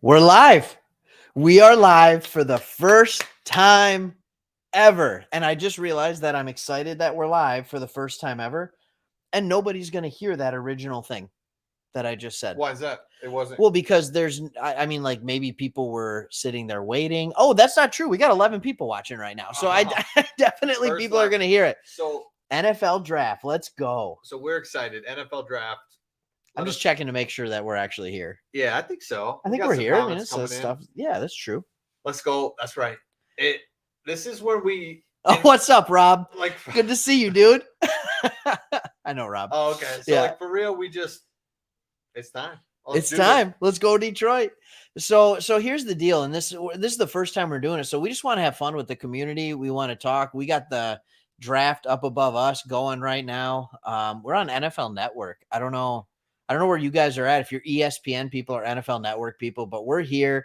We're live. We are live for the first time ever. And I just realized that I'm excited that we're live for the first time ever. And nobody's going to hear that original thing that I just said. Why is that? It wasn't. Well, because I mean, like maybe people were sitting there waiting. Oh, that's not true. We got 11 people watching right now. So I definitely First people are live. going to hear it. So NFL draft. Let's go. So we're excited. NFL draft. I'm just checking to make sure that we're actually here. Yeah, I think so. I think we're here. I mean, it's stuff. Yeah, that's true. Let's go. That's right. This is where we. Oh, what's up, Rob? Like, good to see you, dude. I know, Rob. Oh, okay. So, like, for real, it's time. It's time. Let's go, Detroit. So here's the deal, and this is the first time we're doing it. So we just want to have fun with the community. We want to talk. We got the draft up above us going right now. We're on NFL Network. I don't know where you guys are at, if you're ESPN people or NFL Network people, but we're here,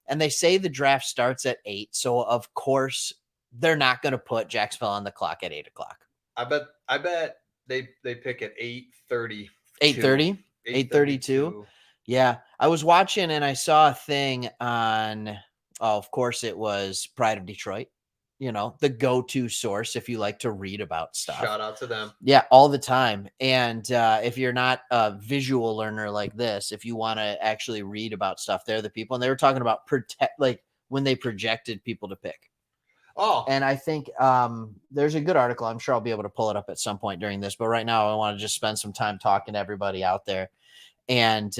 and they say the draft starts at 8. So of course they're not going to put Jacksonville on the clock at 8 o'clock. I bet they pick at 8:30. 8:30? 8:32. Yeah. I was watching and I saw a thing on, of course it was Pride of Detroit, the go-to source if you like to read about stuff. Shout out to them. Yeah, all the time. And if you're not a visual learner like this, if you want to actually read about stuff, they're the people. And they were talking about when they projected people to pick. Oh. And I think there's a good article. I'm sure I'll be able to pull it up at some point during this. But right now I want to just spend some time talking to everybody out there. And,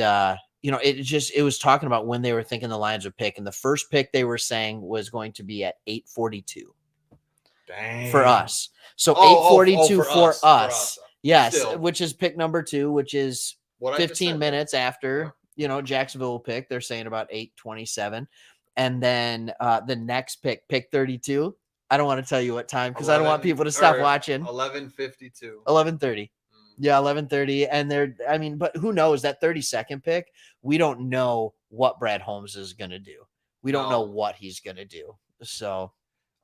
it was talking about when they were thinking the Lions would pick. And the first pick they were saying was going to be at 8:42. Dang. For us. So 8:42 for us. Yes, Still. Which is pick number 2, which is 15 minutes after, Jacksonville will pick. They're saying about 8:27. And then the next pick 32. I don't want to tell you what time because I don't want people to stop watching. 11:52. 11:30. Yeah, 11:30. And but who knows, that 32nd pick, we don't know what Brad Holmes is going to do. We don't know what he's going to do. So,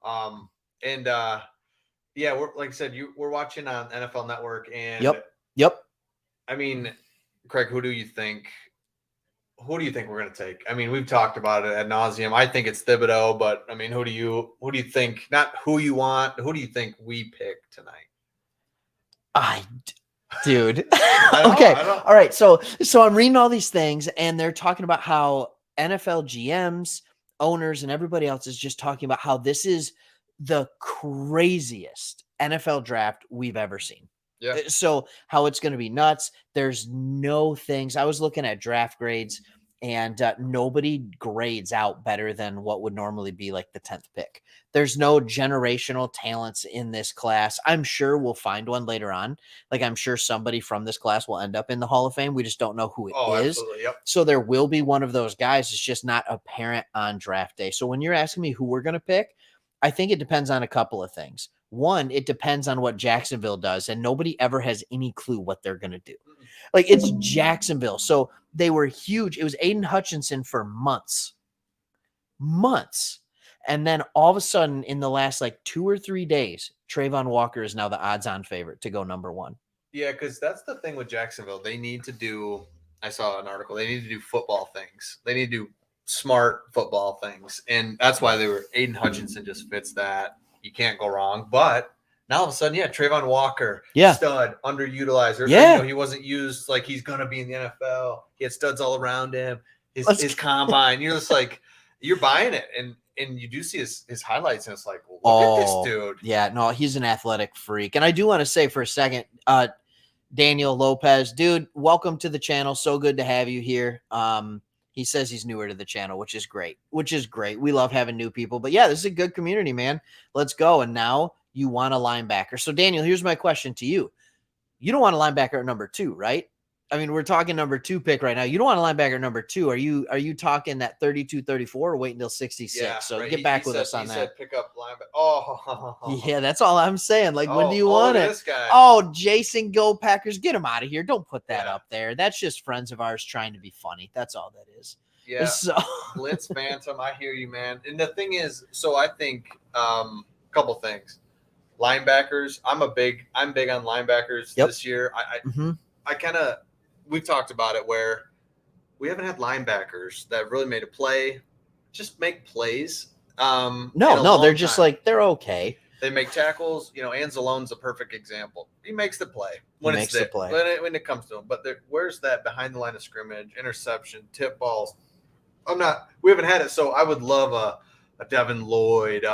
yeah, we're, like I said, we're watching on NFL Network, and Yep. I mean, Craig, who do you think we're going to take? I mean, we've talked about it ad nauseum. I think it's Thibodeau, but I mean, who do you think? Not who you want. Who do you think we pick tonight? Dude. Okay. All right. So I'm reading all these things, and they're talking about how NFL GMs, owners, and everybody else is just talking about how this is the craziest NFL draft we've ever seen. Yeah. So how it's going to be nuts. There's no things. I was looking at draft grades, and nobody grades out better than what would normally be like the 10th pick. There's no generational talents in this class. I'm sure we'll find one later on. Like, I'm sure somebody from this class will end up in the Hall of Fame. We just don't know who it is. Absolutely. Yep. So there will be one of those guys. It's just not apparent on draft day. So when you're asking me who we're going to pick, I think it depends on a couple of things. One, it depends on what Jacksonville does, and nobody ever has any clue what they're going to do. Like, it's Jacksonville. So they were huge. It was Aidan Hutchinson for months. And then all of a sudden, in the last 2 or 3 days, Trayvon Walker is now the odds-on favorite to go number 1. Yeah, because that's the thing with Jacksonville. They need to do, I saw an article, they need to do football things. They need to do smart football things. And that's why Aidan Hutchinson just fits that. You can't go wrong. But now all of a sudden, Trayvon Walker, stud, underutilized. He wasn't used like he's going to be in the NFL. He had studs all around him. His combine. You're just like, you're buying it. And you do see his highlights, and it's like, well, look at this dude. Yeah, no, he's an athletic freak. And I do want to say for a second, Daniel Lopez, dude, welcome to the channel. So good to have you here. He says he's newer to the channel, which is great. We love having new people. But yeah, this is a good community, man. Let's go. And now you want a linebacker. So Daniel, here's my question to you. You don't want a linebacker at number 2, right? I mean, we're talking number 2 pick right now. You don't want a linebacker at number 2. Are you talking that 32, 34 or wait until 66? Yeah, so right. Get back with us on that. He said pick up linebacker. Oh. Yeah, that's all I'm saying. When do you want it? This guy. Oh, Jason, go Packers. Get him out of here. Don't put that up there. That's just friends of ours trying to be funny. That's all that is. Yeah. So. Blitz Phantom. I hear you, man. And the thing is, so I think a couple things. Linebackers. I'm big on linebackers this year. I kind of, we've talked about it where we haven't had linebackers that really made a play, just make plays. In a No, they're long just time. like, they're okay. They make tackles. Anzalone's a perfect example. He makes the play when He it's makes the there, play. when it comes to him. But where's that behind the line of scrimmage, interception, tip balls? We haven't had it. So I would love a Devin Lloyd,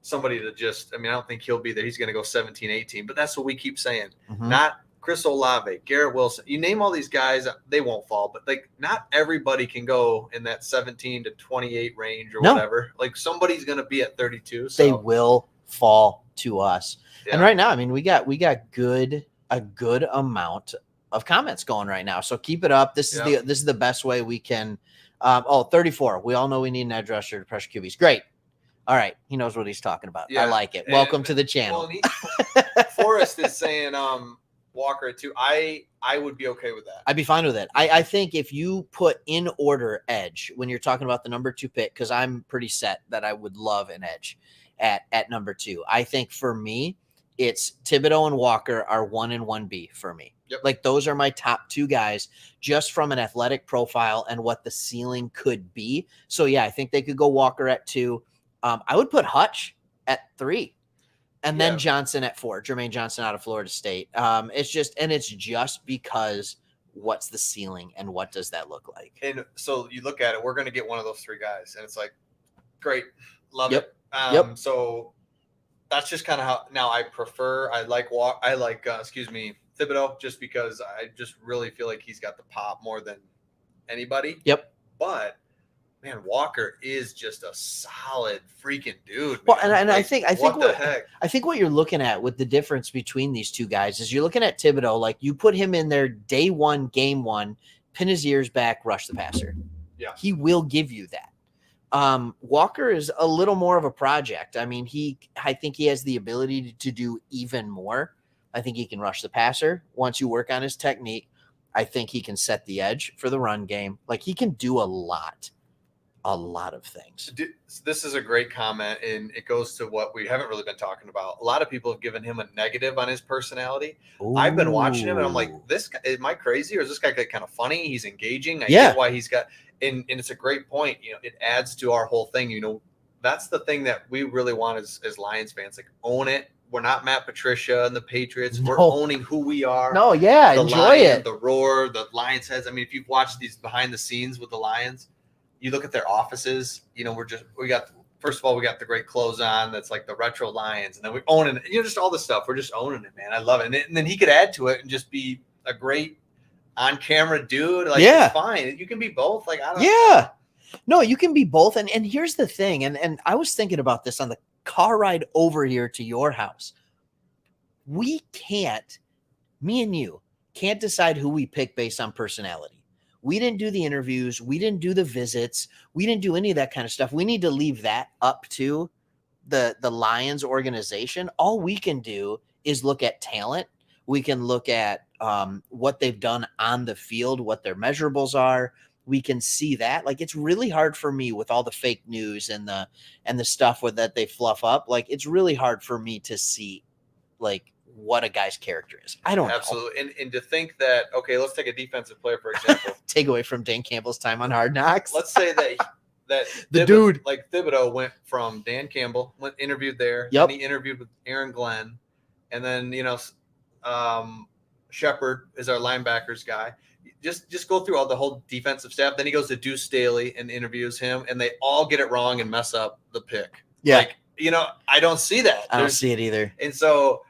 somebody to just, I don't think he'll be there. He's going to go 17, 18, but that's what we keep saying. Mhm. Not Chris Olave, Garrett Wilson. You name all these guys, they won't fall, but like not everybody can go in that 17 to 28 range or whatever. Like somebody's going to be at 32. So they will fall to us. Yeah. And right now, we got a good amount of comments going right now. So keep it up. This is the best way we can. 34. We all know we need an edge rusher to pressure QBs. Great. All right. He knows what he's talking about. I like it. Welcome to the channel. Forrest is saying Walker at 2. I would be okay with that. I'd be fine with it. I think if you put in order edge when you're talking about the number 2 pick, because I'm pretty set that I would love an edge at number 2. I think for me, it's Thibodeau and Walker are 1 and 1B for me. Yep. Like those are my top 2 guys just from an athletic profile and what the ceiling could be. So yeah, I think they could go Walker at 2. I would put Hutch at 3 and then Johnson at 4, Jermaine Johnson out of Florida State. It's just because what's the ceiling and what does that look like? And so you look at it, we're going to get one of those 3 guys and it's like, great. Love it. So that's just kind of how now I like Thibodeau just because I just really feel like he's got the pop more than anybody. Yep. But man, Walker is just a solid freaking dude. Man. Well, and I think what the heck? I think what you're looking at with the difference between these 2 guys is you're looking at Thibodeau, like you put him in there day 1, game 1, pin his ears back, rush the passer. Yeah. He will give you that. Walker is a little more of a project. I think he has the ability to do even more. I think he can rush the passer. Once you work on his technique, I think he can set the edge for the run game. Like he can do a lot of things. This is a great comment, and it goes to what we haven't really been talking about. A lot of people have given him a negative on his personality. Ooh. I've been watching him, and I'm like, this guy, am I crazy, or is this guy kind of funny? He's engaging. I get why he's got, and it's a great point. It adds to our whole thing. That's the thing that we really want as Lions fans. Like, own it. We're not Matt Patricia and the Patriots. No. We're owning who we are. No, yeah, the enjoy Lion, it. The roar, the Lions heads. If you've watched these behind the scenes with the Lions, you look at their offices. We got the great clothes on. That's like the retro Lions, and then we own it. Just all this stuff. We're just owning it, man. I love it. And then he could add to it and just be a great on-camera dude. Like, it's fine. You can be both. Like, I don't. Yeah. No, you can be both. And here's the thing. And I was thinking about this on the car ride over here to your house. Me and you can't decide who we pick based on personality. We didn't do the interviews. We didn't do the visits. We didn't do any of that kind of stuff. We need to leave that up to the Lions organization. All we can do is look at talent. We can look at what they've done on the field, what their measurables are. We can see that. Like, it's really hard for me with all the fake news and the stuff that they fluff up. Like, it's really hard for me to see like what a guy's character is. I don't know. Absolutely. And to think that, okay, let's take a defensive player, for example. Take away from Dan Campbell's time on Hard Knocks. Let's say that dude like Thibodeau went from Dan Campbell, interviewed there. Yep. And he interviewed with Aaron Glenn. And then, Shepard is our linebackers guy. Just go through all the whole defensive staff. Then he goes to Deuce Staley and interviews him, and they all get it wrong and mess up the pick. Yeah. Like, I don't see that. I don't see it either. And so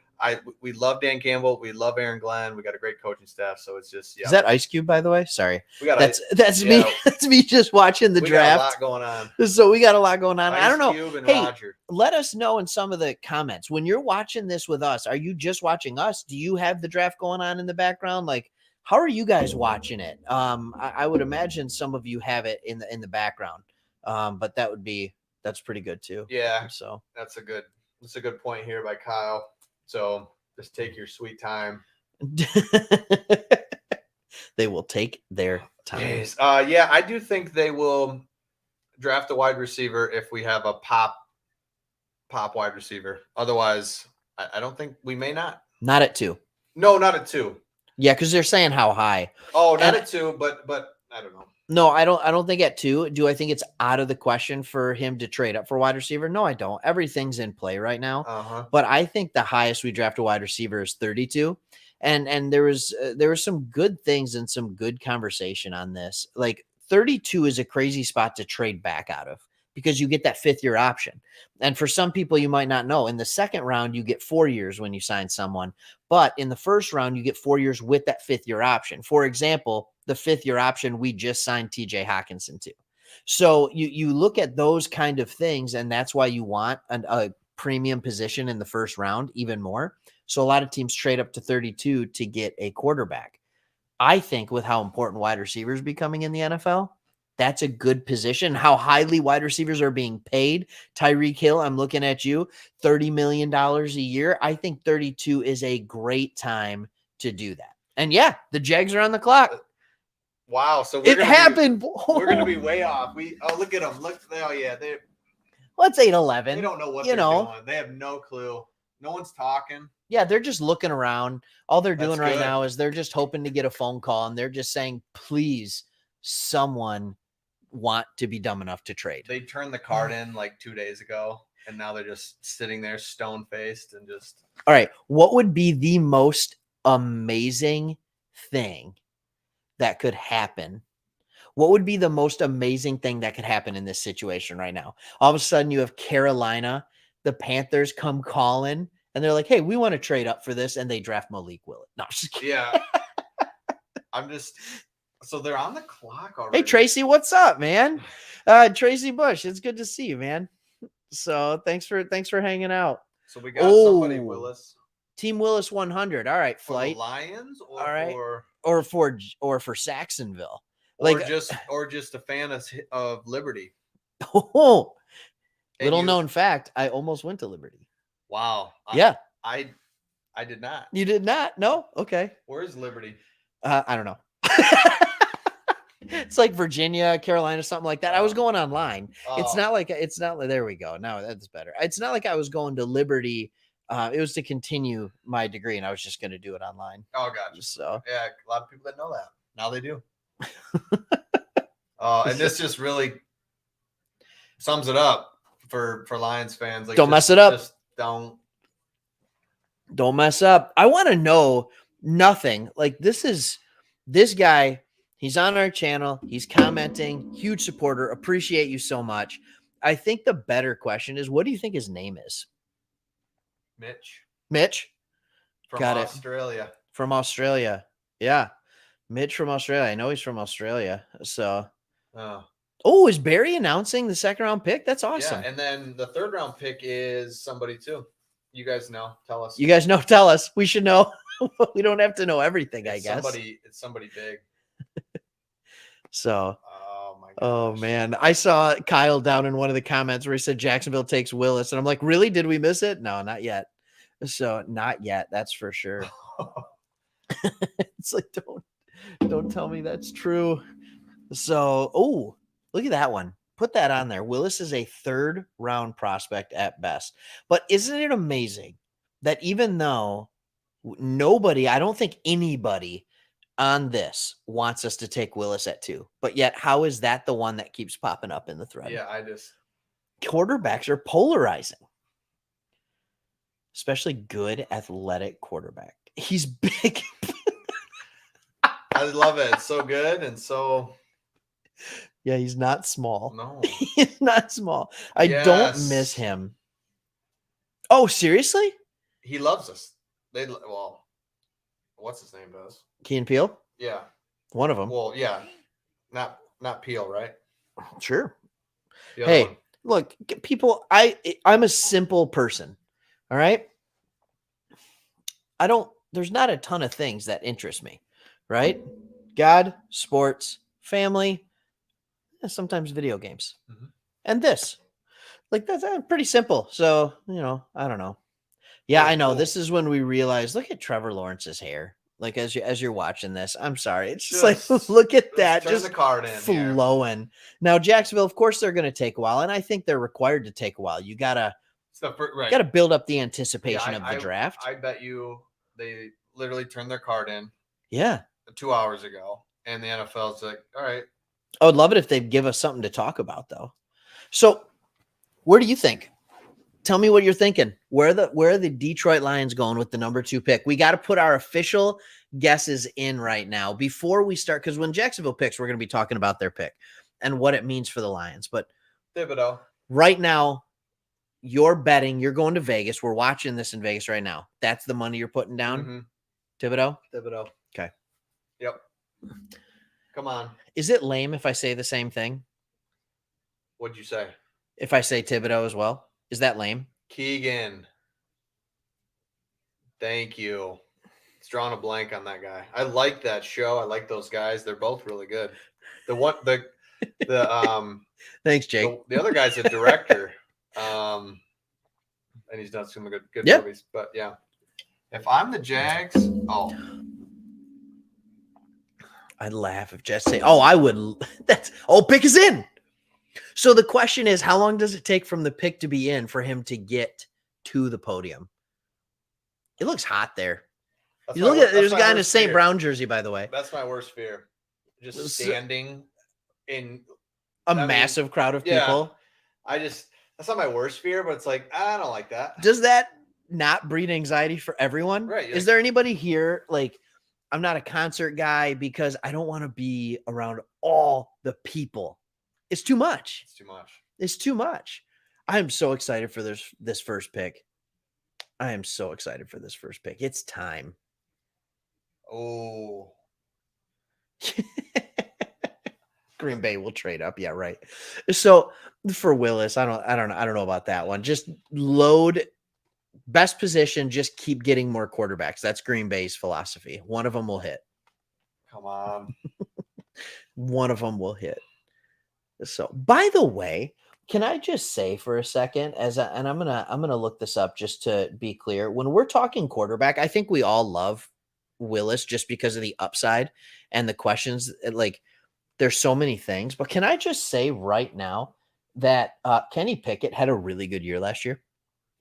we love Dan Campbell. We love Aaron Glenn. We got a great coaching staff. So it's just, Is that Ice Cube, by the way? Sorry. That's me. That's me just watching the draft. Got a lot going on. So we got a lot going on. I don't know. Cube and hey, Roger. Let us know in some of the comments. When you're watching this with us, are you just watching us? Do you have the draft going on in the background? Like, how are you guys watching it? I would imagine some of you have it in the background. But that's pretty good too. Yeah. So that's a good point here by Kyle. So just take your sweet time. They will take their time. Yes. Yeah, I do think they will draft a wide receiver if we have a pop wide receiver. Otherwise, I don't think we may not. Not at 2. No, not at 2. Yeah, because they're saying how high. Oh, not at 2, but I don't know. No, I don't think at 2. Do I think it's out of the question for him to trade up for wide receiver? No, I don't. Everything's in play right now. Uh-huh. But I think the highest we draft a wide receiver is 32. And there was some good things and some good conversation on this. Like 32 is a crazy spot to trade back out of because you get that 5th-year option. And for some people you might not know, in the second round you get 4 years when you sign someone, but in the first round you get 4 years with that 5th-year option. For example, the 5th-year option we just signed TJ Hawkinson to. So you look at those kind of things, and that's why you want a premium position in the first round even more. So a lot of teams trade up to 32 to get a quarterback. I think with how important wide receivers becoming in the NFL, that's a good position. How highly wide receivers are being paid. Tyreek Hill, I'm looking at you, $30 million a year. I think 32 is a great time to do that. And yeah, the Jags are on the clock. Wow. So It happened. We're going to be way off. Look at them. Look. Oh, yeah. Well, it's 8-11. They don't know what they're doing. They have no clue. No one's talking. Yeah, they're just looking around. All they're doing right good. now is they're just hoping to get a phone call, and they're just saying, please, someone want to be dumb enough to trade. They turned the card in like 2 days ago, and now they're just sitting there stone-faced and just... All right, what would be the most amazing thing that could happen? What would be the most amazing thing that could happen in this situation right now? All of a sudden, you have Carolina, the Panthers come calling, and they're like, hey, we want to trade up for this, and they draft Malik Willis. No, I'm just kidding. Yeah. So they're on the clock already. Hey, Tracy, what's up, man? Tracy Bush, it's good to see you, man. So thanks for hanging out. So we got somebody, Willis. Team Willis 100. All right, flight. For the Lions or all right. For Saxonville. Or just a fan of Liberty. Oh, little known fact, I almost went to Liberty. Wow. Yeah. I did not. You did not? No? Okay. Where's Liberty? I don't know. It's like Virginia, Carolina, something like that. I was going online. It's not like there we go. Now that's better. It's not like I was going to Liberty. It was to continue my degree, and I was just going to do it online. Oh, gotcha. So yeah, a lot of people that know that. Now they do. And this just really sums it up for Lions fans. Like, don't mess it up. Just don't mess up. I want to know nothing. Like this guy. He's on our channel. He's commenting. Huge supporter. Appreciate you so much. I think the better question is, what do you think his name is? Mitch. From Got Australia. It. From Australia. Yeah. Mitch from Australia. I know he's from Australia. So. Oh, is Barry announcing the 2nd-round pick? That's awesome. Yeah, and then the 3rd-round pick is somebody too. You guys know. Tell us. You guys know. Tell us. We should know. We don't have to know everything, I guess. It's somebody big. So. Oh my gosh. Oh man, I saw Kyle down in one of the comments where he said Jacksonville takes Willis, and I'm like, really? Did we miss it? No, not yet. So not yet. That's for sure. It's like don't tell me that's true. So look at that one. Put that on there. Willis is a 3rd-round prospect at best. But isn't it amazing that even though I don't think anybody on this wants us to take Willis at 2, but yet how is that the one that keeps popping up in the thread? Yeah, quarterbacks are polarizing, especially good athletic quarterback. He's big. I love it. It's so good and so. Yeah, he's not small. No, he's not small. I don't miss him. Oh, seriously? He loves us. What's his name does? Key and Peele? Yeah. One of them. Well, yeah. Not Peele, right? Sure. Hey, look, people, I'm a simple person. All right? There's not a ton of things that interest me, right? God, sports, family, sometimes video games. Mm-hmm. And this. Like, that's pretty simple. So, I don't know. Yeah, I know. Cool. This is when we realize, look at Trevor Lawrence's hair. Like, as you're watching this, I'm sorry. It's just like, look at that. Just the card in flowing. Here. Now, Jacksonville, of course, they're going to take a while. And I think they're required to take a while. You got to build up the anticipation of the draft. I bet you they literally turned their card in. Yeah. 2 hours ago. And the NFL's like, all right. I would love it if they'd give us something to talk about, though. So, where do you think? Tell me what you're thinking. Where are the Detroit Lions going with the number 2 pick? We got to put our official guesses in right now before we start, because when Jacksonville picks, we're going to be talking about their pick and what it means for the Lions. But Thibodeau. Right now, you're betting. You're going to Vegas. We're watching this in Vegas right now. That's the money you're putting down. Mm-hmm. Thibodeau. Okay. Yep. Come on. Is it lame if I say the same thing? What'd you say? If I say Thibodeau as well? Is that lame? Keegan. Thank you. It's drawing a blank on that guy. I like that show. I like those guys. They're both really good. Thanks, Jake. The other guy's a director. And he's done some good movies. But yeah. If I'm the Jags, I'd laugh if Jets say, I would. Pick is in. So the question is, how long does it take from the pick to be in for him to get to the podium? It looks hot there. There's a guy in a St. Brown jersey, by the way. That's my worst fear. Just standing in a massive crowd of people. That's not my worst fear, but it's like, I don't like that. Does that not breed anxiety for everyone? Right. Is there anybody here, like, I'm not a concert guy because I don't want to be around all the people. It's too much. It's too much. I am so excited for this first pick. It's time. Oh. Green Bay will trade up. Yeah, right. So for Willis, I don't know about that one. Just load best position, just keep getting more quarterbacks. That's Green Bay's philosophy. One of them will hit. Come on. One of them will hit. So, by the way, can I just say for a second, and I'm gonna look this up just to be clear. When we're talking quarterback, I think we all love Willis just because of the upside and the questions. Like, there's so many things. But can I just say right now that Kenny Pickett had a really good year last year?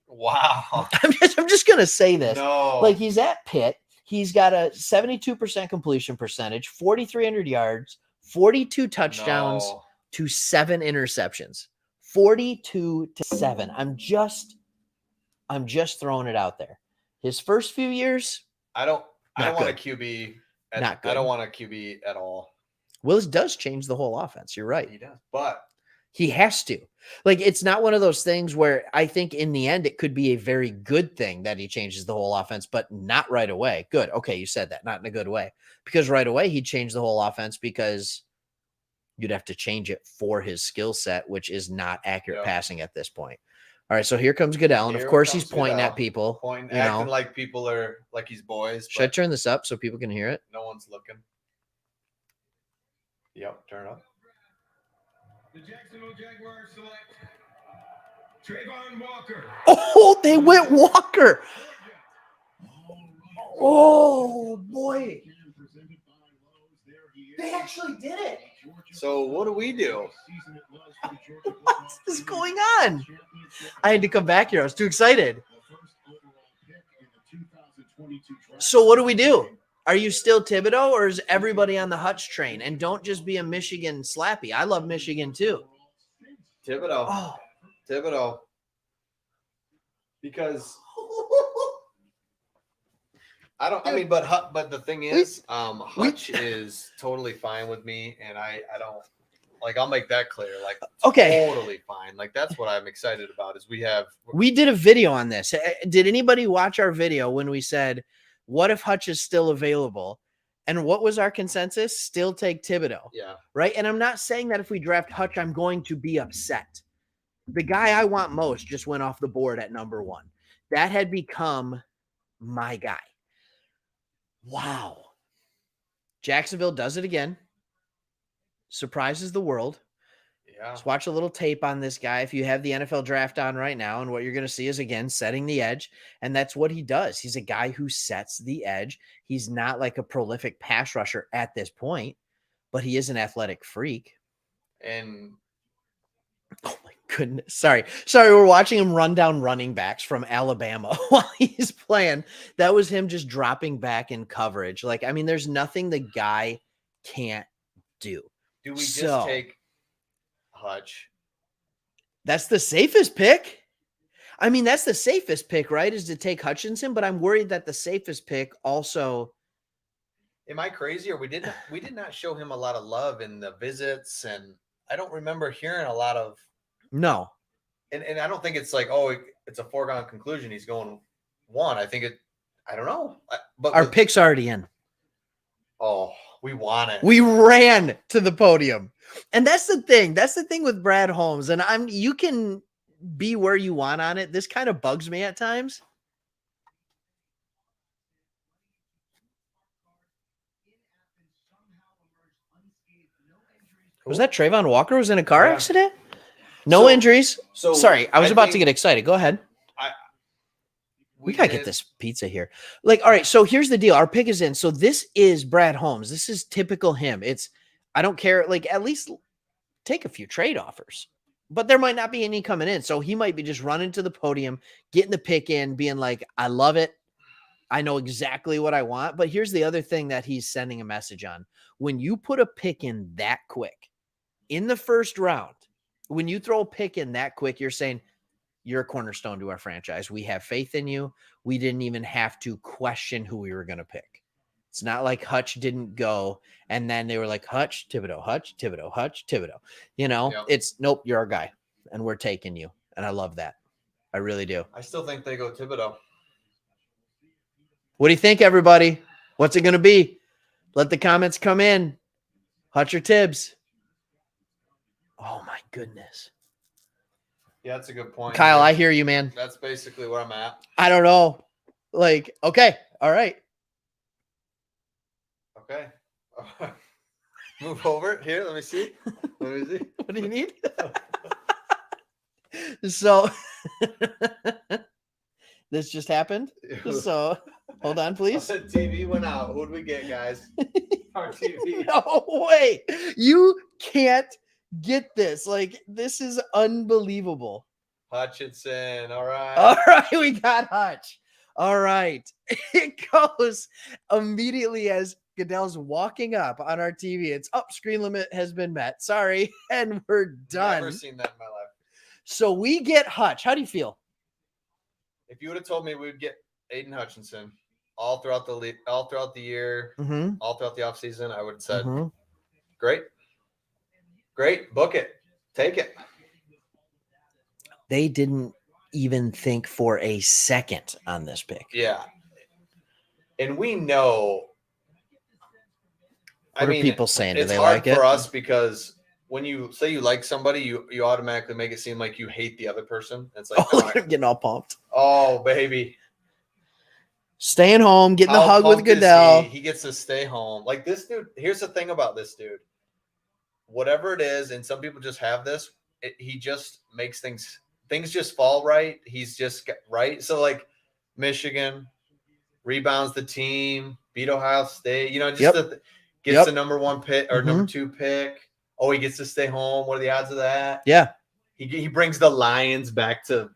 Wow. I'm just gonna say this. No. Like, he's at Pitt. He's got a 72% completion percentage, 4,300 yards, 42 touchdowns. No. To 7 interceptions, 42-7. I'm just throwing it out there. His first few years, I don't want a QB. Not good. I don't want a QB at all. Willis does change the whole offense. You're right. He does, but he has to. Like, it's not one of those things where I think in the end it could be a very good thing that he changes the whole offense, but not right away. Good. Okay, you said that. Not in a good way. Because right away he'd change the whole offense because you'd have to change it for his skill set, which is not accurate passing at this point. All right, so here comes Goodell, and of course he's pointing at people. Acting like people are like he's boys. Should I turn this up so people can hear it? No one's looking. Yep, turn it up. The Jacksonville Jaguars select Trayvon Walker. Oh, they went Walker. Oh, boy. They actually did it. So what do we do? What is going on? I had to come back here. I was too excited. So what do we do? Are you still Thibodeau, or is everybody on the Hutch train? And don't just be a Michigan slappy. I love Michigan too. Thibodeau. Oh. Thibodeau. Because but the thing is, Hutch is totally fine with me, and I don't like. I'll make that clear. Like, okay, totally fine. Like, that's what I'm excited about. Is we did a video on this. Did anybody watch our video when we said, "What if Hutch is still available?" And what was our consensus? Still take Thibodeau. Yeah. Right. And I'm not saying that if we draft Hutch, I'm going to be upset. The guy I want most just went off the board at number 1. That had become my guy. Wow. Jacksonville does it again. Surprises the world. Yeah. Just watch a little tape on this guy. If you have the NFL draft on right now, and what you're going to see is, again, setting the edge. And that's what he does. He's a guy who sets the edge. He's not like a prolific pass rusher at this point, but he is an athletic freak. And oh my goodness. Sorry. We're watching him run down running backs from Alabama while he's playing. That was him just dropping back in coverage. Like, I mean, there's nothing the guy can't do. Do we just So- take Hutch? That's the safest pick. I mean, that's the safest pick, right? Is to take Hutchinson, but I'm worried that the safest pick also. Am I crazy, or we did not show him a lot of love in the visits, and I don't remember hearing a lot of. No. And I don't think it's like, it's a foregone conclusion he's going one. I think I don't know. But Our pick's already in. We want it. We ran to the podium. And that's the thing. That's the thing with Brad Holmes. And you can be where you want on it. This kind of bugs me at times. Was that Trayvon Walker was in a car accident? No injuries. So sorry, I was about to get excited. Go ahead. We gotta get this pizza here. Like, all right, so here's the deal. Our pick is in. So this is Brad Holmes. This is typical him. I don't care. Like, at least take a few trade offers. But there might not be any coming in. So he might be just running to the podium, getting the pick in, being like, I love it. I know exactly what I want. But here's the other thing that he's sending a message on. When you put a pick in that quick, in the first round, when you throw a pick in that quick, you're saying, you're a cornerstone to our franchise. We have faith in you. We didn't even have to question who we were going to pick. It's not like Hutch didn't go and then they were like, Hutch, Thibodeau, Hutch, Thibodeau, Hutch, Thibodeau. It's nope, you're our guy and we're taking you. And I love that. I really do. I still think they go Thibodeau. What do you think, everybody? What's it going to be? Let the comments come in. Hutch or Tibbs? Oh, my goodness. Yeah, that's a good point. Kyle, I hear you, man. That's basically where I'm at. I don't know. Like, okay. All right. Okay. Move over here. Let me see. What do you need? So this just happened. So hold on, please. The TV went out. Who'd we get, guys? Our TV. No way. You can't get this. Like, this is unbelievable. Hutchinson. All right. All right. We got Hutch. All right. It goes immediately as Goodell's walking up on our TV. It's up. Screen limit has been met. Sorry. And we're done. Never seen that in my life. So we get Hutch. How do you feel? If you would have told me we would get Aidan Hutchinson all throughout the year, all throughout the offseason, I would have said, great, book it, take it. They didn't even think for a second on this pick. Yeah. And we know. What are people saying? Do it's they hard like it? for us because when you say you like somebody, you automatically make it seem like you hate the other person. It's like, oh, you're getting all pumped. Oh, baby. Staying home, getting the hug with Goodell. He gets to stay home. Like this dude, here's the thing about this dude. Whatever it is, and some people just have this, he just makes things just fall right. He's just right. So like Michigan rebounds the team, beat Ohio State, gets the number 1 pick or number 2 pick. Oh, he gets to stay home. What are the odds of that? Yeah. He brings the Lions back to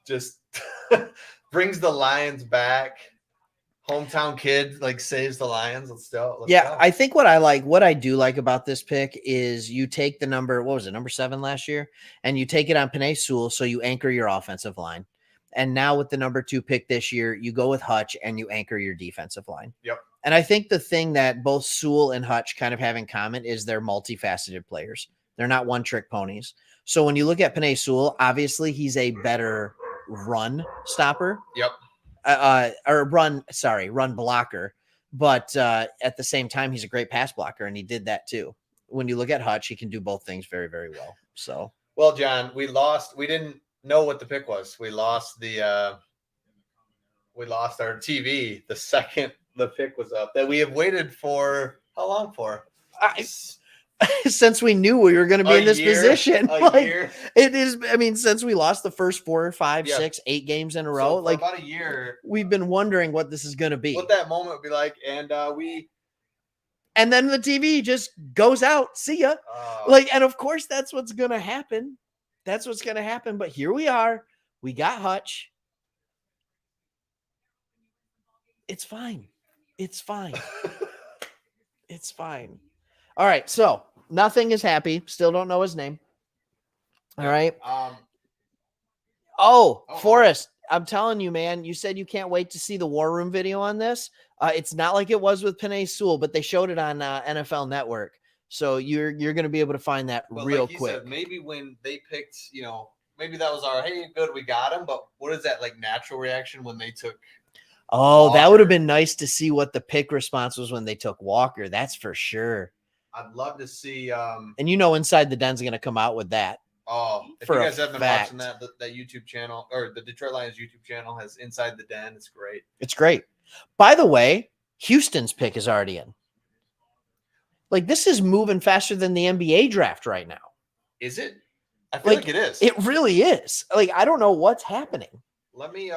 just brings the Lions back. Hometown kid saves the Lions. Let's go. I think what I do like about this pick is you take the number 7 last year, and you take it on Penei Sewell, so you anchor your offensive line. And now with the number 2 pick this year, you go with Hutch and you anchor your defensive line. Yep. And I think the thing that both Sewell and Hutch kind of have in common is they're multifaceted players. They're not one-trick ponies. So when you look at Penei Sewell, obviously he's a better run stopper. Yep. Run blocker. But at the same time, he's a great pass blocker, and he did that too. When you look at Hutch, he can do both things very, very well. So, well, John, we lost. We didn't know what the pick was. We lost our TV the second the pick was up that we have waited for. How long for? Since we knew we were going to be in this position. Year. It is. I mean, since we lost the first 4, 5, 6, 8 games in a row, so for about a year, we've been wondering what this is going to be. What that moment would be like, and then the TV just goes out. See ya. And of course, that's what's going to happen. That's what's going to happen. But here we are. We got Hutch. It's fine. It's fine. It's fine. All right. So Nothing is happy. Still don't know his name. All right. Oh. Forrest, I'm telling you, man, you said you can't wait to see the War Room video on this. It's not like it was with Penei Sewell, but they showed it on NFL Network. So you're going to be able to find that real like quick. Said, maybe when they picked, maybe that was our, hey, good, we got him. But what is that like natural reaction when they took? Oh, that would have been nice to see what the pick response was when they took Walker. That's for sure. I'd love to see. And Inside the Den's going to come out with that. Oh, if you guys have been watching that YouTube channel, or the Detroit Lions YouTube channel has Inside the Den. It's great. It's great. By the way, Houston's pick is already in. Like, this is moving faster than the NBA draft right now. Is it? I feel like it is. It really is. Like, I don't know what's happening. Let me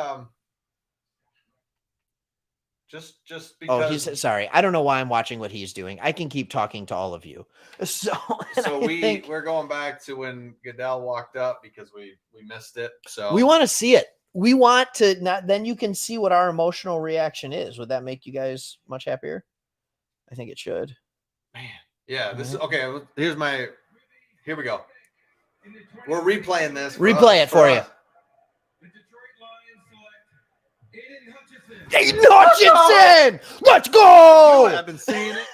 just because. Oh, he's sorry. I don't know why I'm watching what he's doing. I can keep talking to all of you. So we're going back to when Goodell walked up because we missed it. So we want to see it. We want to not. Then you can see what our emotional reaction is. Would that make you guys much happier? I think it should. Man, yeah. This is okay. Here we go. We're replaying this. Replay it for you. The Detroit Lions select Aidan Hutchinson. Aidan Hutchinson! Let's go! I've been saying it.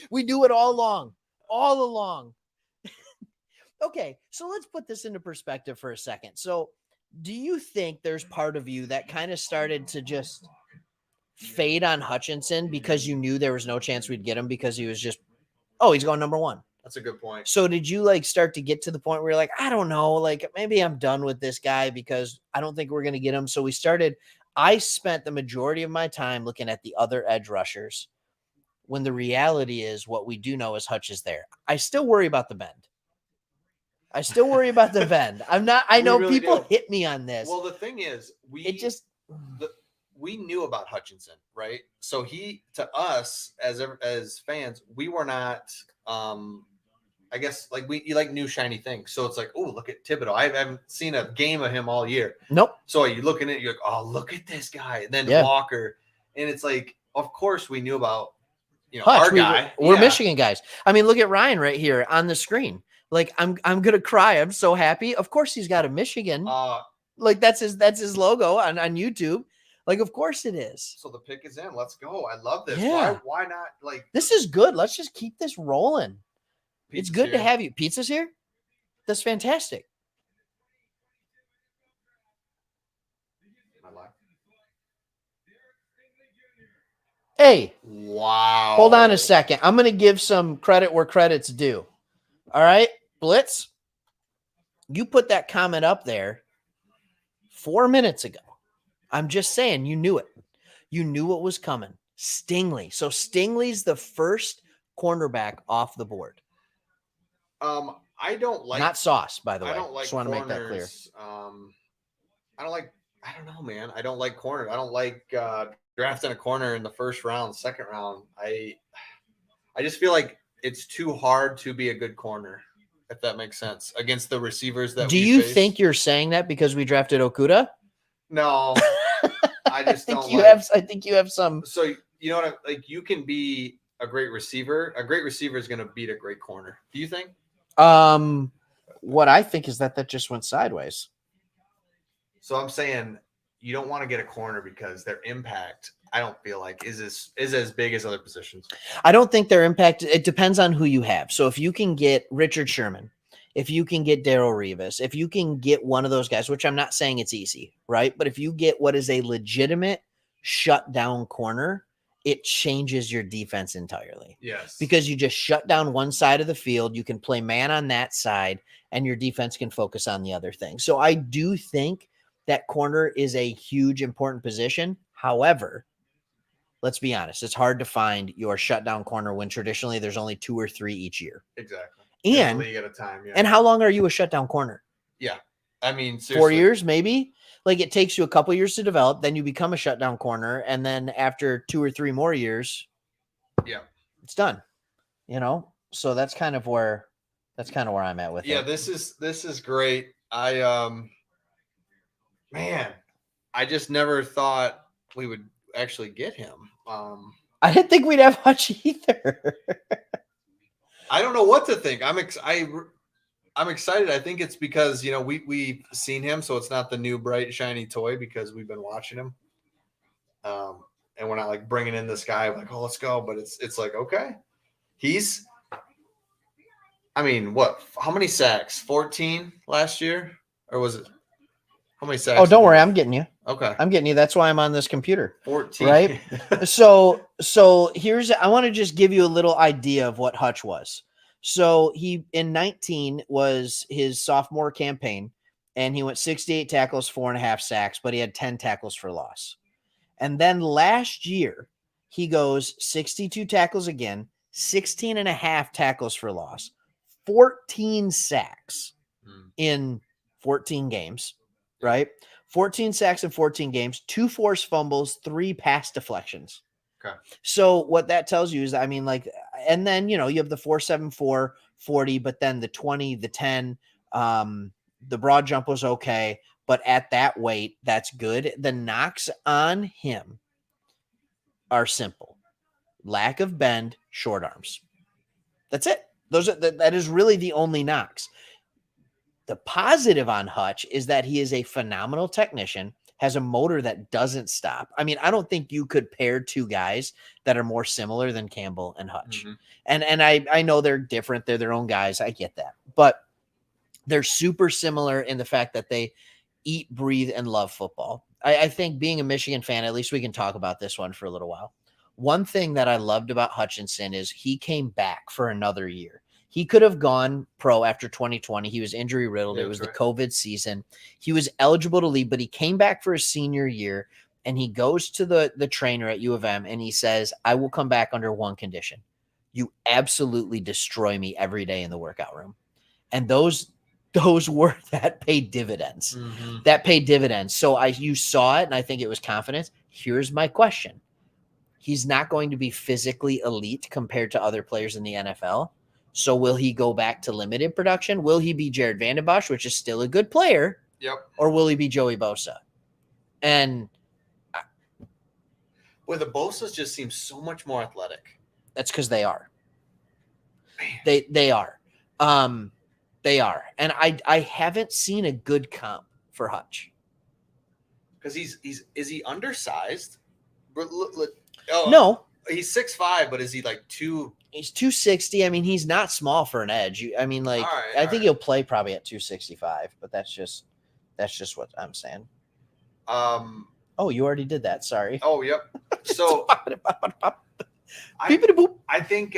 We do it all along. Okay, so let's put this into perspective for a second. So, do you think there's part of you that kind of started to just fade on Hutchinson because you knew there was no chance we'd get him because he was just, he's going number one? That's a good point. So did you start to get to the point where you're like, I don't know, maybe I'm done with this guy because I don't think we're going to get him. So I spent the majority of my time looking at the other edge rushers when the reality is what we do know is Hutch is there. I still worry about the bend. I know really people hit me on this. Well, the thing is, we knew about Hutchinson, right? So to us as fans, we were not, I guess you new shiny things. So it's like, oh, look at Thibodeau. I haven't seen a game of him all year. Nope. So you're looking at it, you're like, oh, look at this guy. And then Walker. And it's like, of course we knew about, Hutch, our guy. We're Michigan guys. I mean, look at Ryan right here on the screen. I'm gonna cry. I'm so happy. Of course he's got a Michigan. That's his logo on YouTube. Of course it is. So the pick is in. Let's go. I love this. Yeah. Why not? This is good. Let's just keep this rolling. Pizza's it's good here. to have you. Pizza's here? That's fantastic. Hey. Wow. Hold on a second. I'm going to give some credit where credit's due. All right, Blitz, you put that comment up there 4 minutes ago. I'm just saying you knew it. You knew what was coming. Stingley. So Stingley's the first cornerback off the board. I don't like not Sauce, by the way. I don't like just want to make that clear. I don't know, man. I don't like corner. I don't like drafting a corner in the first round, second round. I just feel like it's too hard to be a good corner, if that makes sense, against the receivers that do you face. Think you're saying that because we drafted Okudah? No. I just don't I think you have some. So you know what? You can be a great receiver. A great receiver is going to beat a great corner. Do you think? What I think is that just went sideways. So I'm saying you don't want to get a corner because their impact, I don't feel like is as big as other positions. I don't think their impact. It depends on who you have. So if you can get Richard Sherman, if you can get Darrelle Revis, if you can get one of those guys, which I'm not saying it's easy, right? But if you get what is a legitimate shutdown corner, it changes your defense entirely. Yes. Because you just shut down one side of the field. You can play man on that side, and your defense can focus on the other thing. So I do think that corner is a huge, important position. However, let's be honest, it's hard to find your shutdown corner when traditionally there's only 2 or 3 each year. Exactly. And league at a time, yeah. And how long are you a shutdown corner? Yeah. I mean, seriously. 4 years, maybe? It takes you a couple years to develop, then you become a shutdown corner, and then after 2 or 3 more years, it's done. So that's kind of where I'm at with it. Yeah, this is great. Man, I just never thought we would actually get him. I didn't think we'd have Hutch either. I don't know what to think. I'm excited. I think it's because we've seen him, so it's not the new bright shiny toy because we've been watching him. And we're not like bringing in this guy like, oh, let's go. But it's like, okay, I mean, what? How many sacks? 14 last year, or was it? How many sacks? Oh, don't worry, I'm getting you. Okay, I'm getting you. That's why I'm on this computer. 14. Right? So I want to just give you a little idea of what Hutch was. So he in 19 was his sophomore campaign, and he went 68 tackles, 4.5 sacks, but he had 10 tackles for loss. And then last year, he goes 62 tackles again, 16.5 tackles for loss, 14 sacks in 14 games, right? 14 sacks in 14 games, 2 forced fumbles, 3 pass deflections. Okay. So what that tells you is, I mean, like, and then, you have the 4.74, 40, but then the 20, the 10, the broad jump was okay. But at that weight, that's good. The knocks on him are simple. Lack of bend, short arms. That's it. That is really the only knocks. The positive on Hutch is that he is a phenomenal technician, has a motor that doesn't stop. I mean, I don't think you could pair two guys that are more similar than Campbell and Hutch. Mm-hmm. And I know they're different. They're their own guys. I get that. But they're super similar in the fact that they eat, breathe, and love football. I think being a Michigan fan, at least we can talk about this one for a little while. One thing that I loved about Hutchinson is he came back for another year. He could have gone pro after 2020. He was injury riddled. It was the COVID season. He was eligible to leave, but he came back for his senior year, and he goes to the trainer at U of M, and he says, I will come back under one condition. You absolutely destroy me every day in the workout room. And those were that paid dividends. Mm-hmm. That paid dividends. So you saw it, and I think it was confidence. Here's my question. He's not going to be physically elite compared to other players in the NFL. So will he go back to limited production? Will he be Jared Vandenbosch, which is still a good player? Yep. Or will he be Joey Bosa? And the Bosas just seem so much more athletic. That's because they are. Man. They are. They are. And I haven't seen a good comp for Hutch. Because is he undersized? No. He's 6'5", but is he like 2? He's 260. I mean, he's not small for an edge. I think he'll play probably at 265, but that's just what I'm saying. Oh, you already did that. Sorry. Oh, yep. So I think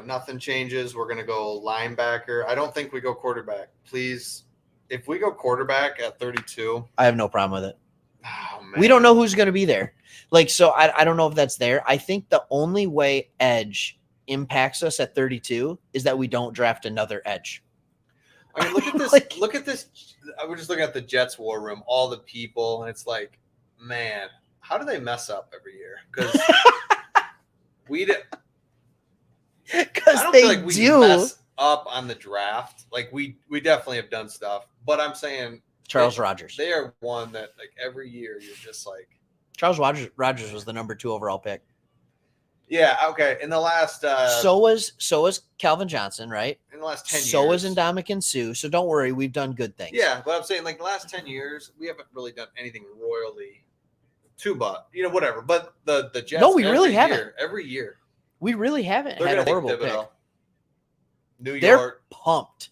nothing changes. We're gonna go linebacker. I don't think we go quarterback. Please, if we go quarterback at 32, I have no problem with it. Oh, man. We don't know who's going to be there. So I don't know if that's there. I think the only way edge impacts us at 32 is that we don't draft another edge. I mean, look at this. Look at this. We're just looking at the Jets war room, all the people, and it's like, man, how do they mess up every year? Because I don't feel like we mess up on the draft. Like we definitely have done stuff, but I'm saying Charles Rogers. They are one that like every year you're just like Charles Rogers was the number 2 overall pick. Yeah, okay. In the last so was Calvin Johnson, right? In the last 10 years. So was Ndamukong Suh. So don't worry, we've done good things. Yeah, but I'm saying like the last 10 years, we haven't really done anything royally whatever. But the Jets, no, we really haven't. Every year. We really haven't had a horrible pick. New York. They're pumped.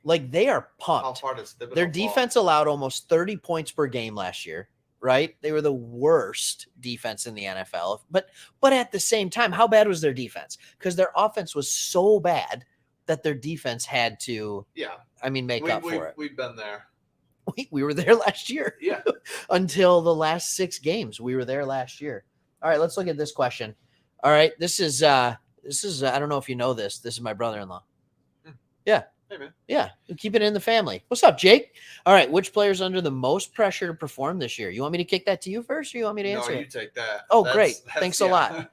Like, they are pumped. How far does Thibodeau Their defense allowed almost 30 points per game last year, right? They were the worst defense in the NFL. But at the same time, how bad was their defense? Because their offense was so bad that their defense had to, make up for it. We've been there. We were there last year. Yeah. Until the last 6 games. We were there last year. All right, let's look at this question. All right, this is I don't know if you know this. This is my brother-in-law. Yeah. Hey, man. Yeah, keep it in the family. What's up, Jake? All right, which player's under the most pressure to perform this year? You want me to kick that to you first, or you want me to answer it? No, you take that. Oh, great. Thanks a lot.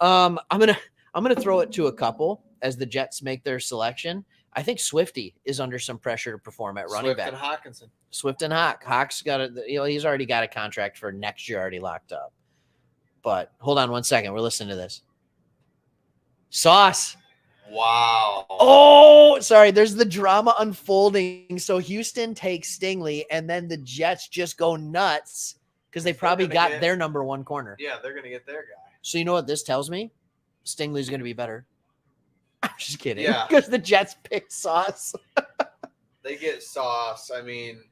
I'm gonna throw it to a couple as the Jets make their selection. I think Swifty is under some pressure to perform at running back. Swift and Hawkinson. Hawk's got he's already got a contract for next year already locked up. But hold on 1 second. We're listening to this. Sauce. Wow. Oh, sorry. There's the drama unfolding. So Houston takes Stingley, and then the Jets just go nuts because they probably got their number one corner. Yeah, they're going to get their guy. So you know what this tells me? Stingley's going to be better. I'm just kidding. Yeah. Because the Jets picked Sauce. They get Sauce. I mean,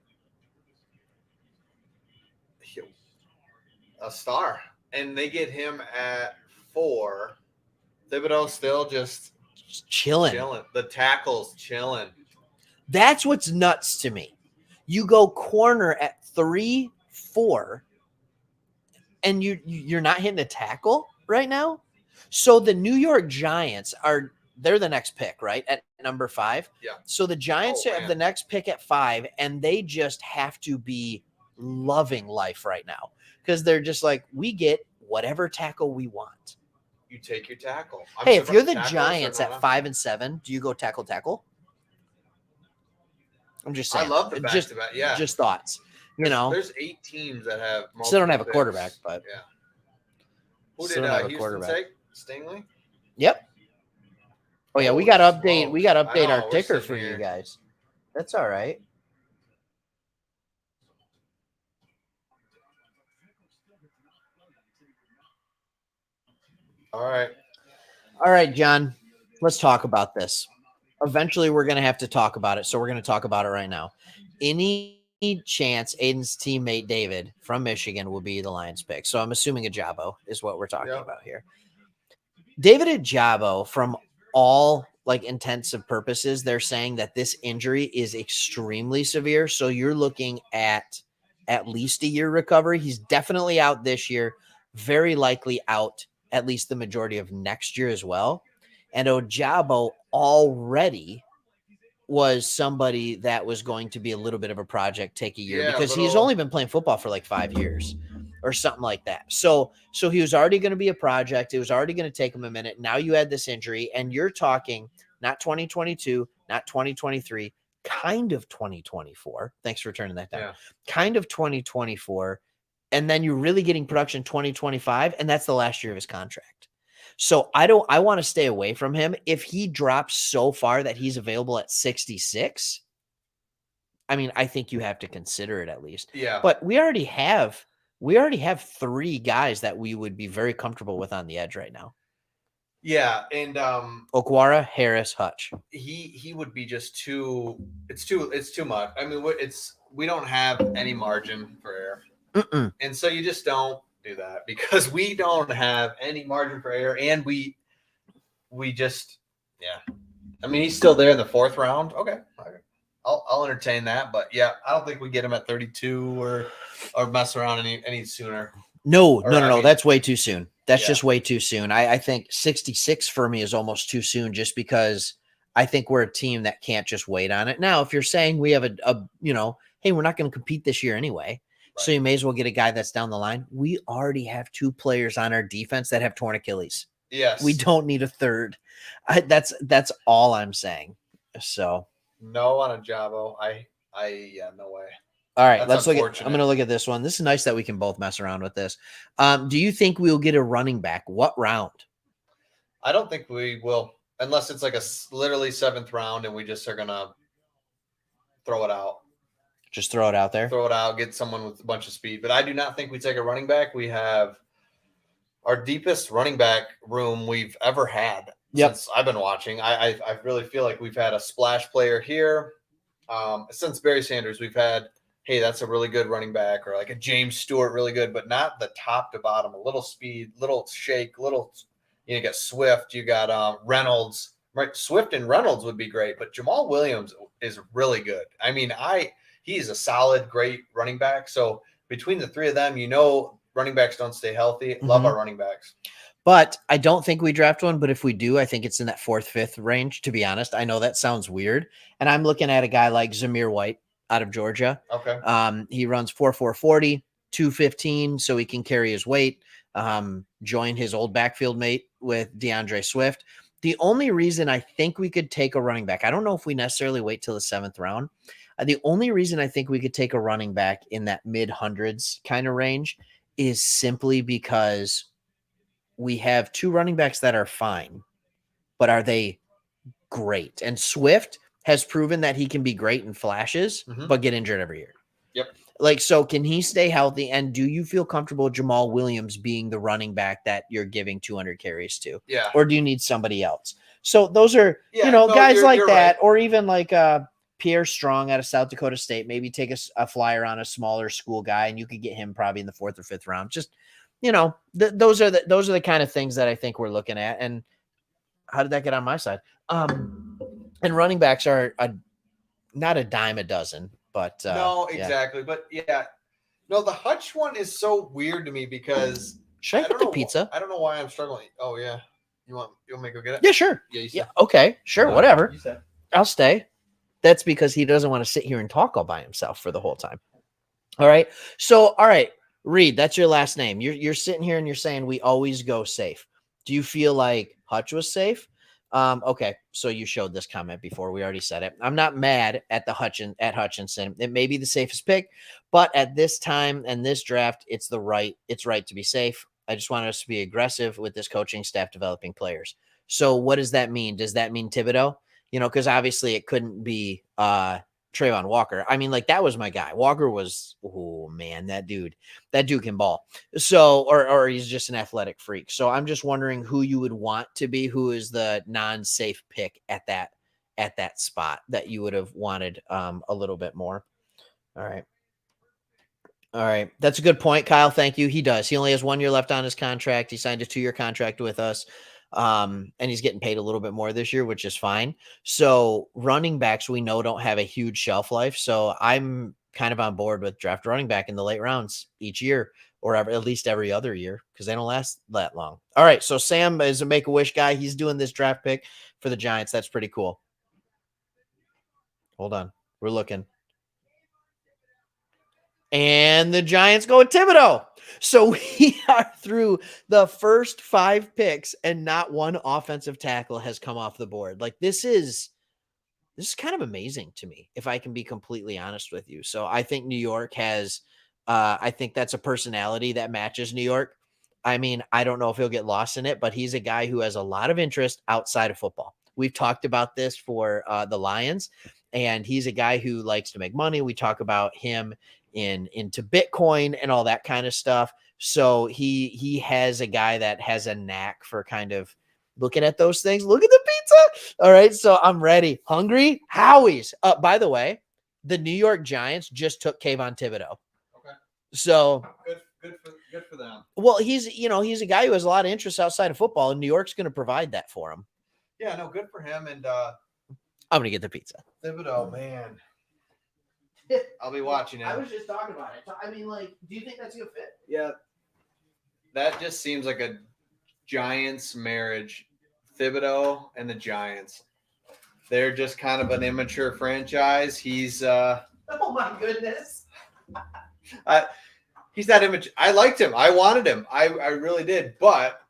a star. And they get him at 4. Thibodeau still just chilling. The tackle's chilling. That's what's nuts to me. You go corner at 3, 4, and you're not hitting a tackle right now. So the New York Giants they're the next pick, right? At number 5. Yeah. So the Giants have the next pick at 5, and they just have to be loving life right now because they're just like, we get whatever tackle we want. You take your tackle. Hey, if you're the Giants at 5 and 7, do you go tackle? I'm just saying. I love the back-to-back. Yeah. Just thoughts. There's 8 teams that have multiple still don't have a picks. quarterback, but yeah. Who still did don't have a Houston quarterback. take? Stingley? Yep. Oh yeah, we got to update. We got to update I know, our we're ticker sitting for here. you guys. That's all right. All right. All right, John. Let's talk about this. Eventually, we're going to have to talk about it, so we're going to talk about it right now. Any chance Aidan's teammate David from Michigan will be the Lions pick? So I'm assuming Ajabo is what we're talking about here. David Ajabo, from all intents and purposes, they're saying that this injury is extremely severe. So you're looking at least a year recovery. He's definitely out this year, very likely out at least the majority of next year as well. And Ajabo already was somebody that was going to be a little bit of a project, take a year, because he's only been playing football for 5 years or something like that. So he was already going to be a project. It was already going to take him a minute. Now you had this injury, and you're talking not 2022, not 2023, kind of 2024. Thanks for turning that down. Yeah. Kind of 2024. And then you're really getting production 2025, and that's the last year of his contract. So I want to stay away from him. If he drops so far that he's available at 66, I mean, I think you have to consider it at least. Yeah. But we already have 3 guys that we would be very comfortable with on the edge right now. Yeah, and Okwara, Harris, Hutch. He would be just too. It's too much. I mean, we don't have any margin for error, and so you just don't do that because we don't have any margin for error, and we just I mean, he's still there in the 4th round. Okay. I'll entertain that, but yeah, I don't think we get him at 32 or mess around any sooner. No. I mean, That's way too soon. That's just way too soon. I think 66 for me is almost too soon, just because I think we're a team that can't just wait on it. Now, if you're saying we have hey, we're not going to compete this year anyway, so you may as well get a guy that's down the line. We already have 2 players on our defense that have torn Achilles. Yes. We don't need a third. That's all I'm saying. So no on Ajabo. No way. All right, That's I'm going to look at this one. This is nice that we can both mess around with this. Do you think we'll get a running back? What round? I don't think we will, unless it's literally 7th round and we just are going to throw it out. Just throw it out there? Throw it out, get someone with a bunch of speed. But I do not think we take a running back. We have our deepest running back room we've ever had since I've been watching. I really feel like we've had a splash player here. Since Barry Sanders, we've had, hey, that's a really good running back, or like a James Stewart, really good, but not the top to bottom. A little speed, little shake, you got Swift, you got Reynolds. Right, Swift and Reynolds would be great, but Jamal Williams is really good. I mean, he's a solid, great running back. So between the 3 of them, running backs don't stay healthy. Love our running backs. But I don't think we draft one. But if we do, I think it's in that 4th, 5th range, to be honest. I know that sounds weird. And I'm looking at a guy like Zamir White out of Georgia. Okay. He runs 4.40, 215, so he can carry his weight. Join his old backfield mate with DeAndre Swift. The only reason I think we could take a running back, I don't know if we necessarily wait till the 7th round. The only reason I think we could take a running back in that mid-hundreds kind of range is simply because we have two running backs that are fine, but are they great? And Swift has proven that he can be great in flashes, but get injured every year. Yep. Like, so can he stay healthy? And do you feel comfortable Jamal Williams being the running back that you're giving 200 carries to? Yeah. Or do you need somebody else? So those are, Yeah, guys you're like that, right. or even like Pierre Strong out of South Dakota State, maybe take a flyer on a smaller school guy, and you could get him probably in the 4th or 5th round. Just, those are the kind of things that I think we're looking at. And how did that get on my side? And running backs are not a dime a dozen, but no, exactly. Yeah. But no, the Hutch one is so weird to me because should I get the pizza? I don't know why I'm struggling. Oh yeah, you want me to go get it? Yeah, sure. Yeah, okay, sure, whatever. You said. I'll stay. That's because he doesn't want to sit here and talk all by himself for the whole time. All right. So, all right, Reed, that's your last name. You're sitting here and you're saying we always go safe. Do you feel like Hutch was safe? Okay, so you showed this comment before. We already said it. I'm not mad at Hutchinson. It may be the safest pick, but at this time and this draft, it's right to be safe. I just want us to be aggressive with this coaching staff developing players. So what does that mean? Does that mean Thibodeau? Because obviously it couldn't be Trayvon Walker. I mean, like, that was my guy. Walker was, oh man, that dude can ball. So, or he's just an athletic freak. So I'm just wondering who you would want to be, who is the non-safe pick at that spot that you would have wanted a little bit more. All right. That's a good point, Kyle. Thank you. He does. He only has 1 year left on his contract. He signed a 2-year contract with us. And he's getting paid a little bit more this year, which is fine. So running backs, we know, don't have a huge shelf life. So I'm kind of on board with draft running back in the late rounds each year, or at least every other year, because they don't last that long. All right. So Sam is a Make-A-Wish guy. He's doing this draft pick for the Giants. That's pretty cool. Hold on. We're looking. And the Giants go with Thibodeau. So we are through the first 5 picks and not one offensive tackle has come off the board. Like, this is kind of amazing to me, if I can be completely honest with you. So I think New York has, I think that's a personality that matches New York. I mean, I don't know if he'll get lost in it, but he's a guy who has a lot of interest outside of football. We've talked about this for the Lions, and he's a guy who likes to make money. We talk about him into Bitcoin and all that kind of stuff. So he has a guy that has a knack for kind of looking at those things. Look at the pizza. All right. So I'm ready. Hungry? Howie's. By the way, the New York Giants just took Kayvon Thibodeau. Okay. So good for them. Well, he's a guy who has a lot of interest outside of football, and New York's going to provide that for him. Yeah, no, good for him. And I'm going to get the pizza. Thibodeau, man. I'll be watching it. I was just talking about it. I mean, like, do you think that's a good fit? Yeah. That just seems like a Giants marriage. Thibodeau and the Giants. They're just kind of an immature franchise. He's oh my goodness. He's that immature. I liked him. I wanted him. I really did. But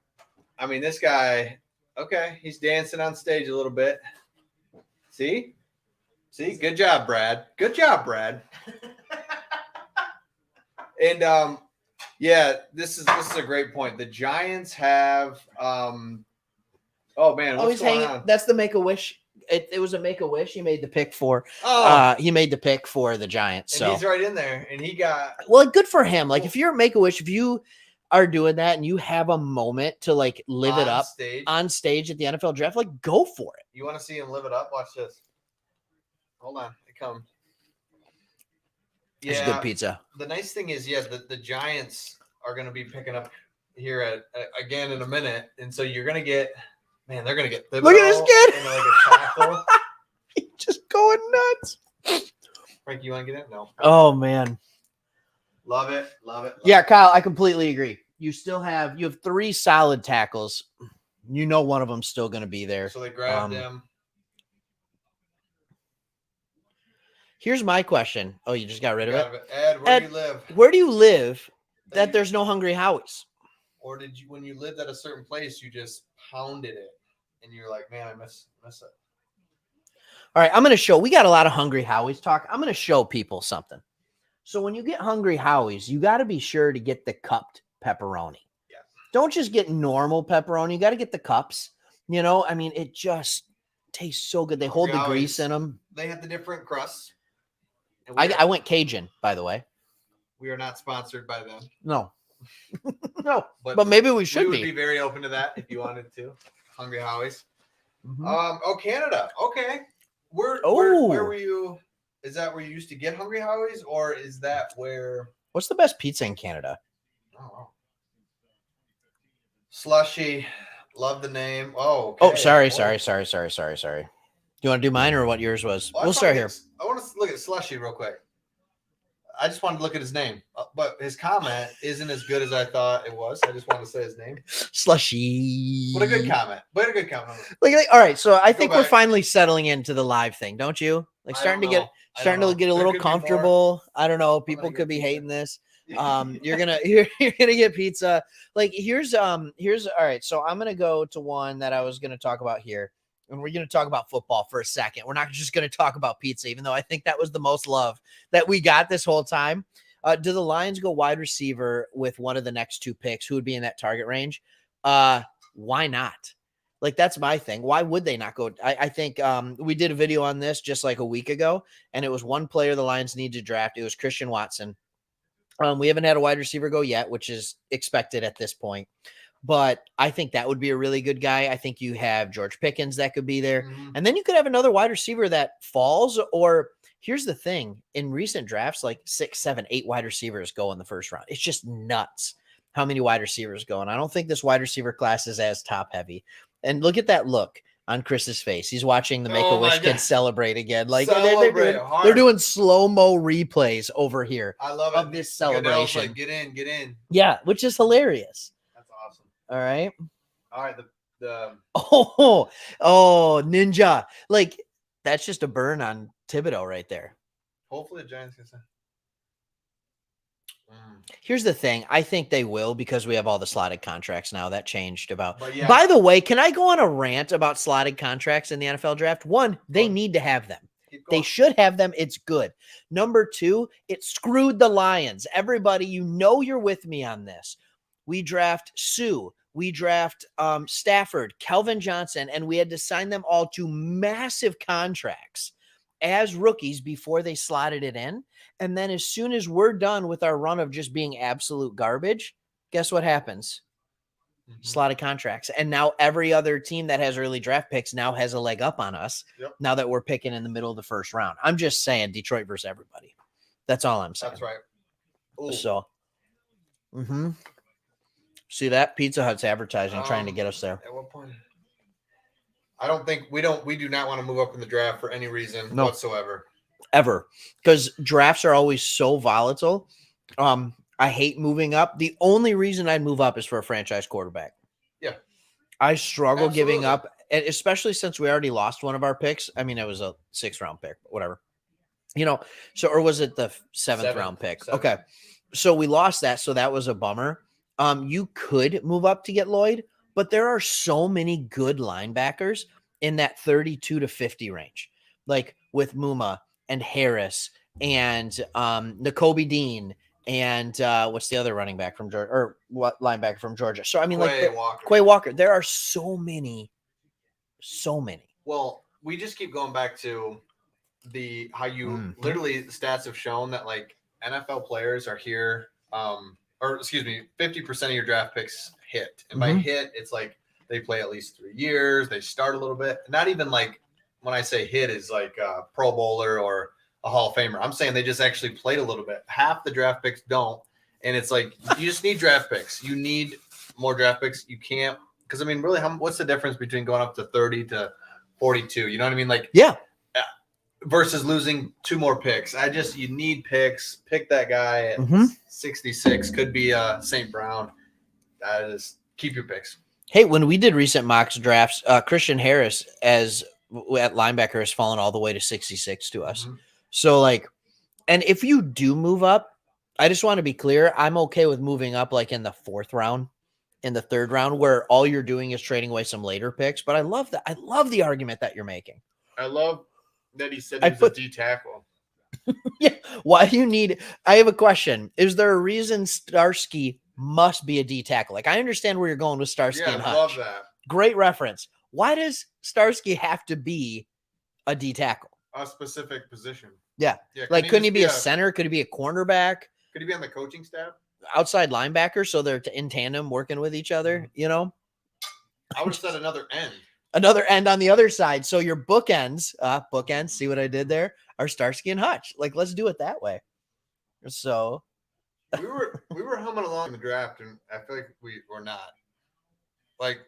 I mean, this guy, okay, he's dancing on stage a little bit. See, good job, Brad. And yeah, this is a great point. The Giants have oh man, what's going on? That's the Make-A-Wish. It was a Make-A-Wish. He made the pick for he made the pick for the Giants. So and he's right in there, and he got good for him. Like, if you're a Make-A-Wish, if you are doing that and you have a moment to like live it up on stage at the NFL draft, like, go for it. You want to see him live it up? Watch this. Hold on, it comes. It's good pizza. The nice thing is, the Giants are going to be picking up here again in a minute, and so you're going to get, man, they're going to get. Look at this kid. And like a tackle. He's just going nuts. Frank, you want to get it? No. Oh man, love it. Yeah, Kyle, I completely agree. You have 3 solid tackles. You know, one of them's still going to be there. So they grabbed them. Here's my question. Oh, you just got rid of it? Ed, where do you live? Where do you live that there's no Hungry Howies? Or did you, when you lived at a certain place, you just pounded it and you're like, man, I miss it. All right, I'm going to show. We got a lot of Hungry Howies talk. I'm going to show people something. So when you get Hungry Howies, you got to be sure to get the cupped pepperoni. Yeah. Don't just get normal pepperoni. You got to get the cups. You know, I mean, it just tastes so good. They hold the grease in them. They have the different crusts. And I went Cajun, by the way. we are not sponsored by them. No. No. But maybe we should We would be. be very open to that if you wanted to. Hungry Howie's. Mhm. Canada. Okay. Where were you? Is that where you used to get Hungry Howie's, or is that where? What's the best pizza in Canada? Oh, Slushy. Love the name. Oh, Oh, okay. sorry. Do you want to do mine or what yours was? Well, We'll start here. I want to look at Slushy real quick. I just wanted to look at his name, but his comment isn't as good as I thought it was. I just wanted to say his name. Slushy. What a good comment. What a good comment. Like, all right, so I think we're back. finally settling into the live thing, don't you? Like starting to get a There little could be comfortable. I don't know. People gonna could get be pizza. hating this. You're gonna get pizza. Like here's all right. So I'm gonna go to one that I was gonna talk about here, and we're gonna talk about football for a second. We're not just gonna talk about pizza, even though I think that was the most love that we got this whole time. Do the Lions go wide receiver with one of the next two picks? Who would be in that target range? Why not? Like, that's my thing. Why would they not go? I think we did a video on this just like a week ago, and it was one player the Lions need to draft. It was Christian Watson. We haven't had a wide receiver go yet, which is expected at this point. But I think that would be a really good guy. I think you have George Pickens that could be there. Mhm. And then you could have another wide receiver that falls. Or here's the thing. In recent drafts, like 6, 7, 8 wide receivers go in the first round. It's just nuts how many wide receivers go. And I don't think this wide receiver class is as top heavy. And look at that look on Chris's face. He's watching the Make-A-Wish kids celebrate again. Like they're doing slow-mo replays over here. I love of it. this Goodell's celebration. like, get in. Yeah, which is hilarious. That's awesome. All right. All right, the Oh, Ninja. Like, that's just a burn on Thibodeau right there. hopefully the Giants can say. Here's the thing. I think they will because we have all the slotted contracts now. That changed about. But yeah. By the way, can I go on a rant about slotted contracts in the NFL draft? One, they need to have them. They should have them. It's good. Number two, it screwed the Lions. Everybody, you know you're with me on this. We draft Sue. We draft Stafford, Kelvin Johnson, and we had to sign them all to massive contracts as rookies before they slotted it in. And then as soon as we're done with our run of just being absolute garbage, guess what happens? Slotted contracts. And now every other team that has early draft picks now has a leg up on us. Yep. Now that we're picking in the middle of the first round. I'm just saying Detroit versus everybody. That's all I'm saying. That's right. Ooh. So, see that? Pizza Hut's advertising trying to get us there. At what point? I don't think we do not want to move up in the draft for any reason whatsoever. Ever. Because drafts are always so volatile. I hate moving up. The only reason I'd move up is for a franchise quarterback. Yeah. I struggle giving up, and especially since we already lost one of our picks. I mean, it was a 6th round pick, whatever. You know, so, or was it the 7th round pick? Okay. So we lost that. So that was a bummer. You could move up to get Lloyd, but there are so many good linebackers in that 32 to 50 range, like with Muma and Harris and Nakobe Dean and what's the other running back from Georgia or what linebacker from Georgia? So I mean, Quay Walker. There are so many. Well, we just keep going back to how you literally the stats have shown that like NFL players are here. 50% of your draft picks hit. And by hit, it's like they play at least 3 years. They start a little bit. Not even like when I say hit is like a Pro Bowler or a Hall of Famer. I'm saying they just actually played a little bit. Half the draft picks don't. And it's like you just need draft picks. You need more draft picks. You can't because I mean, really, what's the difference between going up to 30 to 42? You know what I mean? Like, yeah. Versus losing 2 more picks. You need picks. Pick that guy at 66. Could be St. Brown. Just keep your picks. Hey, when we did recent mock drafts, Christian Harris at linebacker has fallen all the way to 66 to us. So like, and if you do move up, I just want to be clear. I'm okay with moving up like in the 4th round, in the 3rd round, where all you're doing is trading away some later picks. But I love that. I love the argument that you're making. I love that he said he's a D tackle. Yeah. Why do you need? I have a question. Is there a reason Starsky must be a D tackle. Like, I understand where you're going with Starsky Yeah, and I Hutch. love that. Great reference. Why does Starsky have to be a D tackle? A specific position. Yeah. Yeah. Like, couldn't he just be a center? Could he be a cornerback? Could he be on the coaching staff? Outside linebacker, so they're in tandem working with each other, you know? I would have said another end. Another end on the other side. So your bookends, see what I did there, are Starsky and Hutch. Like, let's do it that way. So we were humming along in the draft, and I feel like we were not. Like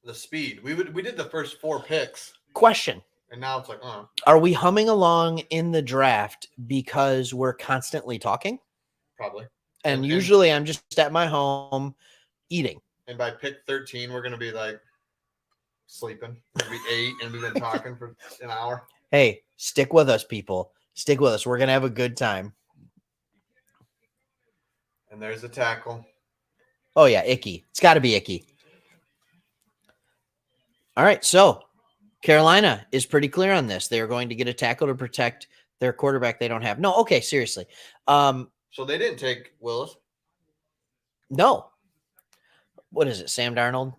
the speed. We did the first 4 picks, question. and now it's like, Are we humming along in the draft because we're constantly talking? probably. And usually I'm just at my home eating. And by pick 13, we're gonna be like sleeping. We're gonna be 8, and we've been talking for an hour. Hey, stick with us, people. Stick with us. We're gonna have a good time. And there's a tackle. Oh yeah, Icky. It's got to be Icky. All right, so Carolina is pretty clear on this. They're going to get a tackle to protect their quarterback they don't have. No, okay, seriously. So they didn't take Willis. No. What is it? Sam Darnold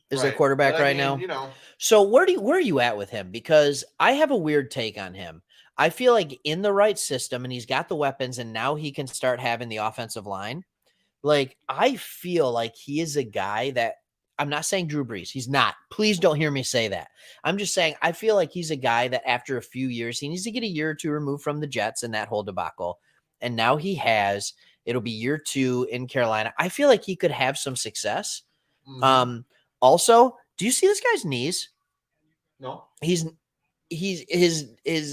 is their Right. quarterback But I right mean, now. You know, So where are you at with him? Because I have a weird take on him. I feel like in the right system, and he's got the weapons, and now he can start having the offensive line. Like, I feel like he is a guy that, I'm not saying Drew Brees. He's not. Please don't hear me say that. I'm just saying I feel like he's a guy that after a few years, he needs to get a year or two removed from the Jets and that whole debacle. And now he has. It'll be year 2 in Carolina. I feel like he could have some success. mhm. Also, do you see this guy's knees? No. His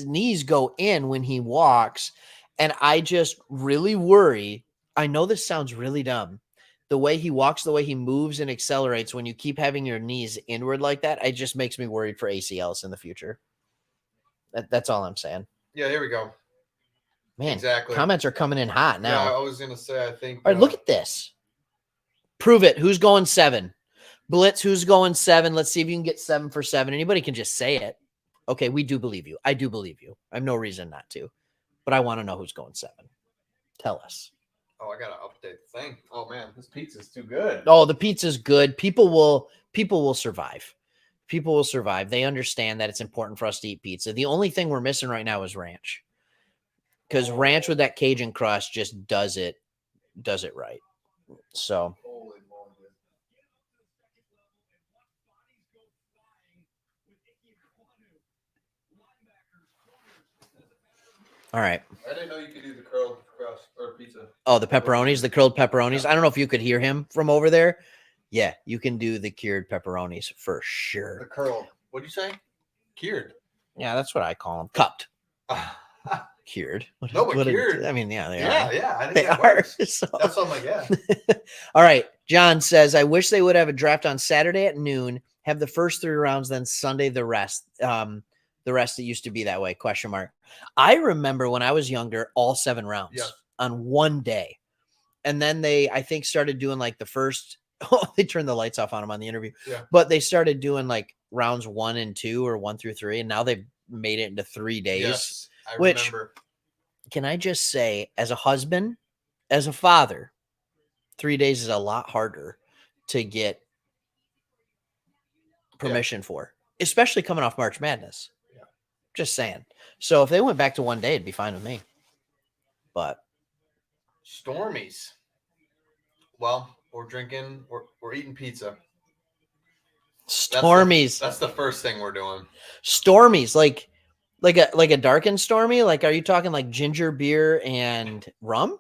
knees go in when he walks, and I just really worry. I know this sounds really dumb. The way he walks, the way he moves and accelerates, when you keep having your knees inward like that, it just makes me worried for ACLs in the future. That's all I'm saying. Yeah, here we go. Man, Exactly. comments are coming in hot now. Yeah, I was gonna say. I think. All right, look at this. Prove it. Who's going 7? Blitz, who's going 7? Let's see if you can get 7 for 7. Anybody can just say it. Okay, we do believe you. I do believe you. I have no reason not to. But I want to know who's going 7. Tell us. Oh, I gotta update the thing. Oh man, this pizza's too good. Oh, the pizza's good. People will survive. People will survive. They understand that it's important for us to eat pizza. The only thing we're missing right now is ranch. Because ranch with that Cajun crust just does it right. So Holy moly. all right. I didn't know you could do the curled crust or pizza. Oh, the pepperonis, the curled pepperonis. I don't know if you could hear him from over there. Yeah, you can do the cured pepperonis for The sure. curled. What'd you say? Cured. Yeah, that's what I call them. Cupped. Cured. No, but cured. I mean, yeah, they Yeah, are. yeah. I think They that are. works. So- That's what I'm like, yeah. All right. John says, I wish they would have a draft on Saturday at noon, have the first 3 rounds, then Sunday the rest. The rest, it used to be that way, question mark. I remember when I was younger, all 7 rounds Yes. on one day. And then they, I think, started doing like the first, they turned the lights off on them on the interview. Yeah. But they started doing like rounds 1 and 2 or 1 through 3. And now they've made it into 3 days. Yes, I which- remember. Can I just say, as a husband, as a father, 3 days is a lot harder to get permission for, especially coming off March Madness. Yeah. Just saying. So if they went back to 1 day, it'd be fine with me. But Stormies. Well, we're drinking. We're eating pizza. Stormies, That's the first thing we're doing. Stormies, like a darkened Stormy. Like, are you talking like ginger beer and rum?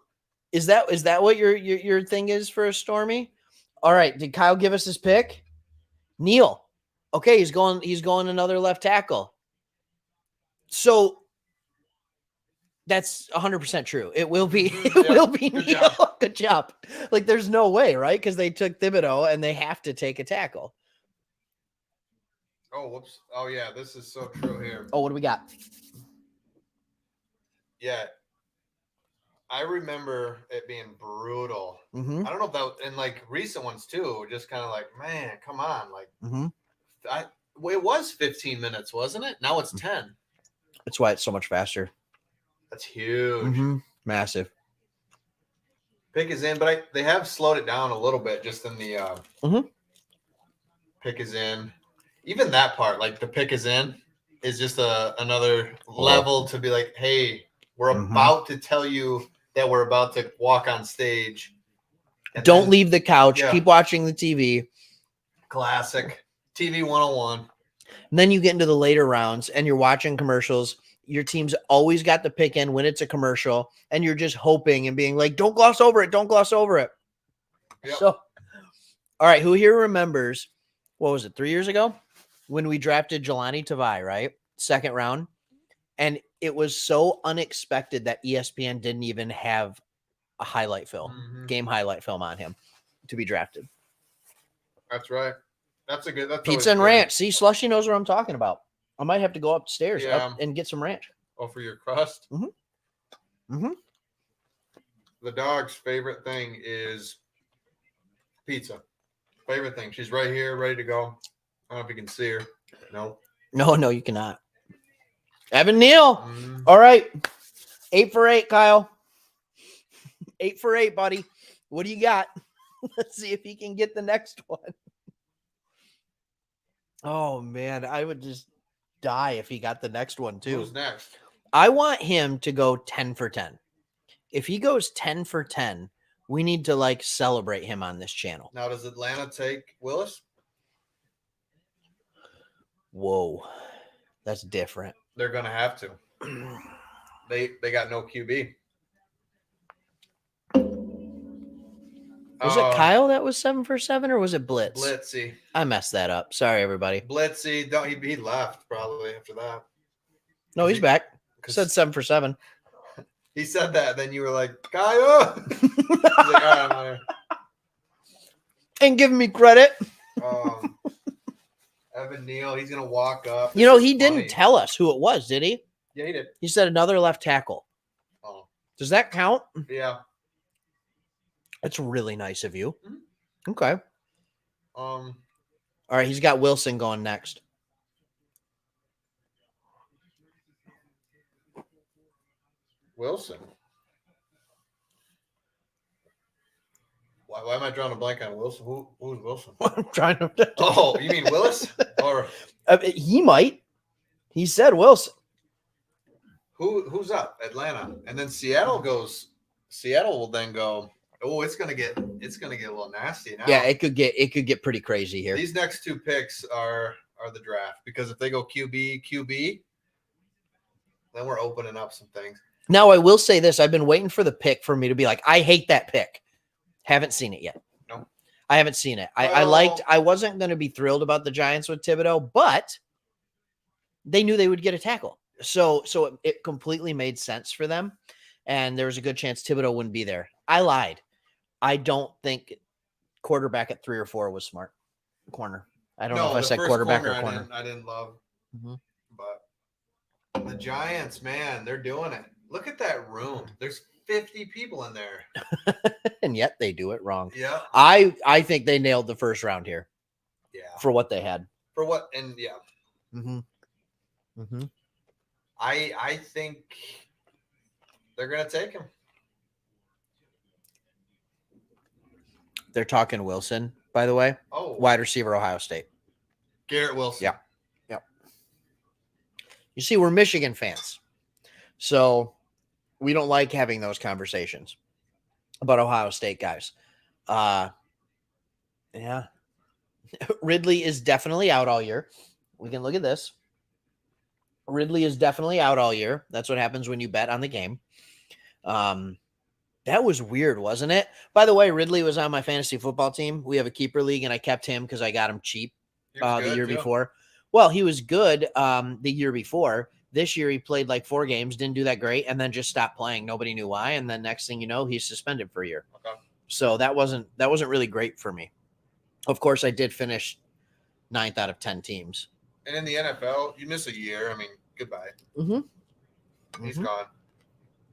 Is that what your thing is for a Stormy? All right. Did Kyle give us his pick? Neil. Okay, he's going another left tackle. So that's 100% true. It will be. It Yeah, will be good Neil. job. Good job. Like, there's no way, right? Because they took Thibodeau and they have to take a tackle. Oh, whoops. Oh, yeah. This is so true here. Oh, what do we got? Yeah. I remember it being brutal. Mm-hmm. I don't know if that, and like recent ones too, just kind of like, man, come on. Like, Mm-hmm. it was 15 minutes, wasn't it? Now it's 10. That's why it's so much faster. That's huge. Mm-hmm. Massive. Pick is in, but they have slowed it down a little bit just in the Mhm. pick is in. Even that part, like the pick is in, is just another level to be like, hey, we're Mhm. about to tell you that we're about to walk on stage. And Don't then- leave the couch. Yeah. Keep watching the TV. Classic. TV 101. And then you get into the later rounds and you're watching commercials. Your team's always got the pick in when it's a commercial, and you're just hoping and being like, don't gloss over it. Don't gloss over it. Yep. So, all right, who here remembers, what was it, 3 years ago when we drafted Jelani Tavai, right? Second round. And it was so unexpected that ESPN didn't even have a highlight film, Mhm. game highlight film on him to be drafted. That's right. That's a good. That's Pizza and always good. ranch. See, Slushy knows what I'm talking about. I might have to go upstairs Yeah. and get some ranch. Oh, for your crust. Mm-hmm. The dog's favorite thing is pizza. Favorite thing. She's right here, ready to go. I don't know if you can see her. No. No, you cannot. Evan Neal. Mm. All right. 8 for 8, Kyle. 8 for 8, buddy. What do you got? Let's see if he can get the next one. Oh, man. I would just die if he got the next one, too. Who's next? I want him to go 10 for 10. If he goes 10 for 10, we need to like celebrate him on this channel. Now, does Atlanta take Willis? Whoa. That's different. They're gonna have to. They got no QB. Was it Kyle that was 7 for 7, or was it Blitz? Blitzy. I messed that up. Sorry, everybody. Blitzy. Don't he left probably after that. No, he's back. 'Cause Said 7 for 7. he said that, then you were like, Kyle. He's like, all right, I'm on here. And giving me credit. Evan Neal, he's gonna walk up. You know, This he is didn't funny. tell us who it was, did he? Yeah, he did. He said another left tackle. Oh, Does that count? yeah. That's really nice of you. Mhm. Okay. All right, he's got Wilson going next. Wilson. Why am I drawing a blank on Wilson? Who's Wilson? I'm trying to. Oh, you mean Willis? Or He might. He said Wilson. who's up? Atlanta. And then Seattle will then go, oh, it's gonna get a little nasty now. Yeah, it could get pretty crazy here. These next two picks are the draft, because if they go QB, then we're opening up some things. Now, I will say this. I've been waiting for the pick for me to be like, I hate that pick. Haven't seen it yet. No. I haven't seen it. I wasn't going to be thrilled about the Giants with Thibodeau, but they knew they would get a tackle. So it completely made sense for them. And there was a good chance Thibodeau wouldn't be there. I lied. I don't think quarterback at 3 or 4 was smart. Corner. I don't know if I the said first quarterback or corner. I didn't love. Mhm. But the Giants, man, they're doing it. Look at that room. There's 50 people in there. And yet they do it wrong. Yeah. I think they nailed the first round here Yeah. for what they had. For what? And yeah, Mm-hmm. Mm-hmm. I think they're gonna take him. They're talking Wilson, by the way. Oh, Wide receiver, Ohio State. Garrett Wilson. Yeah. You see, we're Michigan fans, so we don't like having those conversations about Ohio State guys. Yeah. Ridley is definitely out all year. We can look at this. Ridley is definitely out all year. That's what happens when you bet on the game. That was weird, wasn't it? By the way, Ridley was on my fantasy football team. We have a keeper league, and I kept him because I got him cheap the year before. Well, he was good the year before. This year, he played like 4 games, didn't do that great, and then just stopped playing. Nobody knew why. And then next thing you know, he's suspended for a year. Okay. So that wasn't really great for me. Of course, I did finish 9th out of 10 teams. And in the NFL, you miss a year. I mean, goodbye. Mm-hmm. He's gone.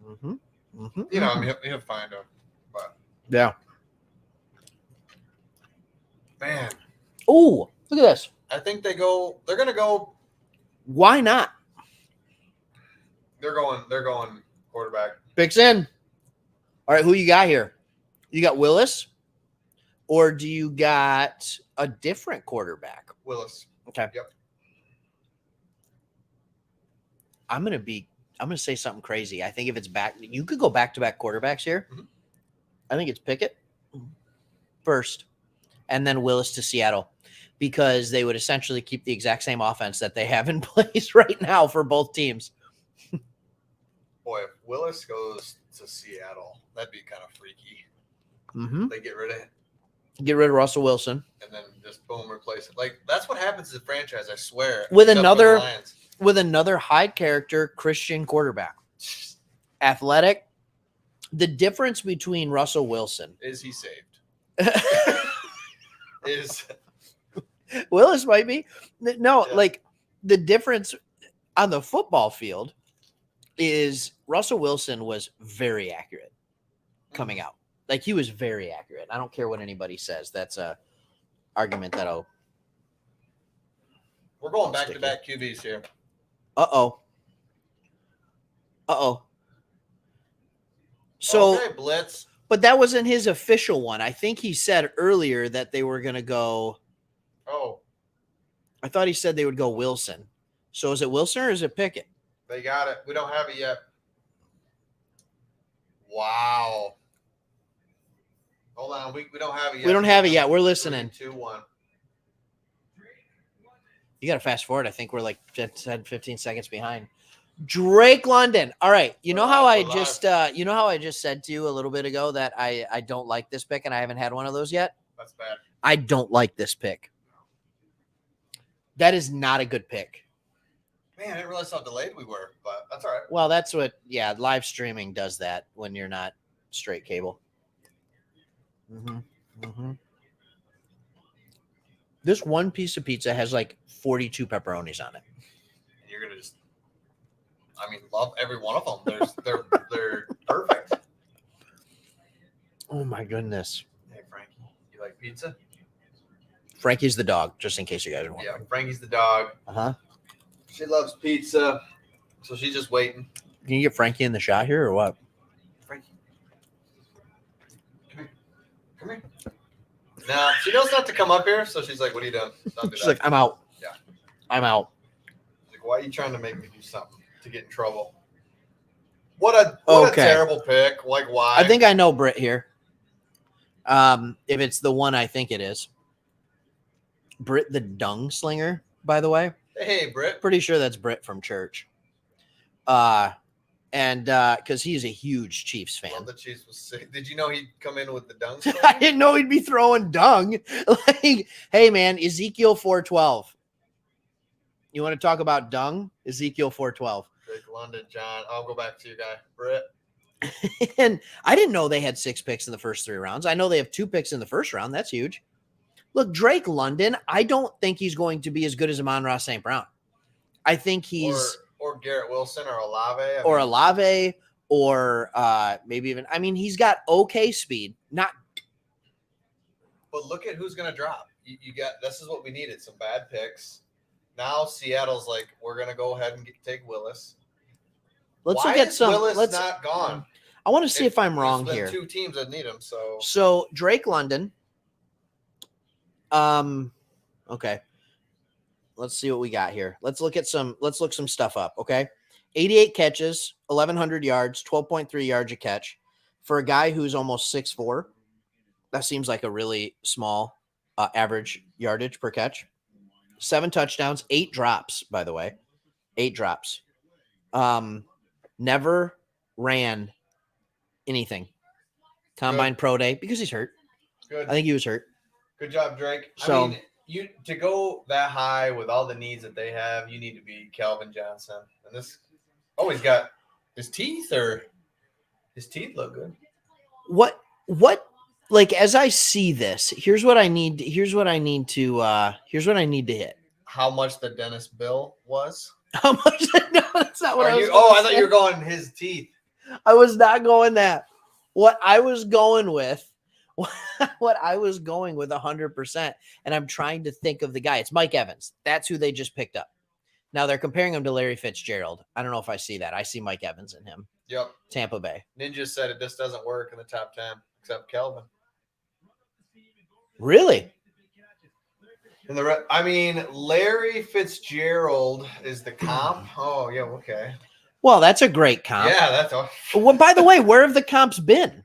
Mm-hmm. Mm-hmm. You know, I mean, he'll find him. But Yeah. man, Oh, look at this. I think they're gonna go. Why not? They're going quarterback. Picks in. All right, who you got here? You got Willis, or do you got a different quarterback? Willis. Okay. Yep. I'm gonna say something crazy. I think if it's back, you could go back-to-back quarterbacks here. Mhm. I think it's Pickett first, and then Willis to Seattle, because they would essentially keep the exact same offense that they have in place right now for both teams. Boy, if Willis goes to Seattle, that'd be kind of freaky. Mm-hmm. They get rid of it Get rid of Russell Wilson and then just boom, replace it. Like that's what happens to the franchise. I swear. with except for the another Lions. high character Christian quarterback, athletic. The difference between Russell Wilson Is he saved? Is Willis might be no, Yeah. like the difference on the football field is Russell Wilson was very accurate coming out. Like he was very accurate. I don't care what anybody says. That's a argument that'll. we're going back to back QBs here. Uh-oh. So, okay, blitz. but that wasn't his official one. I think he said earlier that they were going to go. Oh, I thought he said they would go Wilson. So is it Wilson or is it Pickett? they got it. We don't have it yet. Wow. Hold on. We don't have it yet. We don't have it yet. We're listening. 3, 2, 1. You got to fast forward. I think we're like 10, 15 seconds behind. Drake London. All right. You know how I just said to you a little bit ago that I don't like this pick and I haven't had one of those yet? That's bad. I don't like this pick. That is not a good pick. Man, I didn't realize how delayed we were, but that's all right. Well, that's what, live streaming does that when you're not straight cable. This one piece of pizza has like 42 pepperonis on it. And you're gonna just, love every one of them. They're perfect. Oh my goodness. Hey, Frankie, you like pizza? Frankie's the dog, just in case you guys are wondering. Yeah, Frankie's the dog. Uh-huh. She loves pizza, so she's just waiting. Can you get Frankie in the shot here or what? Frankie, come here. Now she knows not to come up here, so she's like, "What are you doing?" Don't do She's that. like, I'm out. Yeah. I'm out. She's like, why are you trying to make me do something to get in trouble? What a terrible pick. Like, why? I think I know Britt here. If it's the one I think it is. Britt the Dung Slinger, by the way. Hey, Britt. Pretty sure that's Britt from church. And because he's a huge Chiefs fan. Well, the Chiefs was sick. Did you know he'd come in with the dung? I didn't know he'd be throwing dung. Like, hey man, Ezekiel 4:12. You want to talk about dung? Ezekiel 4:12. Drake London, John. I'll go back to you, guy. Britt. And I didn't know they had 6 picks in the first 3 rounds. I know they have 2 picks in the first round. That's huge. Look, Drake London, I don't think he's going to be as good as Amon-Ra St. Brown. I think he's or Garrett Wilson or Olave. Olave or maybe even. I mean, he's got okay speed. Not. But look at who's going to drop. You got. This is what we needed. Some bad picks. Now Seattle's like, we're going to go ahead and take Willis. Let's Why look at is some. Willis Let's not gone. I want to see if I'm wrong There's here. been 2 teams that need him. So Drake London. Okay. Let's see what we got here. Let's look some stuff up. Okay. 88 catches, 1,100 yards, 12.3 yards a catch for a guy who's almost 6'4". That seems like a really small average yardage per catch. 7 touchdowns, 8 drops, by the way. 8 drops. Never ran anything. Combine Pro Day because he's hurt. Good. I think he was hurt. Good job, Drake. So- I mean, you to go that high with all the needs that they have, you need to be Calvin Johnson. And this, he's got his teeth look good. What like as I see this, here's what I need to hit. How much the dentist bill was? How much? No, that's not what I was I gonna thought say. you were going his teeth. I was not going that. What I was going with 100%, and I'm trying to think of the guy. It's Mike Evans. That's who they just picked up. Now they're comparing him to Larry Fitzgerald. I don't know if I see that. I see Mike Evans in him. Yep. Tampa Bay. Ninja said it just doesn't work in the top 10. except Kelvin. Really? And I mean, Larry Fitzgerald is the comp. Oh yeah, okay. Well, that's a great comp. Yeah, that's all. Well, by the way, where have the comps been?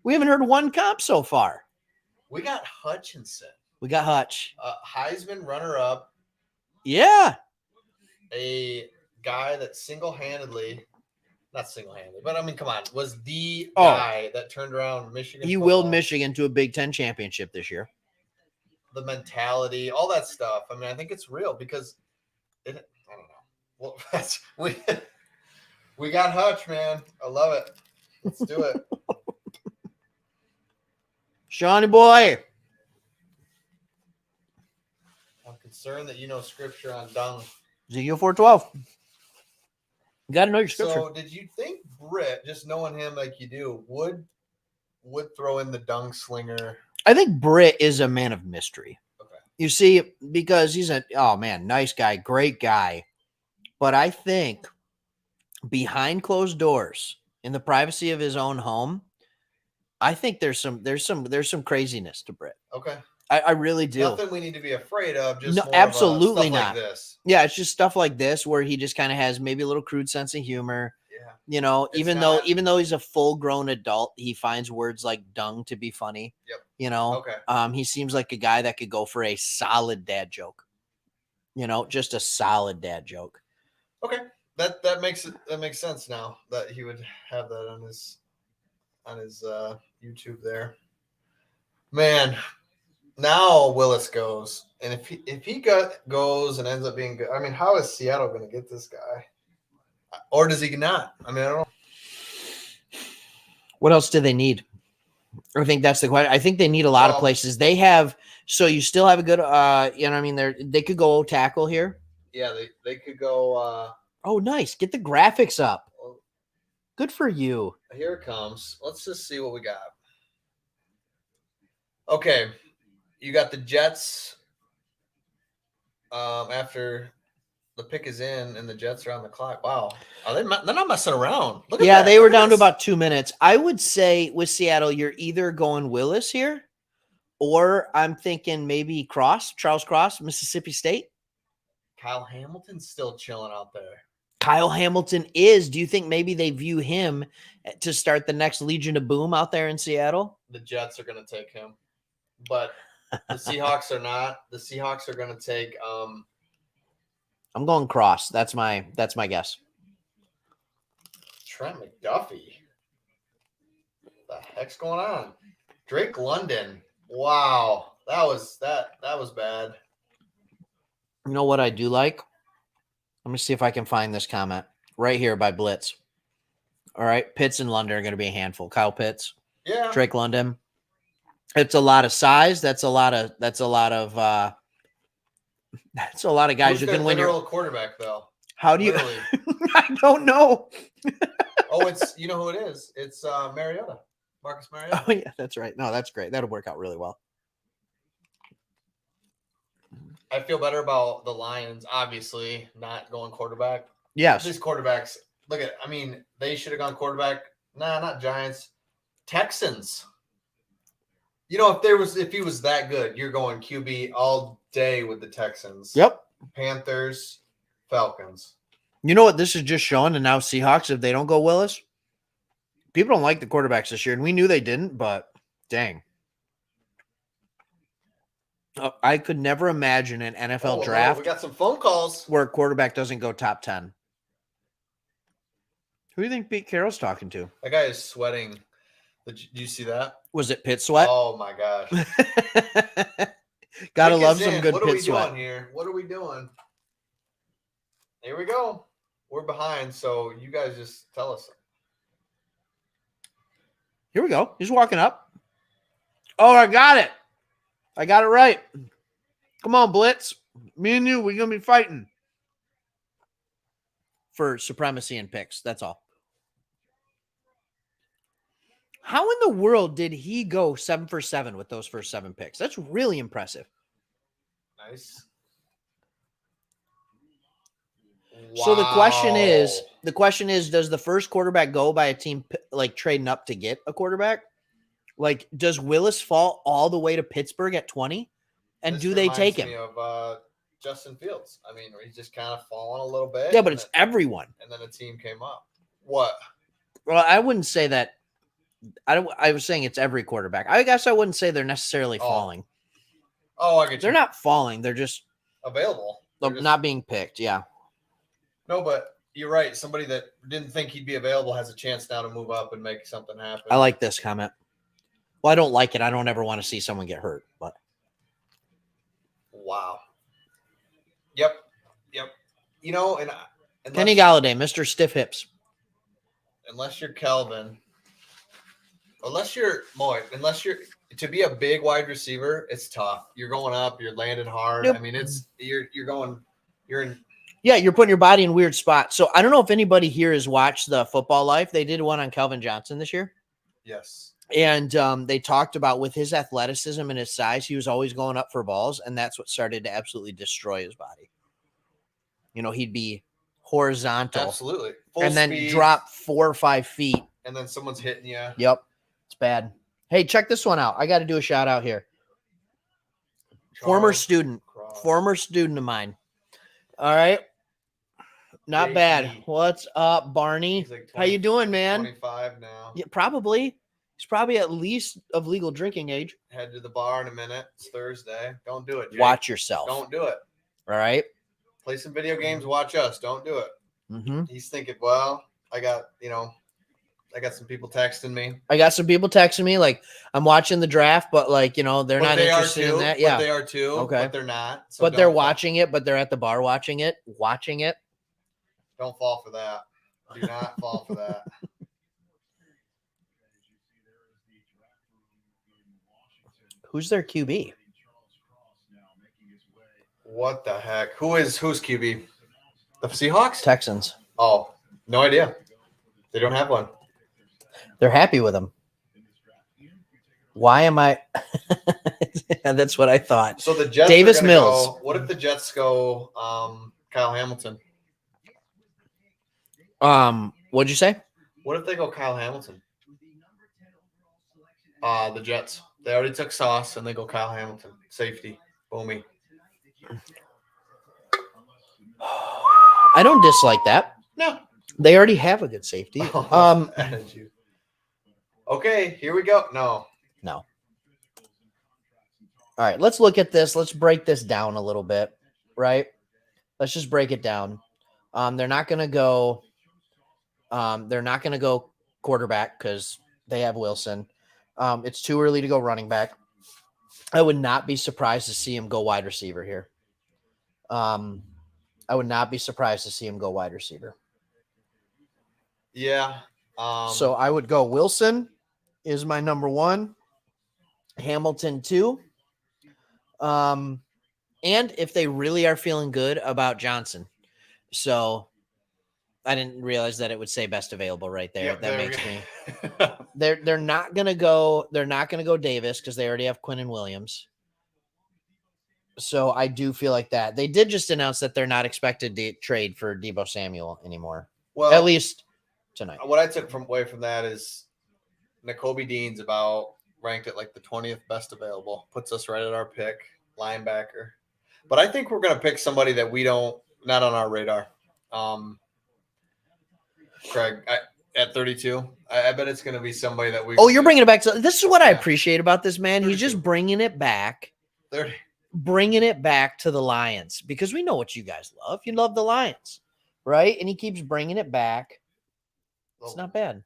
We haven't heard one comp so far. We got Hutchinson, We got Hutch. Heisman runner-up, Yeah. a guy that not single-handedly, but I mean, come on, was the Oh. guy that turned around Michigan. He football. willed Michigan to a Big Ten championship this year. The mentality, all that stuff. I mean, I think it's real because I don't know. Well, we got Hutch, man. I love it. Let's do it. Shawnee boy. I'm concerned that you know scripture on dung. Ezekiel 4:12. You got to know your scripture. So, did you think Britt, just knowing him like you do, would throw in the dung slinger? I think Britt is a man of mystery. Okay. You see, because he's nice guy, great guy. But I think behind closed doors, in the privacy of his own home, I think there's some craziness to Britt. Okay. I really do. Nothing we need to be afraid of. Just No, more absolutely of stuff not. Like this. Yeah, it's just stuff like this where he just kind of has maybe a little crude sense of humor. Yeah. You know, It's even though he's a full-grown adult, he finds words like dung to be funny. Yep. You know, Okay. He seems like a guy that could go for a solid dad joke. You know, just a solid dad joke. Okay. That makes sense now that he would have that on his YouTube there. Man, now Willis goes, and if he goes and ends up being good, I mean, how is Seattle going to get this guy, or does he not? I mean, I don't know. What else do they need? I think that's the question. I think they need a lot of places. They have, so you still have a good, they could go tackle here. Yeah, they could go. Oh, nice. Get the graphics up. Good for you. Here it comes. Let's just see what we got. Okay, you got the Jets. After the pick is in and the Jets are on the clock. Wow, they're not messing around. Look at that. They were down to about 2 minutes. I would say with Seattle, you're either going Willis here, or I'm thinking maybe Charles Cross, Mississippi State. Kyle Hamilton's still chilling out there. Kyle Hamilton is. Do you think maybe they view him to start the next Legion of Boom out there in Seattle? The Jets are going to take him, but the Seahawks are not. The Seahawks are going to take. I'm going Cross. That's my guess. Trent McDuffie. What the heck's going on? Drake London. Wow, that was bad. You know what I do like? Let me see if I can find this comment right here by Blitz. All right, Pitts and London are going to be a handful. Kyle Pitts, Yeah. Drake London. It's a lot of size. That's a lot of guys Who's who their can win your quarterback though. How do you Literally. I don't know. Oh, you know who it is? It's Mariota. Marcus Mariota. Oh yeah, that's right. No, that's great. That'll work out really well. I feel better about the Lions, obviously, not going quarterback. Yes. These quarterbacks, they should have gone quarterback. Nah, not Giants. Texans. You know, if he was that good, you're going QB all day with the Texans. Yep. Panthers, Falcons. You know what this is just showing, and now Seahawks, if they don't go Willis, people don't like the quarterbacks this year, and we knew they didn't, but dang. I could never imagine an NFL draft. We got some phone calls where a quarterback doesn't go top 10. Who do you think Pete Carroll's talking to? That guy is sweating. Did you see that? Was it pit sweat? Oh my gosh. Gotta love some good pit sweat. What are we doing here? What are we doing? Here we go. We're behind, so you guys just tell us. Here we go. He's walking up. Oh, I got it. I got it right. Come on, Blitz. Me and you, we're going to be fighting for supremacy and picks. That's all. How in the world did he go 7 for 7 with those first 7 picks? That's really impressive. Nice. So the question is, does the first quarterback go by a team like trading up to get a quarterback? Like, does Willis fall all the way to Pittsburgh at 20? And This do they take reminds him? me of Justin Fields. I mean, he's just kind of fallen a little bit. Yeah, but it's everyone. And then a team came up. What? Well, I wouldn't say that. I was saying it's every quarterback. I guess I wouldn't say they're necessarily falling. Oh, I get you. They're not falling. They're just available. They're just not being picked. Yeah. No, but you're right. Somebody that didn't think he'd be available has a chance now to move up and make something happen. I like this comment. Well, I don't like it. I don't ever want to see someone get hurt. But wow. Yep. You know, and Kenny Galladay, Mr. Stiff Hips. Unless you're Kelvin, unless you're to be a big wide receiver, it's tough. You're going up, you're landing hard. Yep. I mean, you're in. Yeah, you're putting your body in weird spots. So I don't know if anybody here has watched the Football Life. They did one on Calvin Johnson this year. Yes. And they talked about with his athleticism and his size, he was always going up for balls, and that's what started to absolutely destroy his body. You know, he'd be horizontal. Absolutely. Full and then speed, drop 4 or 5 feet. And then someone's hitting you. Yep. It's bad. Hey, check this one out. I got to do a shout out here. Former student of mine. All right. Not bad. What's up, Barney? Like 20, how you doing, man? 25 now. Yeah, probably. He's probably at least of legal drinking age. Head to the bar in a minute. It's Thursday. Don't do it, Jake. Watch yourself. Don't do it. All right. Play some video games. Watch us. Don't do it. Mm-hmm. He's thinking, well, I got some people texting me. Like, I'm watching the draft, but like, you know, they're not interested in that. Yeah, they are too. Okay. But they're not. So but they're watching it, but they're at the bar watching it. Don't fall for that. Do not fall for that. Who's their QB? What the heck? Who's QB? The Seahawks? Texans. Oh, no idea. They don't have one. They're happy with him. Why am I? That's what I thought. So the Jets. Davis Mills. What if the Jets go Kyle Hamilton? What'd you say? What if they go Kyle Hamilton? The Jets. They already took Sauce and they go Kyle Hamilton. Safety. Boomy. I don't dislike that. No. They already have a good safety. Okay, here we go. No. All right, let's look at this. Let's break this down a little bit, right? Let's just break it down. They're not going to go quarterback because they have Wilson. It's too early to go running back. I would not be surprised to see him go wide receiver here. I would not be surprised to see him go wide receiver. Yeah. So I would go Wilson is my number 1. Hamilton 2. And if they really are feeling good about Johnson. So I didn't realize that it would say best available right there. Yep, that makes me they're not gonna go Davis because they already have Quinn and Williams. So I do feel like that. They did just announce that they're not expected to trade for Deebo Samuel anymore. Well, at least tonight. What I took away from that is Nakobe Dean's about ranked at like the 20th best available. Puts us right at our pick, linebacker. But I think we're going to pick somebody that not on our radar. Craig, at 32, I bet it's going to be somebody that we. Oh, you're bringing it back. This is what I appreciate about this man. 32. He's just bringing it back. 30. Bringing it back to the Lions because we know what you guys love. You love the Lions, right? And he keeps bringing it back. It's not bad.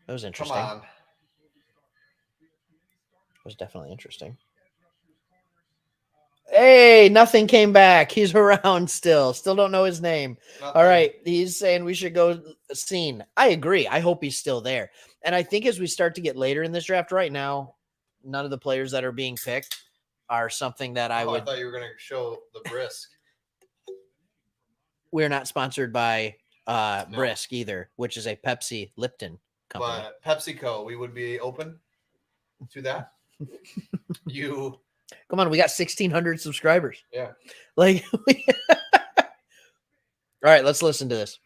That was interesting. Come on. It was definitely interesting. Hey, nothing came back. He's around still. Still don't know his name. Nothing. All right. He's saying we should go Scene. I agree. I hope he's still there. And I think as we start to get later in this draft right now, none of the players that are being picked are something that I would. I thought you were going to show the Brisk. We're not sponsored by Brisk either, which is a Pepsi Lipton company. But PepsiCo, we would be open to that. Come on, we got 1,600 subscribers. Yeah. Like, all right, let's listen to this.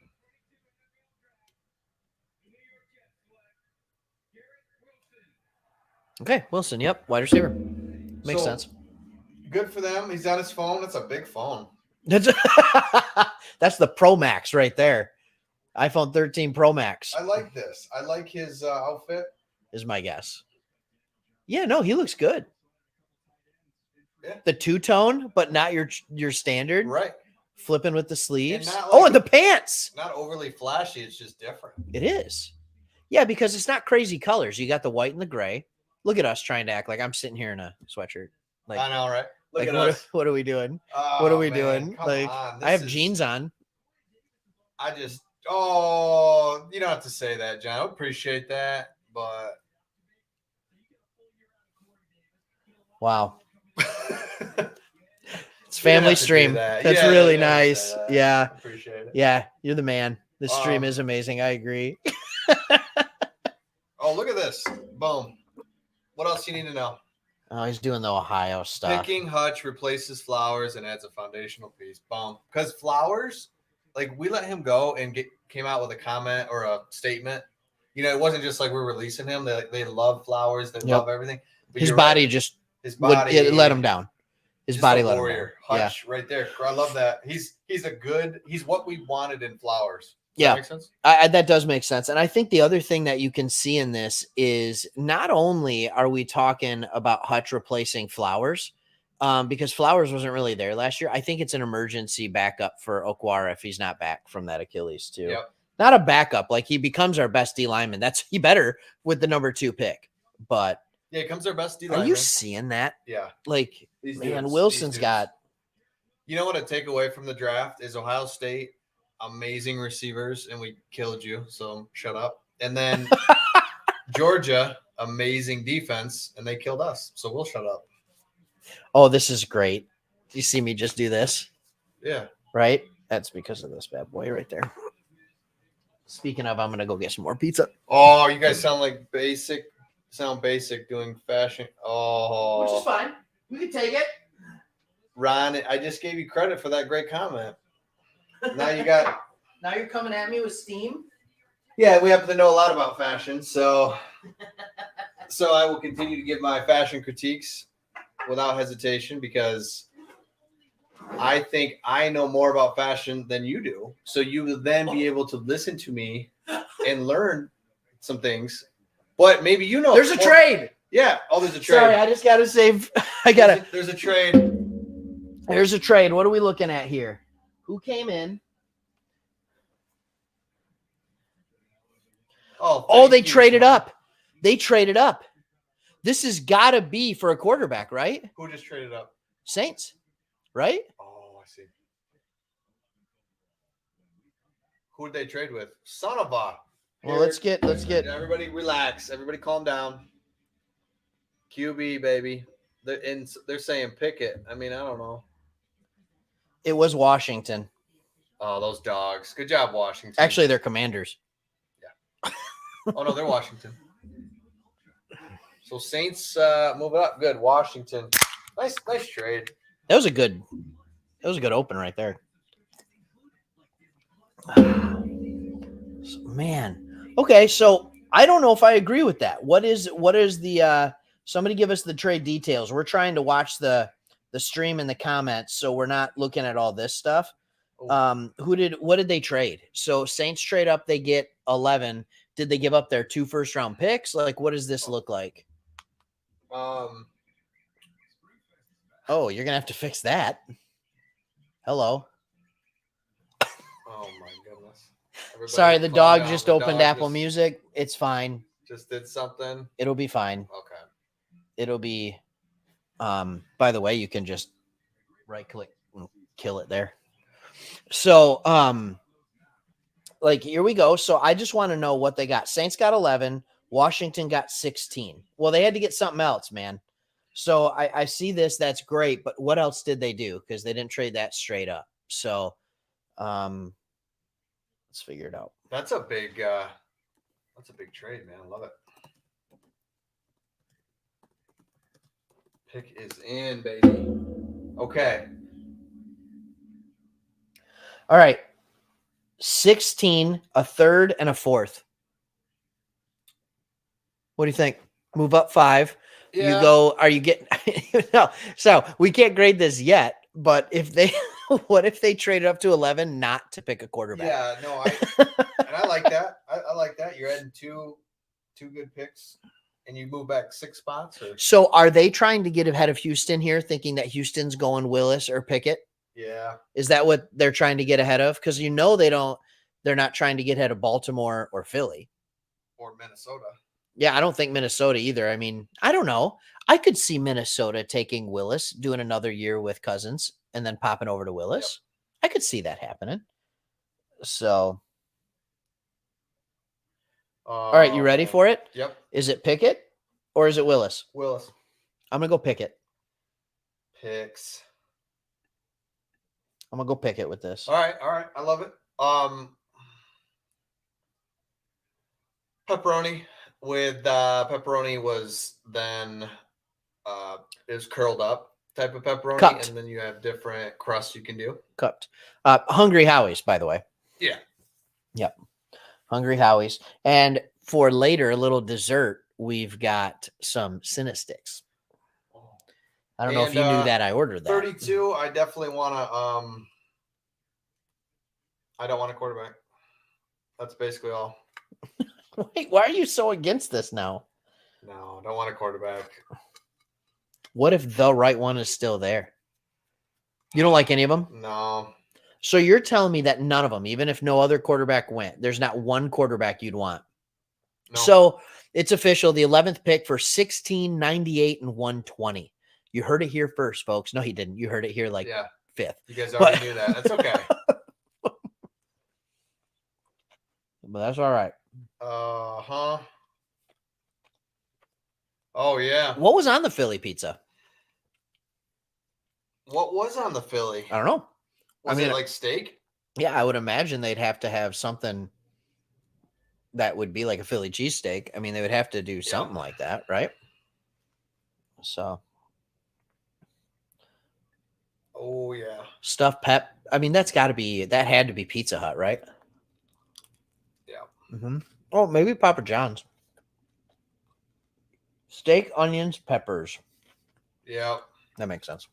Okay, Wilson. Yep, wide receiver. Makes So, sense. Good for them. He's on his phone. That's a big phone. That's that's the Pro Max right there. iPhone 13 Pro Max I like this. I like his outfit. is my guess. Yeah, no, he looks good. Yeah. The two-tone, but not your standard. Right. Flipping with the sleeves. not Oh, like- and the pants. Not overly flashy. It's just different. It is. Yeah, because it's not crazy colors. You got the white and the gray. Look at us trying to act like I'm sitting here in a sweatshirt. Like, I know, right? Look like at what, us. what are we doing? Oh, What are we man, doing? come Like, on. I have This is- jeans on. You don't have to say that, John. I appreciate that, but Wow. It's You didn't family have to do stream. that. That's Yeah, really you didn't have to nice. say that. Yeah. I appreciate it. Yeah. You're the man. This stream Um, is amazing. I agree. Oh, look at this. Boom. What else you need to know? Oh, he's doing the Ohio stuff. Picking Hutch replaces Flowers and adds a foundational piece. Boom. Because Flowers, like we let him go and came out with a comment or a statement. You know, it wasn't just like we're releasing him. They love Flowers. They love everything. But His you're body right. just His would body it let him down. His just body a let him down. warrior. Hutch right there. I love that. He's what we wanted in Flowers. Does Yeah. that make sense? That does make sense. And I think the other thing that you can see in this is not only are we talking about Hutch replacing Flowers, because Flowers wasn't really there last year. I think it's an emergency backup for Okwara if he's not back from that Achilles too. Yep. Not a backup, like he becomes our best D lineman. He better with the number 2 pick. But Yeah, he comes our best D are lineman. you seeing that? Yeah. Like, These man, dudes, Wilson's these dudes. got You know what a takeaway from the draft is? Ohio State, amazing receivers, and we killed you, so shut up. And then Georgia, amazing defense, and they killed us, so we'll shut up. oh, this is great. You see me just do this, Yeah. right? That's because of this bad boy right there. Speaking of, I'm gonna go get some more pizza. Oh, you guys sound basic doing fashion. Oh, Which is fine. We can take it. Ron, I just gave you credit for that great comment. Now you got. Now you're coming at me with steam. Yeah, we happen to know a lot about fashion, so I will continue to give my fashion critiques without hesitation because I think I know more about fashion than you do. So you will then be able to listen to me and learn some things. But maybe you know. There's a trade. Yeah. Oh, there's a trade. Sorry, I just gotta save. I gotta. There's a trade. There's a trade. What are we looking at here? Who came in? Oh, they traded up. They traded up. This has got to be for a quarterback, right? Who just traded up? Saints, right? Oh, I see. Who did they trade with? Son of a. Well, let's get. Everybody relax. Everybody calm down. QB, baby. They're saying Pickett. I mean, I don't know. It was Washington. Oh, those dogs. Good job, Washington. Actually, they're Commanders. Oh, no, they're Washington. So Saints move it up. Good. Washington. Nice trade. That was a good open right there. Man. Okay, so I don't know if I agree with that. What is the somebody give us the trade details. We're trying to watch the stream in the comments, so we're not looking at all this stuff. What did they trade? So Saints trade up, they get 11. Did they give up their 2 first-round picks? Like, what does this look like? Oh, you're gonna have to fix that. Hello. Oh my goodness. Everybody Sorry, the calm dog down. just The opened dog Apple just- Music. It's fine. Just did something. It'll be fine. Okay. It'll be by the way, you can just right click and kill it there. So like here we go. So I just want to know what they got. Saints got 11, Washington got 16. Well, they had to get something else, man. So I see this, that's great, but what else did they do? Because they didn't trade that straight up. So let's figure it out. That's a big trade, man. I love it. Pick is in, baby. Okay. All right. 16, a third, and a fourth. What do you think? move up 5. You Yeah. go, are you getting no? So we can't grade this yet, but if they what if they traded up to 11 not to pick a quarterback? Yeah, no, and I like that. I like that. You're adding two good picks, and you move back 6 spots. Or So are they trying to get ahead of Houston here, thinking that Houston's going Willis or Pickett? yeah, Is that what they're trying to get ahead of? Because they're not trying to get ahead of Baltimore or Philly. or Minnesota. Yeah, I don't think Minnesota either. I mean, I don't know. I could see Minnesota taking Willis, doing another year with Cousins, and then popping over to Willis. I could see that happening. So, all right, you ready for it? Yep. Is it Pickett or is it Willis? Willis I'm gonna go Pickett. picks. I'm gonna go Pickett with this. All right. I love it. Pepperoni with pepperoni was then it was curled up type of pepperoni, Cupped. and then you have different crusts you can do. Cupped. Hungry Howie's, by the way. Yeah. Yep. Hungry Howie's. And for later, a little dessert, we've got some Cinesticks. I don't know if you knew that I ordered that. 32, I definitely want to I don't want a quarterback. That's basically all. Wait, why are you so against this now? No, don't want a quarterback. What if the right one is still there? You don't like any of them? No. So you're telling me that none of them, even if no other quarterback went, there's not one quarterback you'd want. No. So it's official. The 11th pick for 16, 98, and 120. You heard it here first, folks. No, he didn't. You heard it here like yeah, 5th. you guys already knew that. That's okay. But that's all right. Huh. Oh yeah. What was on the Philly pizza? What was on the Philly? I don't know. Was I mean, it like steak? Yeah, I would imagine they'd have to have something that would be like a Philly cheesesteak. I mean, they would have to do something like that, right? So. Oh yeah. Stuffed pep. I mean, that had to be Pizza Hut, right? Yeah. Mm-hmm. Oh, maybe Papa John's. Steak, onions, peppers. Yeah. That makes sense.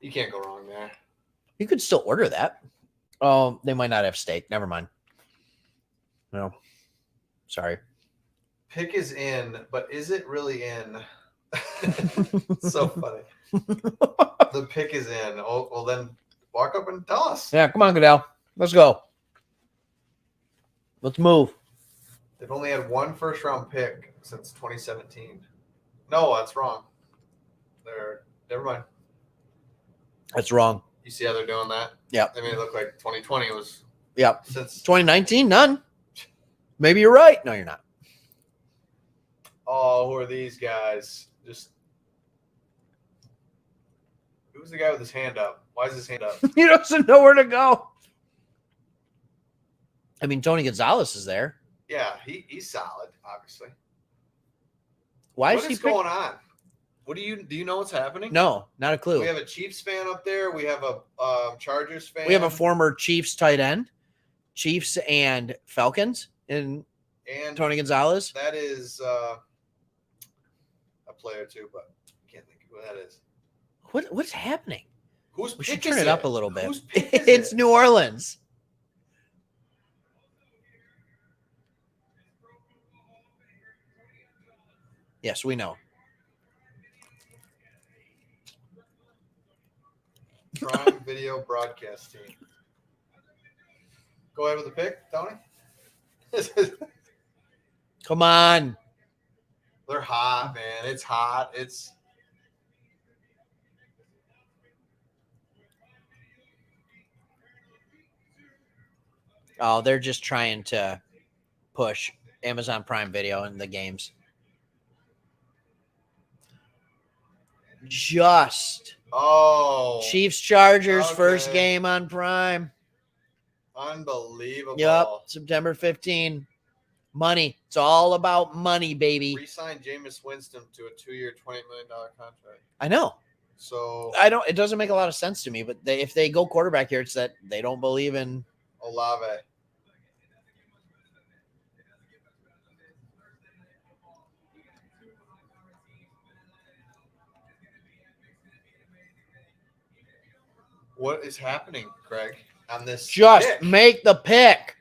You can't go wrong there. You could still order that. Oh, they might not have steak. Never mind. No. Sorry. Pick is in, but is it really in? So funny. The pick is in. Oh, well, then walk up and tell us. Yeah, come on, Goodell. Let's go. Let's move. They've only had one first-round pick since 2017. No, that's wrong. Never mind. That's wrong. You see how they're doing that? Yep. They made it look like 2020 was. Yep. Since 2019, none. Maybe you're right. No, you're not. Oh, who are these guys? Who's the guy with his hand up? Why is his hand up? He doesn't know where to go. I mean, Tony Gonzalez is there. Yeah, he's solid, obviously. Why What is he going on? What do you know what's happening? No, not a clue. We have a Chiefs fan up there. We have a Chargers fan. We have a former Chiefs tight end, Chiefs and Falcons, and Tony Gonzalez. That is a player too, but I can't think of who that is. What's happening? We should turn it up a little bit. Whose pick is It's it? New Orleans. Yes, we know. Prime Video Broadcast Team. Go ahead with the pick, Tony. Come on. They're hot, man. It's hot. It's Oh, they're just trying to push Amazon Prime Video in the games. Chiefs Chargers first game on Prime. Unbelievable. Yep, September 15. Money. It's all about money, baby. Re-signed Jameis Winston to a 2-year, $28 million contract. I know. So it doesn't make a lot of sense to me, but if they go quarterback here, it's that they don't believe in Olave. What is happening, Craig, on this? Just pick? make the pick.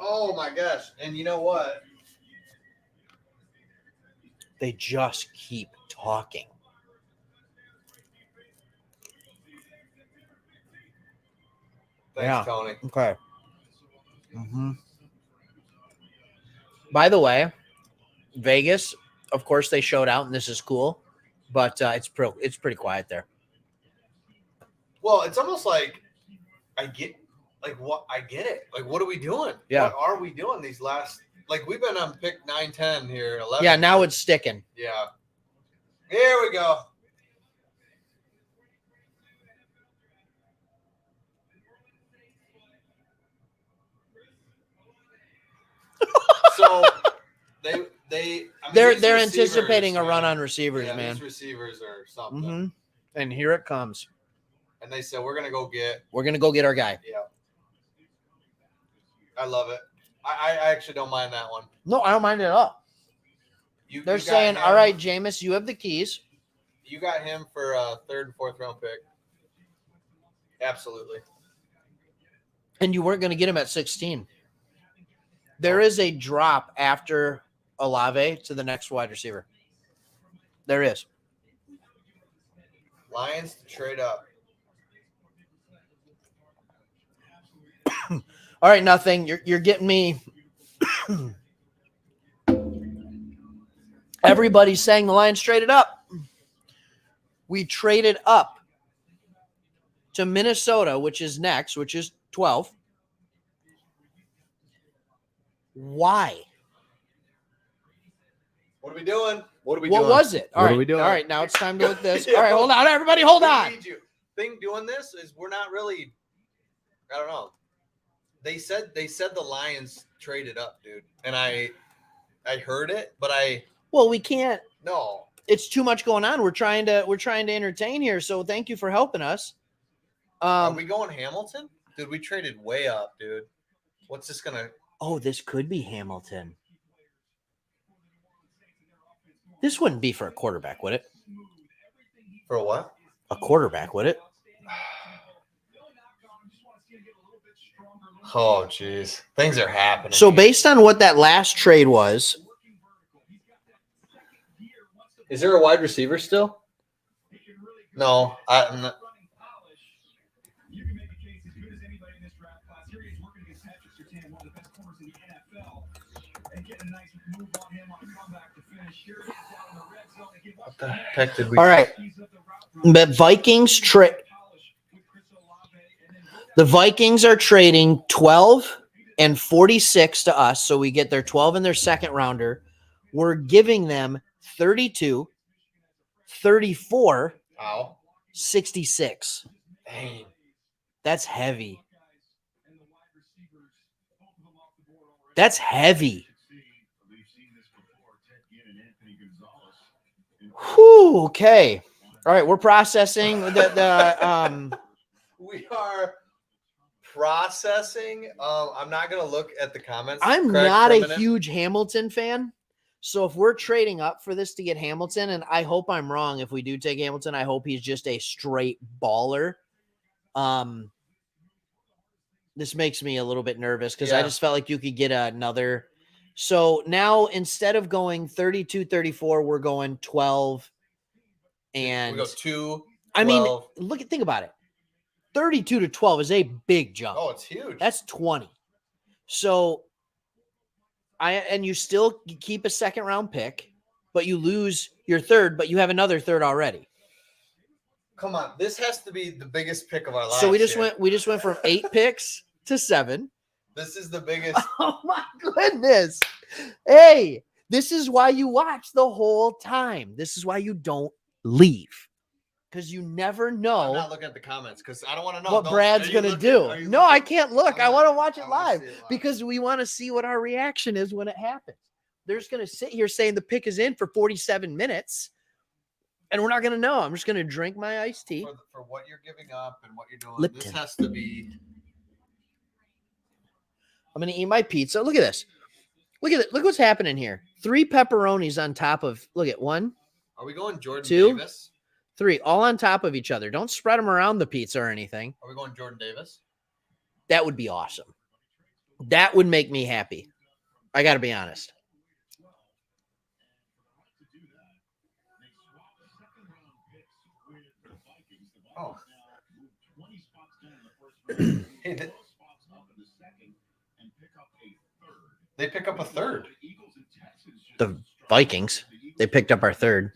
Oh my gosh! And you know what? They just keep talking. Thanks, Yeah. Tony. Okay. Mm-hmm. By the way, Vegas, of course, they showed out, and this is cool, but it's pretty quiet there. Well, it's almost like I get it. Like, what are we doing? Yeah. What are we doing these last? Like, we've been on pick 9, 10 here, 11. Yeah, now it's sticking. Yeah. Here we go. So They're these anticipating a receivers, run man. on receivers, Yeah, man. These receivers are something. Mm-hmm. And here it comes. And they said we're gonna go get. We're gonna go get our guy. Yeah. I love it. I actually don't mind that one. No, I don't mind it at all. They're got saying, him- "All right, Jameis, you have the keys." You got him for a 3rd and 4th round pick. Absolutely. And you weren't going to get him at 16. There is a drop after Olave to the next wide receiver. There is. Lions to trade up. All right, nothing. You're getting me. Everybody's saying the Lions traded up. We traded up to Minnesota, which is next, which is 12. Why? What are we doing? What are we What doing? was it? All What right. are we doing? All right, now it's time to look this. Yeah. All right, hold on. Everybody, hold on. Thing doing this is we're not really. I don't know. They said the Lions traded up, dude, and I heard it, but Well, we can't. no. It's too much going on. We're trying to entertain here. So thank you for helping us. Are we going Hamilton? Dude, we traded way up, dude. What's this gonna? Oh, this could be Hamilton. This wouldn't be for a quarterback, would it? For what? A quarterback, would it? Oh, jeez. Things are happening. So based on what that last trade was, is there a wide receiver still? No, You can make a case as good as anybody in this draft class. Here he is working against Patrick Surtain, one of the best corners in the NFL, and getting a nice move on him on a comeback to finish. Here it is down in the red zone. They give What the heck did we? all right. The Vikings The Vikings are trading 12 and 46 to us, so we get their 12 and their second rounder. We're giving them 32, 34, Ow. 66. Dang. That's heavy. That's heavy. Whew, okay. All right, we're processing the We are processing. I'm not gonna look at the comments. I'm Craig, not for a minute. huge Hamilton fan. So if we're trading up for this to get Hamilton, and I hope I'm wrong if we do take Hamilton, I hope he's just a straight baller. This makes me a little bit nervous because I Yeah. just felt like you could get another. So now instead of going 32, 34, we're going 12. And we go 2. I mean, 12. think about it. 32 to 12 is a big jump. Oh, it's huge. That's 20. So and you still keep a second round pick, but you lose your third, but you have another third already. Come on, this has to be the biggest pick of our lives. So we just here. went from 8 picks to 7. This is the biggest. Oh my goodness. Hey, this is why you watch the whole time. This is why you don't leave. Because you never I'm know not looking at the comments because I don't want to know what Brad's Are you going to looking? do. Are you No, looking? I can't look. I I'm want to not- watch I it wanna live see it live. because we want to see what our reaction is when it happens. They're just going to sit here saying the pick is in for 47 minutes, and we're not going to know. I'm just going to drink my iced tea. For what you're giving up and what you're doing, Lipton. this has to be. I'm going to eat my pizza. Look at this. Look at it. Look what's happening here. 3 pepperonis on top of, look at 1, Are we going Jordan 2, Davis? 3, all on top of each other. Don't spread them around the pizza or anything. Are we going Jordan Davis? That would be awesome. That would make me happy. I got to be honest. Oh. Hey, they pick up a third. The Vikings, they picked up our third.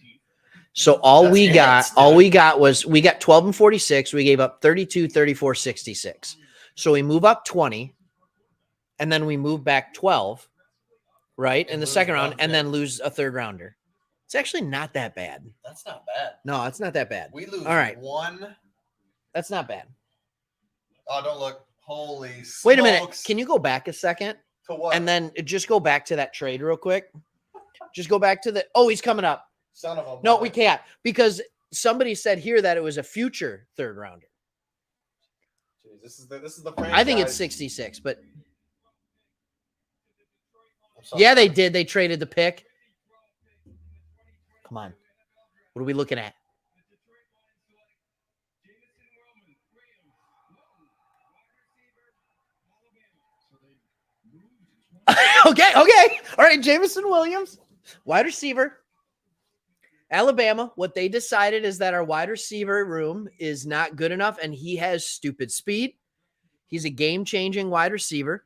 So all That's we it, got dude. was we got 12 and 46. We gave up 32, 34, 66. So we move up 20 and then we move back 12, right? In And the lose second round one and pick. then lose a third rounder. It's actually not that bad. That's not bad. No, it's not that bad. We lose All right. one. That's not bad. Oh, don't look. Holy smokes. Wait a minute. Can you go back a second? To what? And then just go back to that trade real quick. Just go back to the, oh, he's coming up. Son of a No, boy. we can't because somebody said here that it was a future third rounder. Jeez, this is the franchise. I think it's 66, but I'm sorry. yeah, they did. They traded the pick. Come on. What are we looking at? Okay. All right, Jameson Williams, wide receiver. Alabama, what they decided is that our wide receiver room is not good enough, and he has stupid speed. He's a game-changing wide receiver.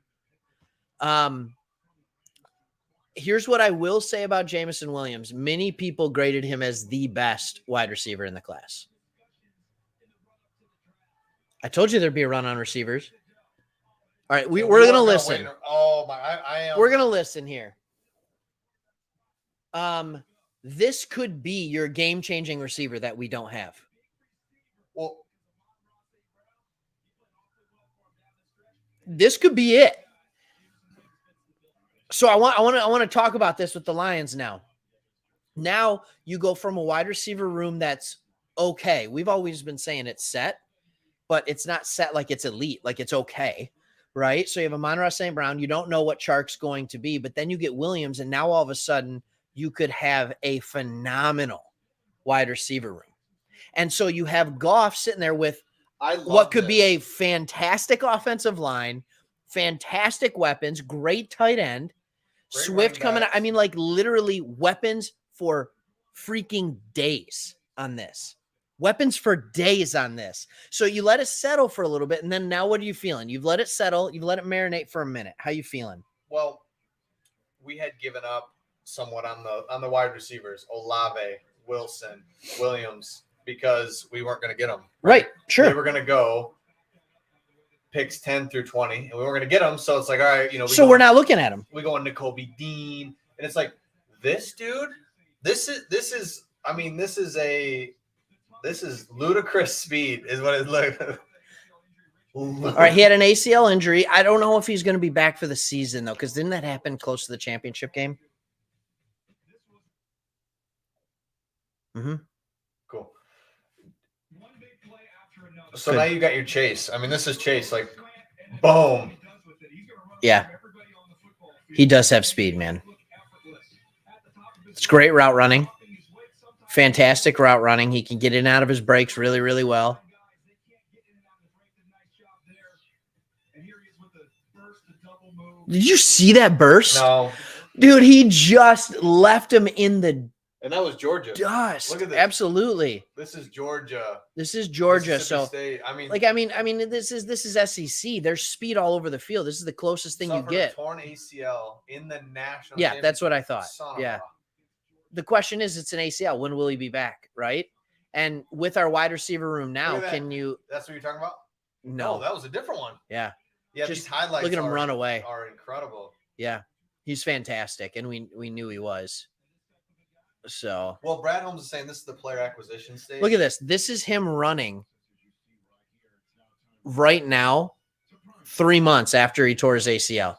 Here's what I will say about Jameson Williams. Many people graded him as the best wide receiver in the class. I told you there'd be a run on receivers. All right, we're going to listen. Oh my! I am. We're going to listen here. This could be your game-changing receiver that we don't have. Well, This could be it. So I want to talk about this with the Lions now. Now you go from a wide receiver room that's okay. We've always been saying it's set, but it's not set like it's elite, like it's okay, right? So you have Amon-Ra St. Brown. You don't know what Chark's going to be, but then you get Williams, and now all of a sudden you could have a phenomenal wide receiver room. And so you have Goff sitting there with what could be a fantastic offensive line, fantastic weapons, great tight end, Great Swift running coming out. backs. I mean, like literally weapons for freaking days on this. Weapons for days on this. So you let it settle for a little bit, and then now what are you feeling? You've let it settle. You've let it marinate for a minute. How you feeling? Well, we had given up somewhat on the wide receivers, Olave, Wilson, Williams, because we weren't going to get them. Right. They Sure. were going to go picks 10 through 20, and we weren't going to get them. So it's like, all right, So we're not looking at them. We go on N'Kobe Dean, and it's like this dude. This is ludicrous speed, is what it looked. All right. He had an ACL injury. I don't know if he's going to be back for the season, though, because didn't that happen close to the championship game? Mm-hmm. Cool. So now you got your Chase. I mean, this is Chase. Like, boom. Yeah. He does have speed, man. It's great route running. Fantastic route running. He can get in and out of his breaks really, really well. Did you see that burst? No, Dude, he just left him in the and that was Georgia. dust. Look at this. Absolutely. This is Georgia. This is Georgia. Mississippi So State. I mean, this is SEC. There's speed all over the field. This is the closest thing you suffered a get. torn ACL in the national. Yeah, that's what I thought. Son of Yeah. a- The question is, it's an ACL. When will he be back? Right. And with our wide receiver room now, Look at that. can you? That's what you're talking about? No. that was a different one. Yeah. Yeah, Just these highlights. look at him are, run away. Are incredible. Yeah. He's fantastic. And we knew he was. So Well, Brad Holmes is saying this is the player acquisition stage. look at this. This is him running right now, 3 months after he tore his ACL.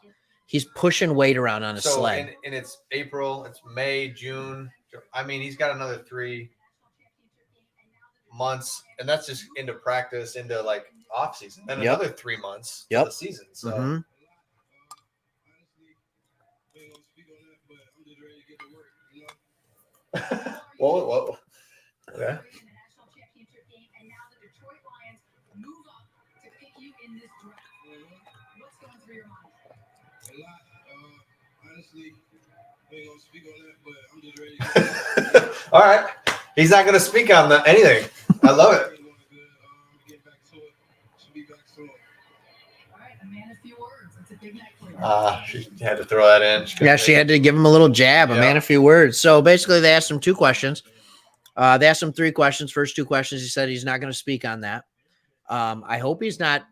He's pushing weight around on a So, sled. and it's April, it's May, June. I mean, he's got another 3 months, and that's just into practice, into like off season. Then Yep. another 3 months Yep. to the season. So Mhm. Whoa. Okay. Honestly, I ain't gonna speak on that, but I'm just ready. All right. He's not going to speak on that anything. I love it. Get back to it. Should be back soon. She had to throw that in. Yeah, she had to give him a little jab, a man, a few words. So basically, they asked him 2 questions. They asked him 3 questions. First 2 questions, he said he's not going to speak on that. I hope he's not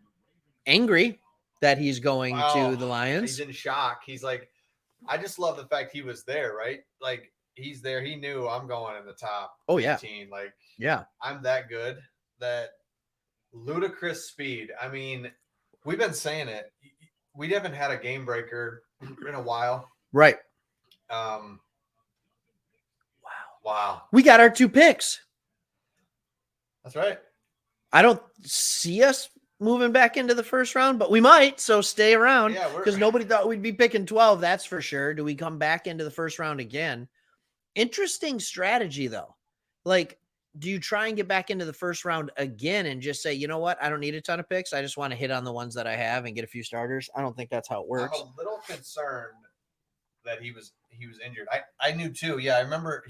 angry that he's going to the Lions. He's in shock. He's like, I just love the fact he was there, right? Like, he's there. He knew I'm going in the top 15. Like, yeah, I'm that good. That ludicrous speed. I mean, we've been saying it. We haven't had a game breaker in a while. Right. Wow. We got our 2 picks. That's right. I don't see us moving back into the first round, but we might. So stay around because nobody thought we'd be picking 12. That's for sure. Do we come back into the first round again? Interesting strategy, though. Like, do you try and get back into the first round again and just say, you know what? I don't need a ton of picks. I just want to hit on the ones that I have and get a few starters. I don't think that's how it works. I'm a little concerned that he was injured. I knew too. Yeah, I remember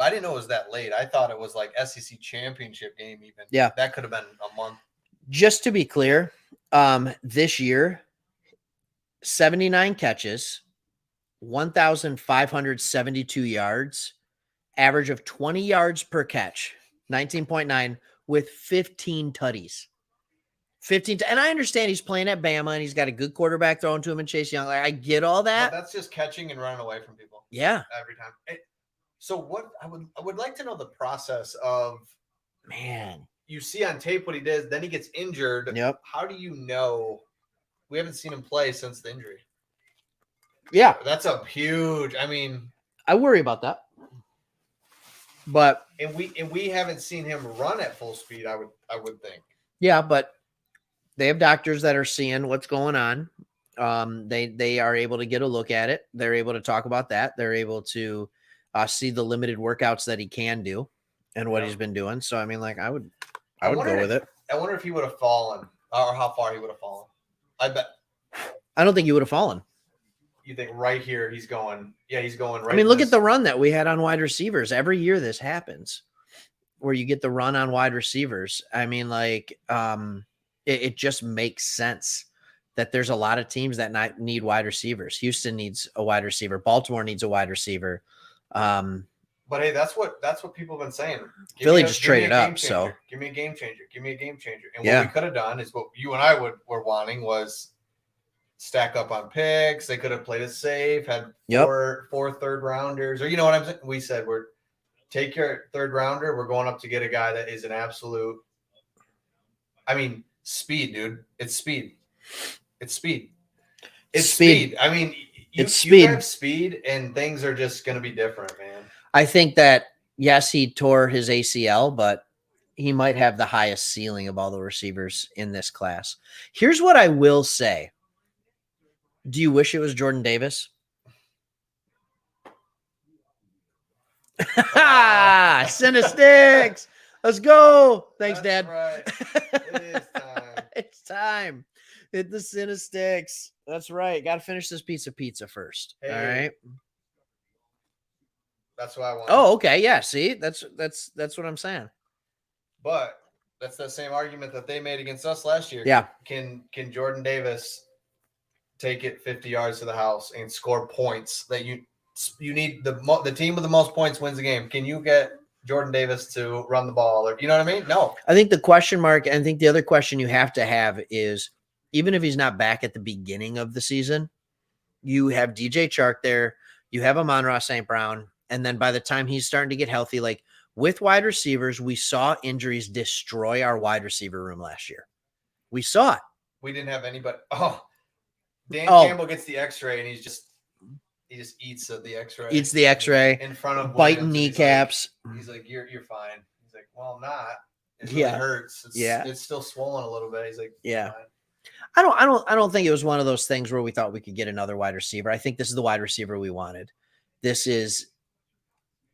I didn't know it was that late. I thought it was like SEC championship game even. Yeah. That could have been a month. Just to be clear, this year, 79 catches, 1,572 yards, average of 20 yards per catch, 19.9 with 15 tutties. 15. And I understand he's playing at Bama and he's got a good quarterback throwing to him and Chase Young. Like, I get all that. But that's just catching and running away from people. Yeah. Every time. So what I would like to know the process of, man, you see on tape what he did, then he gets injured. Yep. How do you know? We haven't seen him play since the injury. Yeah. That's a huge, I worry about that. But and we haven't seen him run at full speed, I would think. Yeah, but they have doctors that are seeing what's going on. They are able to get a look at it. They're able to talk about that. They're able to see the limited workouts that he can do and what he's been doing. So I would go with it. I wonder if he would have fallen or how far he would have fallen. I bet. I don't think he would have fallen. You think right here he's going? Yeah, he's going right. Look at the run that we had on wide receivers. Every year this happens, where you get the run on wide receivers. It just makes sense that there's a lot of teams that need wide receivers. Houston needs a wide receiver. Baltimore needs a wide receiver. But hey, that's what people have been saying. Philly just traded up. So give me a game changer. Give me a game changer. And what we could have done is what you and I were wanting was stack up on picks. They could have played it safe, had four third rounders, or you know what I'm saying? We said take your third rounder. We're going up to get a guy that is an absolute. Speed, dude. It's speed. It's speed. It's speed. You have speed, and things are just going to be different, man. I think that, yes, he tore his ACL, but he might have the highest ceiling of all the receivers in this class. Here's what I will say. Do you wish it was Jordan Davis? Cinesticks. Let's go. Thanks, That's Dad. Right. It is time. It's time. Hit the Cinesticks. That's right. Got to finish this piece of pizza first. Hey. All right. That's what I want. Oh, okay. Yeah. See, that's what I'm saying. But that's the same argument that they made against us last year. Yeah. Can Jordan Davis take it 50 yards to the house and score points that you need? The team with the most points wins the game. Can you get Jordan Davis to run the ball? Or you know what I mean? No. I think the question mark, and I think the other question you have to have is, even if he's not back at the beginning of the season, you have DJ Chark there, you have Amon-Ra St. Brown, and then by the time he's starting to get healthy, like with wide receivers, we saw injuries destroy our wide receiver room last year. We saw it. We didn't have anybody. Dan Campbell gets the X-ray, and he just eats the X-ray. Eats the X-ray in front of biting kneecaps. He's like, you're fine. He's like, well, I'm not. It really hurts. It's still swollen a little bit. He's like, yeah. Fine. I don't think it was one of those things where we thought we could get another wide receiver. I think this is the wide receiver we wanted. This is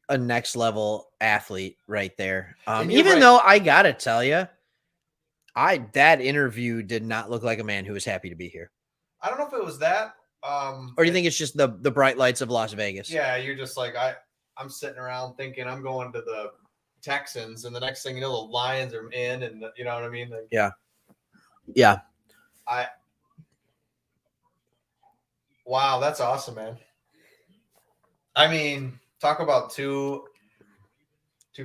a next level athlete right there. And you're Even right. though I gotta tell you, that interview did not look like a man who was happy to be here. I don't know if it was that. Or do you think it's just the bright lights of Las Vegas? Yeah, you're just like I'm sitting around thinking I'm going to the Texans, and the next thing you know, the Lions are in, and you know what I mean? Like, Yeah. Wow, that's awesome, man. I mean, talk about two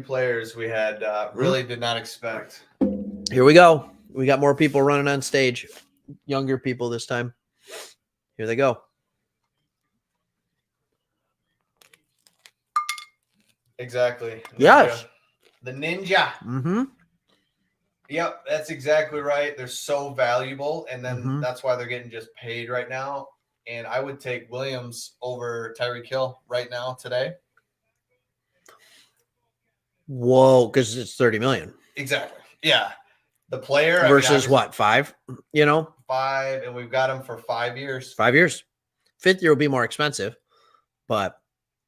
players we had really did not expect. Here we go. We got more people running on stage. Younger people this time. Here they go. Exactly. Ninja. Yes. The Ninja. Mm-hmm. Yep, that's exactly right. They're so valuable, and then Mhm. that's why they're getting just paid right now. And I would take Williams over Tyreek Hill right now today. Whoa, because it's 30 million. Exactly. Yeah. The player Versus what, 5? 5, and we've got him for 5 years. 5 years. 5th year will be more expensive, but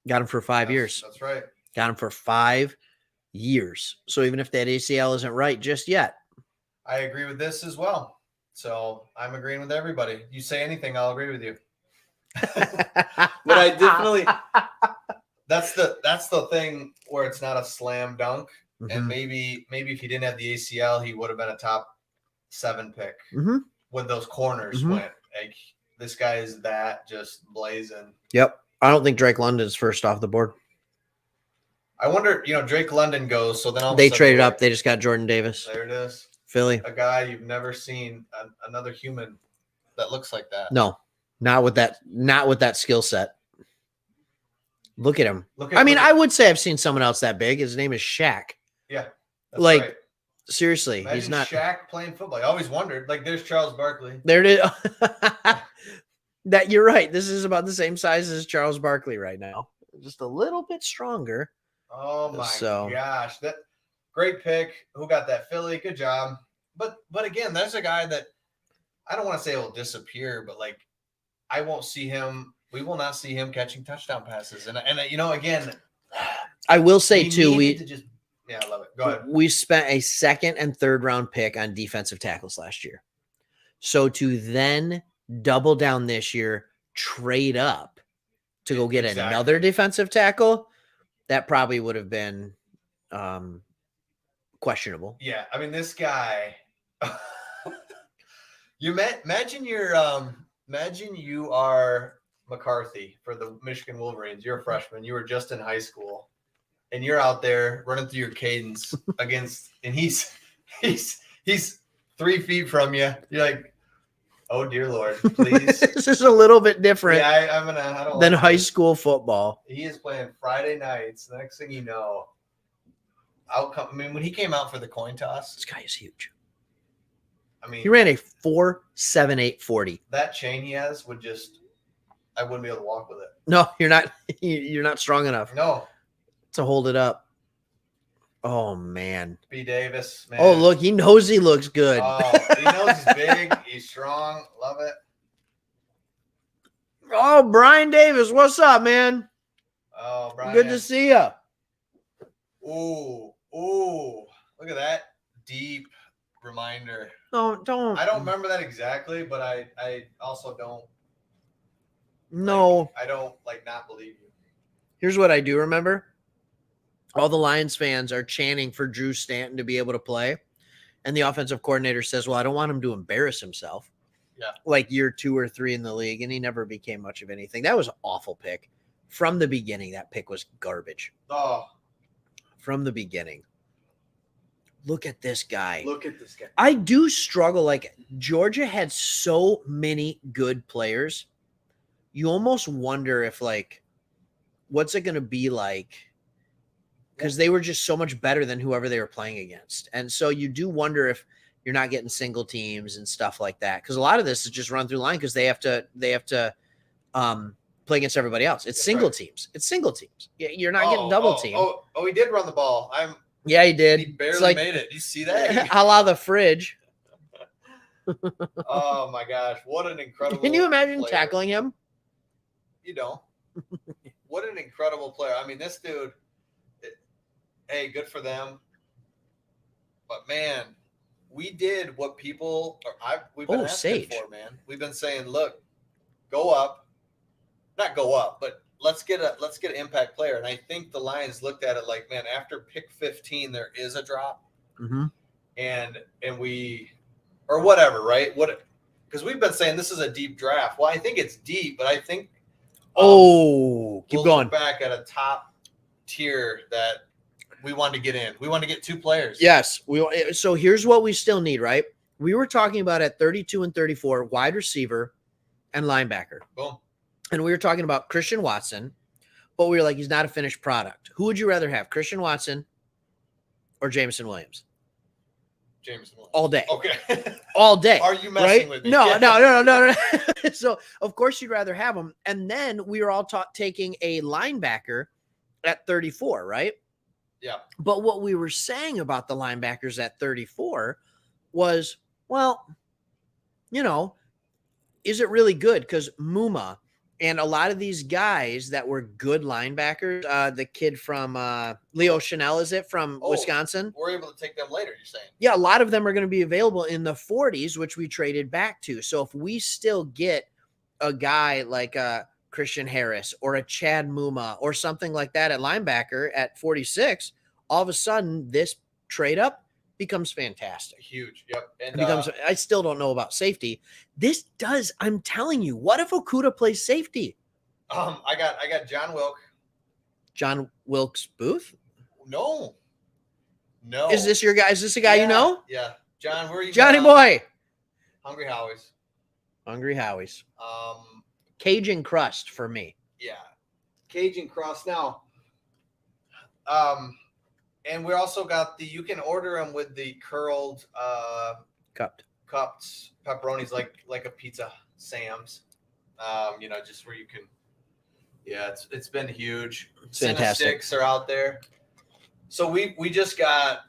got him for 5 years. That's right. Got him for 5 years. So even if that ACL isn't right just yet. I agree with this as well. So I'm agreeing with everybody. You say anything, I'll agree with you. But I definitely that's the thing where it's not a slam dunk. And maybe if he didn't have the ACL, he would have been a top 7 pick when those corners went. Like, this guy is that just blazing. Yep. I don't think Drake London's first off the board. I wonder, Drake London goes, so then all of a They sudden traded we're up. like, They just got Jordan Davis. there it is. Philly. A guy you've never seen, another human that looks like that. No, not with that skill set. Look at him. I I would say I've seen someone else that big. His name is Shaq. Yeah. That's Like, right. seriously, Imagine he's not. Shaq playing football. I always wondered. Like, there's Charles Barkley. There it is. That you're right. This is about the same size as Charles Barkley right now. Just a little bit stronger. Oh my So- gosh, that great pick. Who got that? Philly. Good job. But again, there's a guy that I don't want to say will disappear, but like I won't see him. We will not see him catching touchdown passes. And again, I will say too, I love it. Go ahead. we spent a 2nd and 3rd round pick on defensive tackles last year. So to then double down this year, trade up to go get Exactly. another defensive tackle, that probably would have been questionable. Yeah, I mean this guy. Imagine you are McCarthy for the Michigan Wolverines. You're a freshman. You were just in high school, and you're out there running through your cadence against, and he's 3 feet from you. You're like, oh dear Lord, please. This is a little bit different Yeah, I don't than like high this. school football. He is playing Friday nights. The next thing you know, when he came out for the coin toss, This guy is huge. I mean, He ran a 4.78 40. that chain he has I wouldn't be able to walk with it. No, you're not. You're not strong enough No, to hold it up. Oh man. B. Davis, man. Oh look, he knows he looks good. Oh, he knows he's big. He's strong. Love it. Oh, Brian Davis, what's up, man? Oh, Brian. Good to see you. Ooh, look at that deep reminder. Don't. I don't remember that exactly, but I also don't. No. I don't not believe you. Here's what I do remember. All the Lions fans are chanting for Drew Stanton to be able to play. And the offensive coordinator says, well, I don't want him to embarrass himself. Yeah. Like year 2 or 3 in the league. And he never became much of anything. That was an awful pick. From the beginning, that pick was garbage. Oh, From the beginning. Look at this guy. look at this guy. I do struggle. Like, Georgia had so many good players. You almost wonder if, what's it going to be like? Because they were just so much better than whoever they were playing against. And so you do wonder if you're not getting single teams and stuff like that. Because a lot of this is just run through line because they have to play against everybody else. It's single teams. It's single teams. You're not getting double team. Oh, he did run the ball. Yeah, he did. He barely It's like, made it. You see that? a la the fridge. Oh my gosh, what an incredible! Can you imagine player. tackling him? You don't. What an incredible player! I mean, this dude. hey, good for them. But man, we did what we've been asking Sage. for, man. We've been saying, look, go up, not go up, but let's get an impact player. And I think the Lions looked at it like, man, after pick 15, there is a drop, Mm-hmm. and we, or whatever, right? Because we've been saying this is a deep draft. Well, I think it's deep, but I think Keep we'll going. look back at a top tier that we want to get in. We want to get 2 players. Yes. So here's what we still need, right? We were talking about at 32 and 34, wide receiver and linebacker. Boom. And we were talking about Christian Watson, but we were like, he's not a finished product. Who would you rather have, Christian Watson or Jameson Williams? Jameson Williams. All day. Okay. All day. Are you messing right? with me? No, Yeah. no. So, of course, you'd rather have him. And then we were all taking a linebacker at 34, right? Yeah. But what we were saying about the linebackers at 34 was, well, is it really good? Because Muma and a lot of these guys that were good linebackers, the kid from Leo Chanel, is it, from Wisconsin? We're able to take them later, you're saying? Yeah, a lot of them are going to be available in the 40s, which we traded back to. So if we still get a guy like Christian Harris or a Chad Muma or something like that at linebacker at 46, all of a sudden this trade up becomes fantastic. Huge. Yep. And becomes. I still don't know about safety. This does. I'm telling you. What if Okudah plays safety? I got John Wilk. John Wilkes Booth. No. Is this your guy? Is this a guy you know? Yeah. John, where are you? Johnny from? boy. Hungry Howie's. Hungry Howie's. Cajun crust for me. Yeah. Cajun crust. Now, and we also got you can order them with the curled Cupped pepperonis like a pizza Sam's. Just where you can. Yeah, it's been huge. It's fantastic. Sticks are out there. So we just got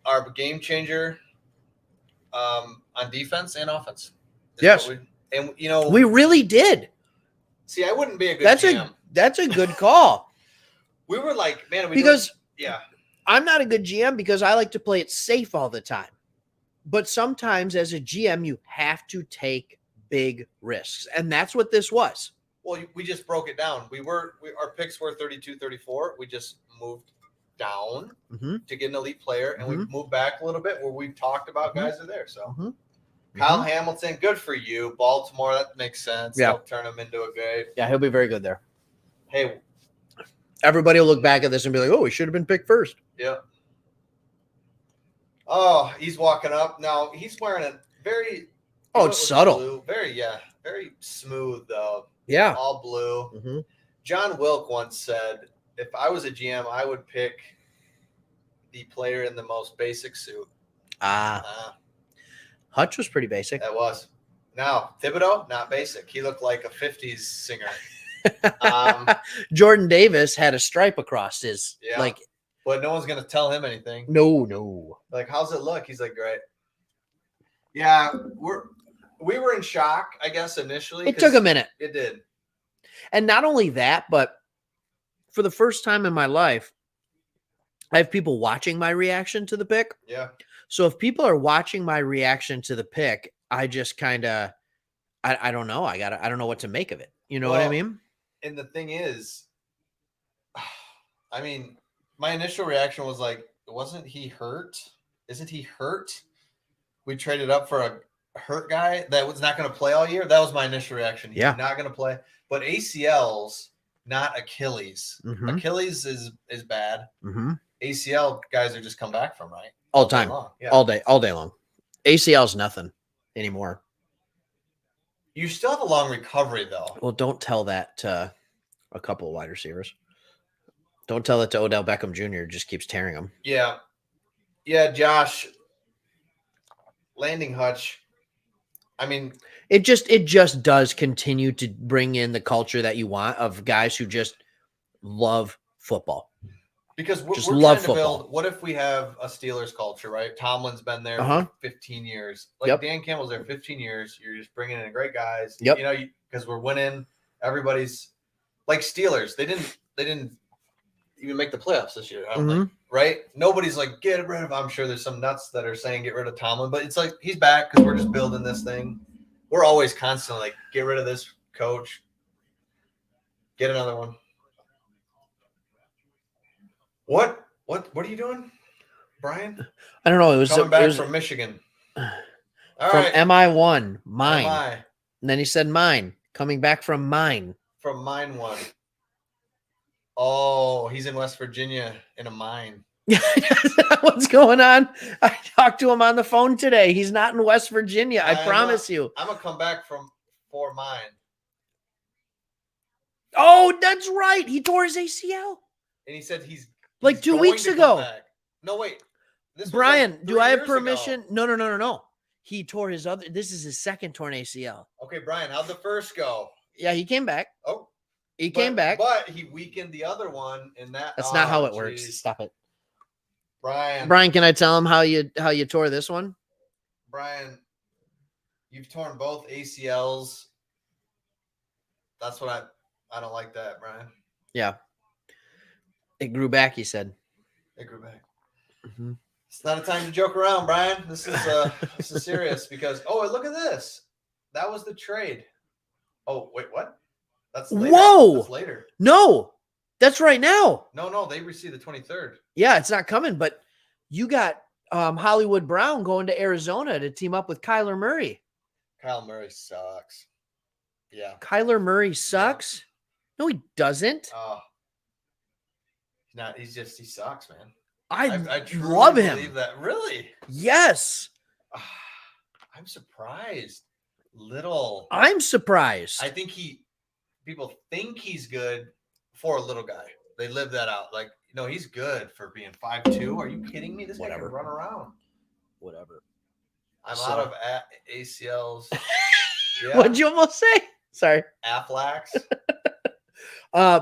our game changer on defense and offense. Yes. We really did. See, I wouldn't be a good GM. That's a good call. We were like, man, yeah. I'm not a good GM because I like to play it safe all the time. But sometimes as a GM, you have to take big risks. And that's what this was. Well, we just broke it down. Our picks were 32, 34. We just moved down to get an elite player. And we moved back a little bit where we've talked about guys are there. So Kyle Hamilton, good for you. Baltimore, that makes sense. Yeah. They'll turn him into a guy. Yeah, he'll be very good there. Hey. Everybody will look back at this and be like, oh, he should have been picked first. Yeah. Oh, he's walking up. Now, he's wearing a very it's subtle. Blue. Very smooth, though. Yeah. All blue. John Wilk once said, if I was a GM, I would pick the player in the most basic suit. Hutch was pretty basic. That was. Now, Thibodeau, not basic. He looked like a 50s singer. Jordan Davis had a stripe across his but no one's gonna tell him anything. No. Like, how's it look? He's like, great. Yeah, we were in shock, I guess, initially. It took a minute. It did. And not only that, but for the first time in my life, I have people watching my reaction to the pick. Yeah. So if people are watching my reaction to the pick, I just kind of, I don't know. I don't know what to make of it. You know what I mean? And the thing is, I mean, my initial reaction was like, wasn't he hurt? Isn't he hurt? We traded up for a hurt guy that was not going to play all year. That was my initial reaction. He's not going to play. But ACLs, not Achilles. Achilles is bad. ACL guys are just come back from, right? All time. Yeah. All day long. ACL's nothing anymore. You still have a long recovery, though. Well, don't tell that to a couple of wide receivers. Don't tell it to Odell Beckham Jr. Just keeps tearing them. Yeah. Yeah, Josh. Landing Hutch. I mean, it just does continue to bring in the culture that you want of guys who just love football. Because we're love trying to football. build. What if we have a Steelers culture, right? Tomlin's been there for 15 years. Like Dan Campbell's there 15 years. You're just bringing in great guys. Yep. You know, because we're winning. Everybody's like Steelers. They didn't even make the playoffs this year. I don't Mhm. think, right? Nobody's like, get rid of. I'm sure there's some nuts that are saying get rid of Tomlin, but it's like he's back because we're just building this thing. We're always constantly like, get rid of this coach, get another one. What are you doing, Brian? I don't know. It was Coming back from Michigan. All from right. MI1, mine. MI. And then he said mine. Coming back from mine. From mine one. Oh, he's in West Virginia in a mine. What's going on? I talked to him on the phone today. He's not in West Virginia. I promise you. I'm gonna come back for mine. Oh, that's right. He tore his ACL. And he said he's like 2 going weeks to ago. come back. No, wait. This was Brian, like do 3 I have years ago. permission? No. He tore his other. This is his second torn ACL. Okay, Brian, how'd the first go? Yeah, he came back. Oh, He came back. But he weakened the other one in that. That's not how it works. Stop it. Brian, can I tell him how you tore this one? Brian, you've torn both ACLs. That's what I don't like that, Brian. Yeah. It grew back, he said. It grew back. Mm-hmm. It's not a time to joke around, Brian. This is serious because look at this. That was the trade. Oh, wait, what? That's later. Whoa! That's later. No, that's right now. No, they received the 23rd. Yeah, it's not coming, but you got Hollywood Brown going to Arizona to team up with Kyler Murray. Kyle Murray sucks. Yeah. Kyler Murray sucks? No, he doesn't. Oh. He sucks, man. I truly love him. believe that. Really? Yes. I'm surprised. Little. I'm surprised. I think people think he's good for a little guy. They live that out. Like, he's good for being 5'2". Are you kidding me? This guy can run around. Whatever. I'm out of ACLs. Yeah. What'd you almost say? Sorry. Aflax.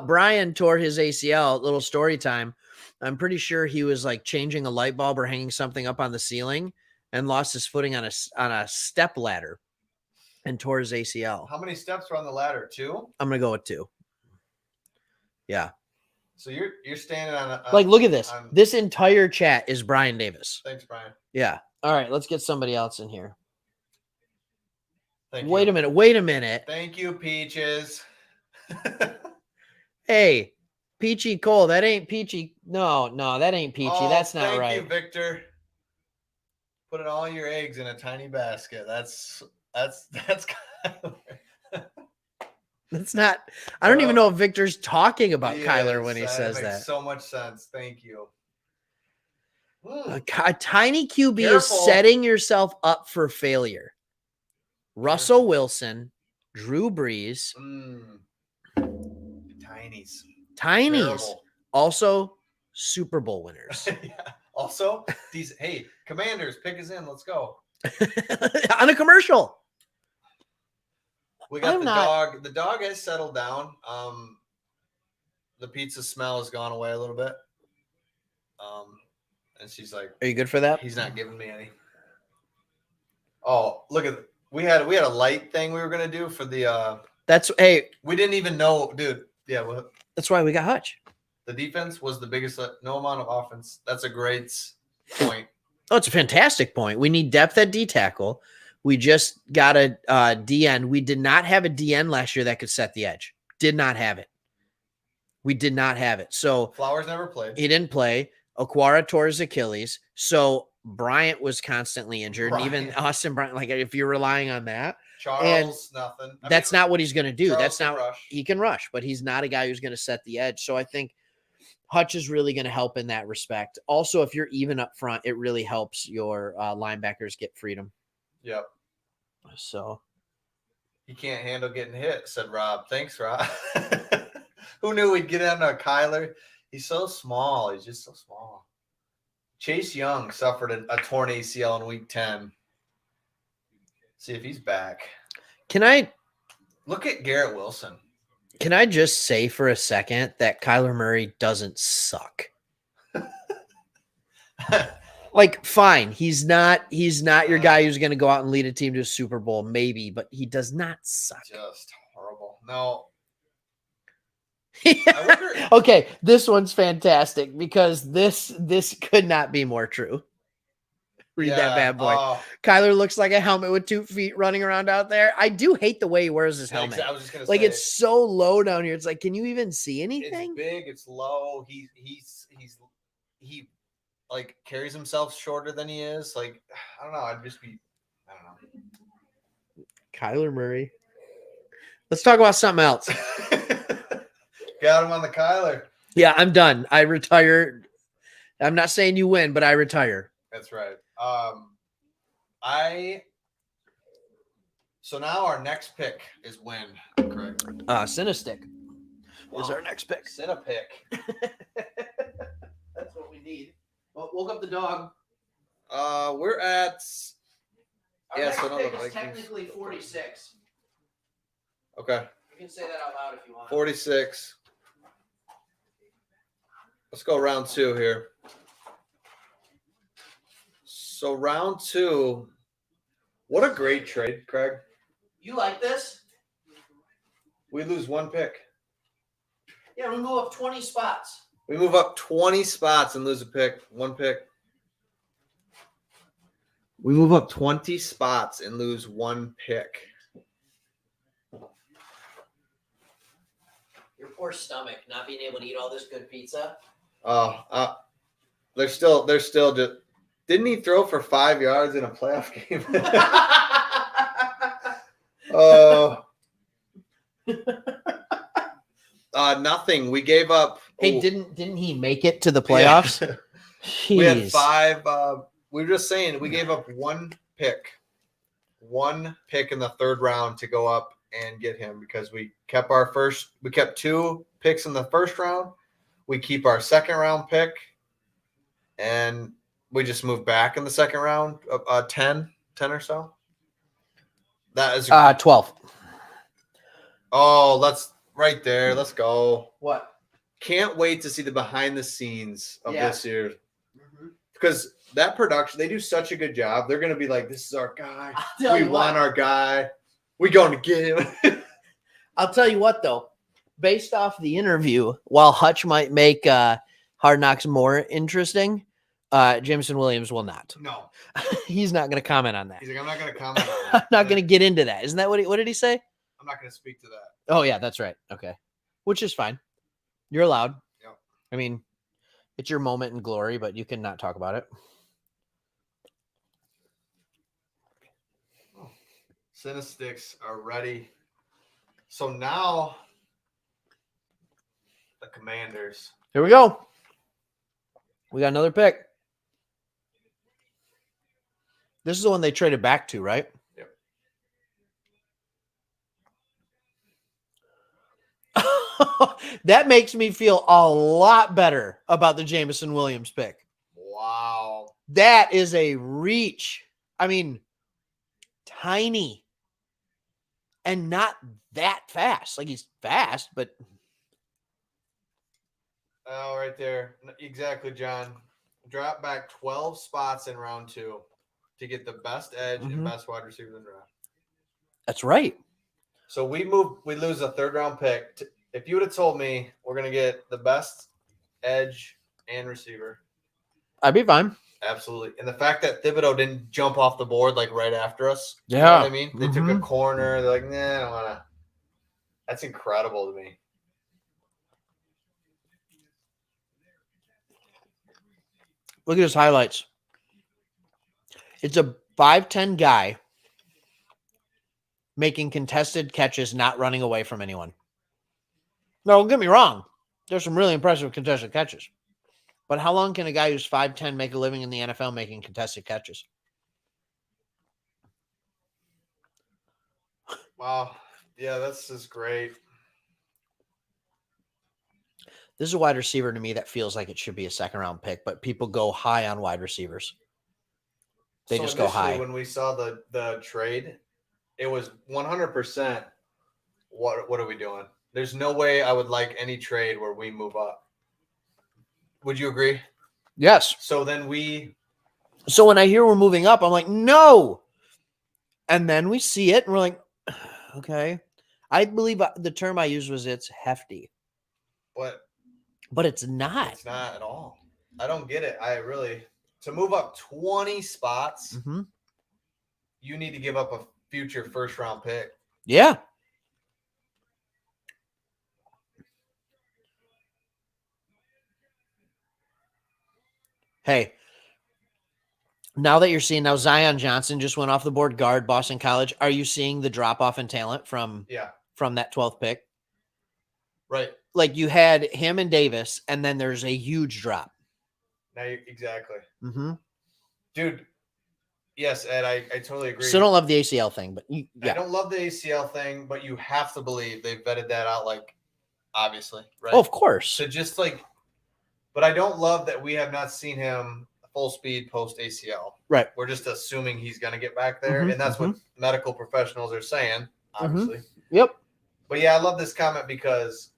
Brian tore his ACL. Little story time. I'm pretty sure he was like changing a light bulb or hanging something up on the ceiling and lost his footing on a step ladder and tore his ACL. How many steps were on the ladder? 2? I'm gonna go with 2. Yeah. So you're standing on like, look at this. This entire chat is Brian Davis. Thanks, Brian. Yeah. All right, let's get somebody else in here. Thank you. Wait a minute. Thank you, Peaches. Hey, Peachy Cole. That ain't Peachy. No, that ain't Peachy. That's not right. Thank you, Victor. Putting all your eggs in a tiny basket. That's kind of That's not. I don't even know if Victor's talking about Kyler when he says that. that. Makes so much sense. Thank you. A tiny QB is setting yourself up for failure. Russell Wilson, Drew Brees. Tinies. Terrible. Also Super Bowl winners. Yeah. Also, Commanders, pick us in. Let's go. On a commercial. We got dog. The dog has settled down. The pizza smell has gone away a little bit. And she's like, "Are you good for that?" He's not giving me any. Oh, look at we had a light thing we were gonna do for the. We didn't even know, dude. Yeah, what? That's why we got Hutch. The defense was the biggest. No amount of offense. That's a great point. Oh, it's a fantastic point. We need depth at D tackle. We just got a DN. We did not have a DN last year that could set the edge. Did not have it. We did not have it. So Flowers never played. He didn't play. Aquara tore his Achilles. So Bryant was constantly injured. And even Austin Bryant, like if you're relying on that. Charles, nothing. That's not what he's going to do. Charles That's not. He can rush, but he's not a guy who's going to set the edge. So I think Hutch is really going to help in that respect. Also, if you're even up front, it really helps your linebackers get freedom. Yep. So he can't handle getting hit, said Rob. Thanks, Rob. Who knew we'd get into Kyler? He's so small. He's just so small. Chase Young suffered a torn ACL in week 10. See if he's back. Can I look at Garrett Wilson? Can I just say for a second that Kyler Murray doesn't suck? Like, fine, he's not your guy who's going to go out and lead a team to a Super Bowl, maybe, but he does not suck. Just horrible. No. I wonder. Okay, this one's fantastic because this could not be more true. Read that bad boy. Oh, Kyler looks like a helmet with 2 feet running around out there. I do hate the way he wears his helmet. I was just gonna Like say, it's so low down here. It's like, can you even see anything? It's big. It's low. He like carries himself shorter than he is. Like I don't know. I don't know. Kyler Murray. Let's talk about something else. Got him on the Kyler. Yeah, I'm done. I retire. I'm not saying you win, but I retire. That's right. So now our next pick is when, correct? Cinestick is our next pick. Cinepick. That's what we need. Well, woke up the dog. We're at. Our Yeah, next so no, pick the is Vikings- technically 46. Okay, You can say that out loud if you want. 46. Let's go round 2 here. So round 2. What a great trade, Craig. You like this? We lose 1 pick. Yeah, we move up 20 spots. We move up 20 spots and lose a pick. 1 pick. We move up 20 spots and lose 1 pick. Your poor stomach not being able to eat all this good pizza. They're still just. Didn't he throw for 5 yards in a playoff game? Nothing. We gave up. Hey, didn't he make it to the playoffs? We had Jeez. 5. We were just saying we gave up 1 pick. 1 pick in the 3rd round to go up and get him because we kept we kept 2 picks in the 1st round. We keep our 2nd round pick and we just moved back in the 2nd round, 10 or so. That is 12. Oh, that's right there. Let's go. What? Can't wait to see the behind the scenes of Yeah. this year. Because that production, they do such a good job. They're going to be like, this is our guy. We want our guy. We going to get him. I'll tell you what, though. Based off the interview, while Hutch might make Hard Knocks more interesting, Jameson Williams will not. No. He's not going to comment on that. He's like, I'm not going to comment on I'm that. not going to get into that. Isn't that what did he say? I'm not going to speak to that. Oh, yeah, that's right. Okay. Which is fine. You're allowed. Yep. I mean, it's your moment in glory, but you can not talk about it. Cinesticks are ready. So now the Commanders. Here we go. We got another pick. This is the one they traded back to, right? Yep. That makes me feel a lot better about the Jameson Williams pick. Wow. That is a reach. I mean, tiny and not that fast. Like he's fast, but Oh, right there. Exactly, John. Drop back 12 spots in round 2 to get the best edge and best wide receiver in the draft. that's right. So we lose a 3rd round pick. If you would have told me we're going to get the best edge and receiver, I'd be fine. absolutely. And the fact that Thibodeau didn't jump off the board like right after us. Yeah. You know what I mean? They took a Mhm. corner. They're like, nah, I don't want to. That's incredible to me. Look at his highlights. It's a 5'10" guy making contested catches, not running away from anyone. No, don't get me wrong. There's some really impressive contested catches. But how long can a guy who's 5'10" make a living in the NFL making contested catches? Wow. Yeah, this is great. This is a wide receiver to me that feels like it should be a 2nd round pick, but people go high on wide receivers. They just go initially, high. When we saw the trade, it was 100%. What are we doing? There's no way I would like any trade where we move up. Would you agree? Yes. So then So when I hear we're moving up, I'm like, no. And then we see it and we're like, okay. I believe the term I used was it's hefty. but it's not. It's not at all. I don't get it. To move up 20 spots, you need to give up a future first round pick. Yeah. Hey, now that you're seeing Zion Johnson just went off the board, guard, Boston College. Are you seeing the drop off in talent from that 12th pick? Right. Like you had him and Davis, and then there's a huge drop. Exactly. Mm-hmm. Dude, yes, Ed, I totally agree. Still don't love the ACL thing, but I don't love the ACL thing, but you have to believe they've vetted that out, like, obviously, right? Oh, of course. So just like, but I don't love that we have not seen him full speed post ACL. Right. We're just assuming he's going to get back there, and that's what medical professionals are saying, obviously. Yep. But yeah, I love this comment because,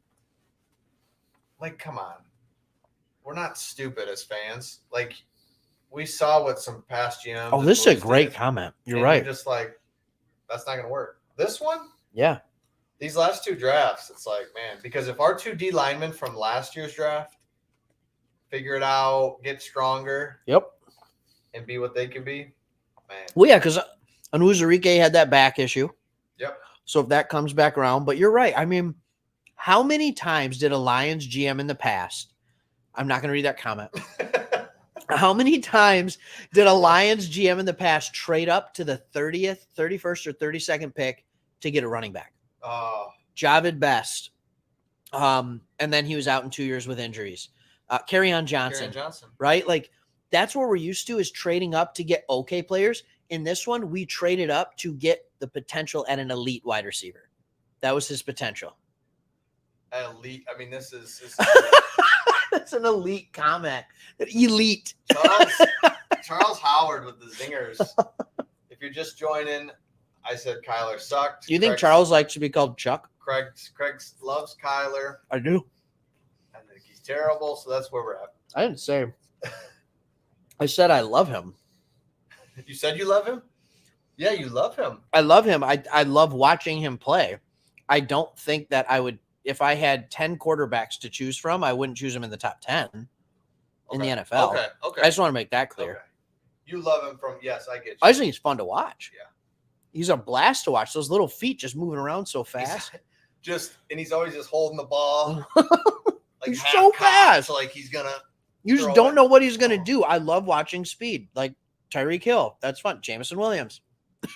like, come on. We're not stupid as fans. Like, we saw what some past GMs. Oh, this is a great comment. You're right. Just like, that's not going to work. This one? Yeah. These last two drafts, it's like, man, because if our 2 D linemen from last year's draft figure it out, get stronger, and be what they can be, man. Well, yeah, because Onwuzurike had that back issue. Yep. So if that comes back around, but you're right. I mean, how many times did a Lions GM in the past? I'm not going to read that comment. How many times did a Lions GM in the past trade up to the 30th, 31st, or 32nd pick to get a running back? Javid Best. And then he was out in 2 years with injuries. Kerryon Johnson. Right? Like, that's what we're used to, is trading up to get okay players. In this one, we traded up to get the potential at an elite wide receiver. That was his potential. Elite. I mean, this is that's an elite comment. Elite. Charles Howard with the zingers. If you're just joining, I said Kyler sucked. Do you think Charles likes to be called Chuck? Craig loves Kyler. I do. I think he's terrible, so that's where we're at. I didn't say. I said I love him. You said you love him? Yeah, you love him. I love him. I love watching him play. I don't think that I would, if I had 10 quarterbacks to choose from, I wouldn't choose him in the top 10 in the NFL. Okay. I just want to make that clear. Okay. You love him from, yes, I get you. I just think he's fun to watch. Yeah. He's a blast to watch. Those little feet just moving around so fast. And he's always just holding the ball. Like he's so fast. Like he's going to. You just don't know what he's going to do. I love watching speed. Like Tyreek Hill. That's fun. Jameson Williams.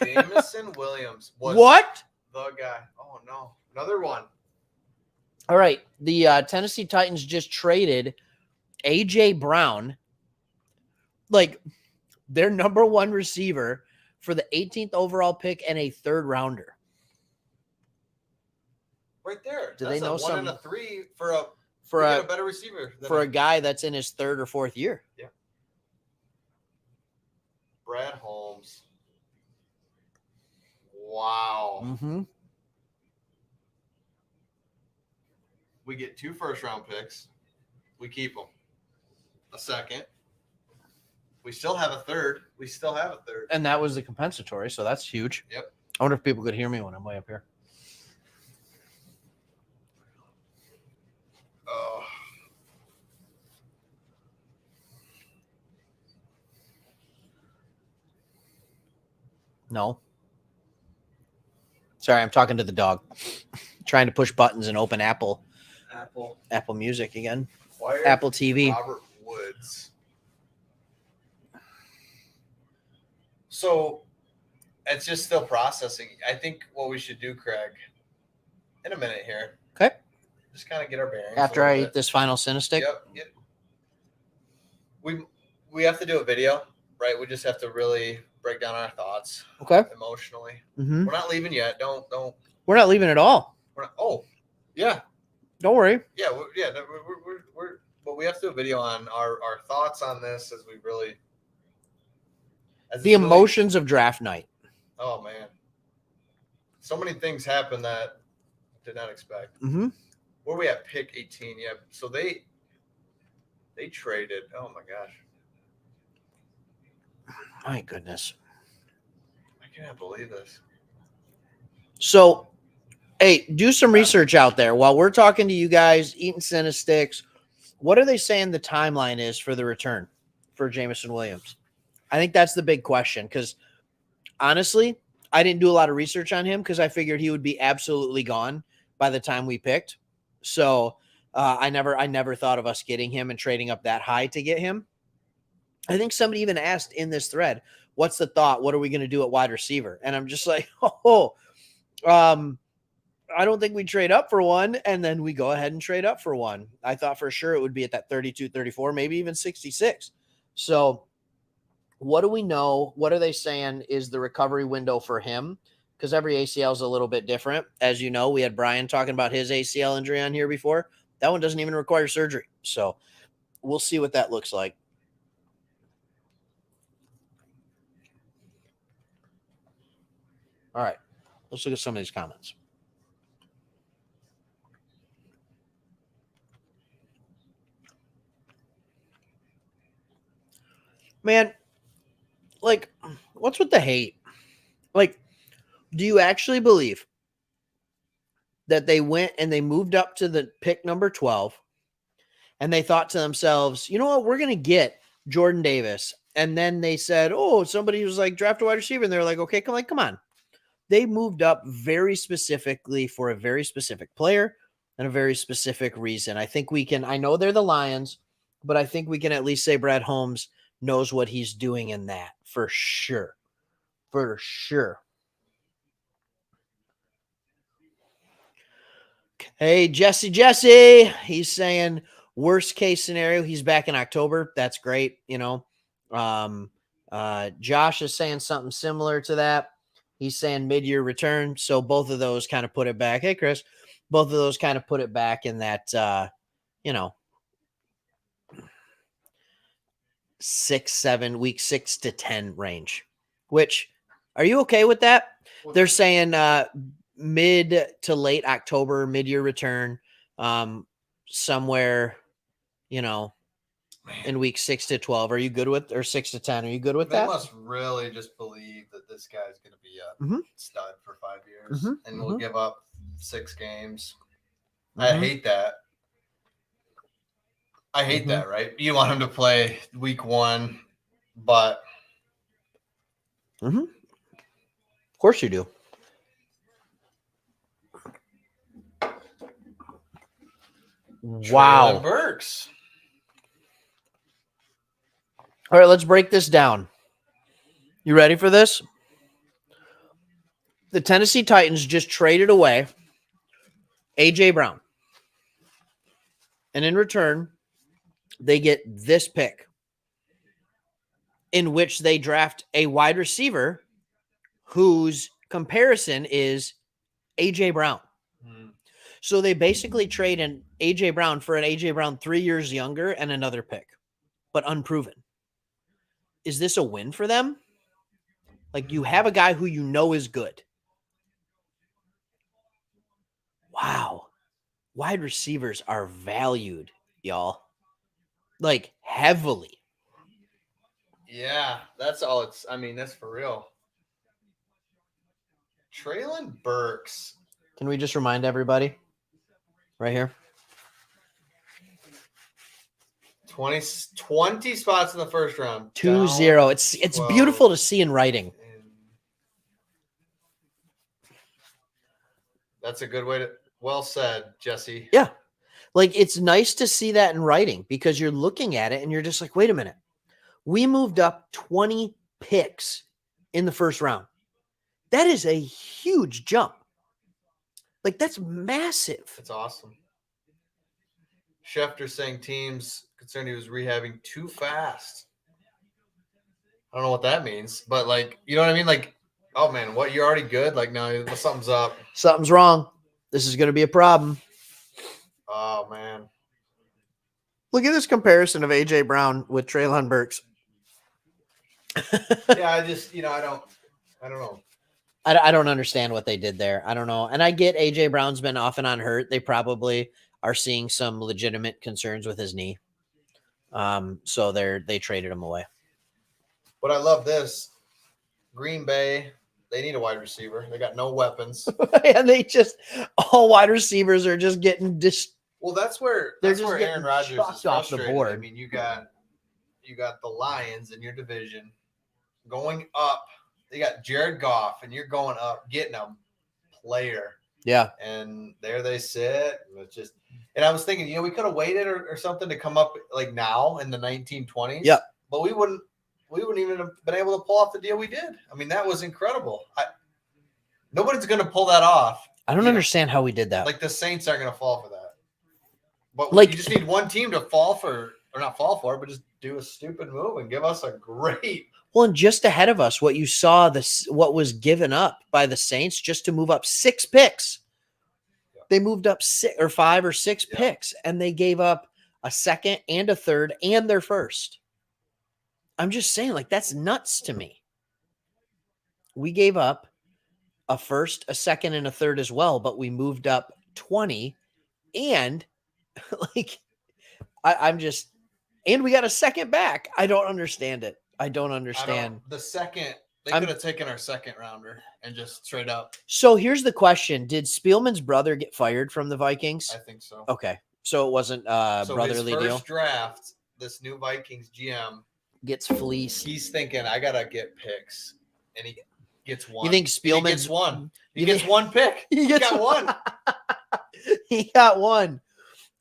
Jameson Williams was the guy. Oh, no. Another one. All right. The Tennessee Titans just traded A.J. Brown, like their number 1 receiver, for the 18th overall pick and a 3rd rounder. Right there. Do they know some 1 and a 3 for a better receiver for a guy that's in his 3rd or 4th year? Yeah. Brad Holmes. Wow. Mm-hmm. We get 2 first-round picks. We keep them. A 2nd. We still have a 3rd. And that was the compensatory, so that's huge. Yep. I wonder if people could hear me when I'm way up here. Oh. No. Sorry, I'm talking to the dog. Trying to push buttons and open Apple Music again. Apple TV. Robert Woods. So it's just still processing. I think what we should do, Craig, in a minute here. Okay. Just kind of get our bearings. After I eat this final Cinestick. Yep. We have to do a video, right? We just have to really break down our thoughts. Okay. Emotionally. Mm-hmm. We're not leaving yet. Don't. We're not leaving at all. We're not. Oh, yeah. Don't worry. Yeah. We're but we have to do a video on our thoughts on this as we really. The emotions of draft night. Oh man. So many things happen that I did not expect. Mm-hmm. Where are we at pick 18? Yeah. So they traded. Oh my gosh. My goodness. I cannot believe this. So Hey, do some research out there while we're talking to you guys, eating Cinesticks. What are they saying the timeline is for the return for Jameson Williams? I think that's the big question because honestly, I didn't do a lot of research on him because I figured he would be absolutely gone by the time we picked. So I never thought of us getting him and trading up that high to get him. I think somebody even asked in this thread, what's the thought? What are we going to do at wide receiver? And I'm just like, I don't think we trade up for one. And then we go ahead and trade up for one. I thought for sure it would be at that 32, 34, maybe even 66. So what do we know? What are they saying is the recovery window for him? Because every ACL is a little bit different. As you know, we had Brian talking about his ACL injury on here before. That one doesn't even require surgery. So we'll see what that looks like. All right, let's look at some of these comments. Man, like, what's with the hate? Like, do you actually believe that they went and they moved up to the pick number 12 and they thought to themselves, you know what, we're going to get Jordan Davis. And then they said, oh, somebody was like, draft a wide receiver. And they're like, okay, come on. They moved up very specifically for a very specific player and a very specific reason. I think we can, I know they're the Lions, but I think we can at least say Brad Holmes knows what he's doing in that for sure. For sure. Hey, Jesse. He's saying worst case scenario, he's back in October. That's great. You know, Josh is saying something similar to that. He's saying mid-year return. So both of those kind of put it back. Hey, Chris, both of those kind of put it back in that, week 6 to 10 range, which are you okay with that? They're saying mid to late October, mid-year return, somewhere, in week 6 to 12. Are you good with, or 6 to 10? Are you good with that? They must really just believe that this guy's going to be a stud for 5 years and we'll give up 6 games. I hate that. I hate that, right? You want him to play week 1, but. Of course you do. Wow. Treylon Burks. All right, let's break this down. You ready for this? The Tennessee Titans just traded away A.J. Brown. And in return, they get this pick in which they draft a wide receiver whose comparison is A.J. Brown. So they basically trade an A.J. Brown for an A.J. Brown 3 years younger and another pick, but unproven. Is this a win for them? Like, you have a guy who you know is good. Wow. Wide receivers are valued, y'all. Like, heavily. Yeah, that's all it's, that's for real. Treylon Burks. Can we just remind everybody? Right here. 20 spots in the first round. 2-0. It's beautiful to see in writing. That's a good way to, well said, Jesse. Yeah. Like, it's nice to see that in writing because you're looking at it and you're just like, wait a minute. We moved up 20 picks in the first round. That is a huge jump. Like, that's massive. That's awesome. Schefter saying teams concerned he was rehabbing too fast. I don't know what that means, but like, you know what I mean? Like, oh man, what, you're already good? Like, no, something's up. Something's wrong. This is going to be a problem. Oh man. Look at this comparison of A.J. Brown with Treylon Burks. Yeah, I just, I don't know. I don't understand what they did there. I don't know. And I get A.J. Brown's been off and on hurt. They probably are seeing some legitimate concerns with his knee. So they traded him away. But I love this. Green Bay, They need a wide receiver. They got no weapons. And they just all wide receivers are just getting Well, that's where They're that's just where getting Aaron Rodgers chucked is off the frustrated. board. I mean, you got the Lions in your division going up. You got Jared Goff, and you're going up, getting a player. Yeah. And there they sit. It's just, and I was thinking, we could have waited or something to come up like now in the 1920s. Yep. But we wouldn't even have been able to pull off the deal we did. I mean, that was incredible. Nobody's going to pull that off. I don't understand how we did that. Like the Saints aren't going to fall for that. But Like- you just need one team to fall for, or not fall for, but just do a stupid move and give us a great. Well, and just ahead of us, what you saw, what was given up by the Saints just to move up 6 picks. They moved up 5 or 6 picks, and they gave up a second and a third and their first. I'm just saying, like, that's nuts to me. We gave up a first, a second, and a third as well, but we moved up 20, and like, I'm just, and we got a second back. I don't understand it. I don't understand. The second, they could have taken our second rounder and just straight up. So here's the question. Did Spielman's brother get fired from the Vikings? I think so. Okay. So it wasn't brotherly his deal? first draft, this new Vikings GM Gets fleeced. He's thinking, I got to get picks. And he gets one. You think Spielman gets one? He gets one pick. He got one. He got one.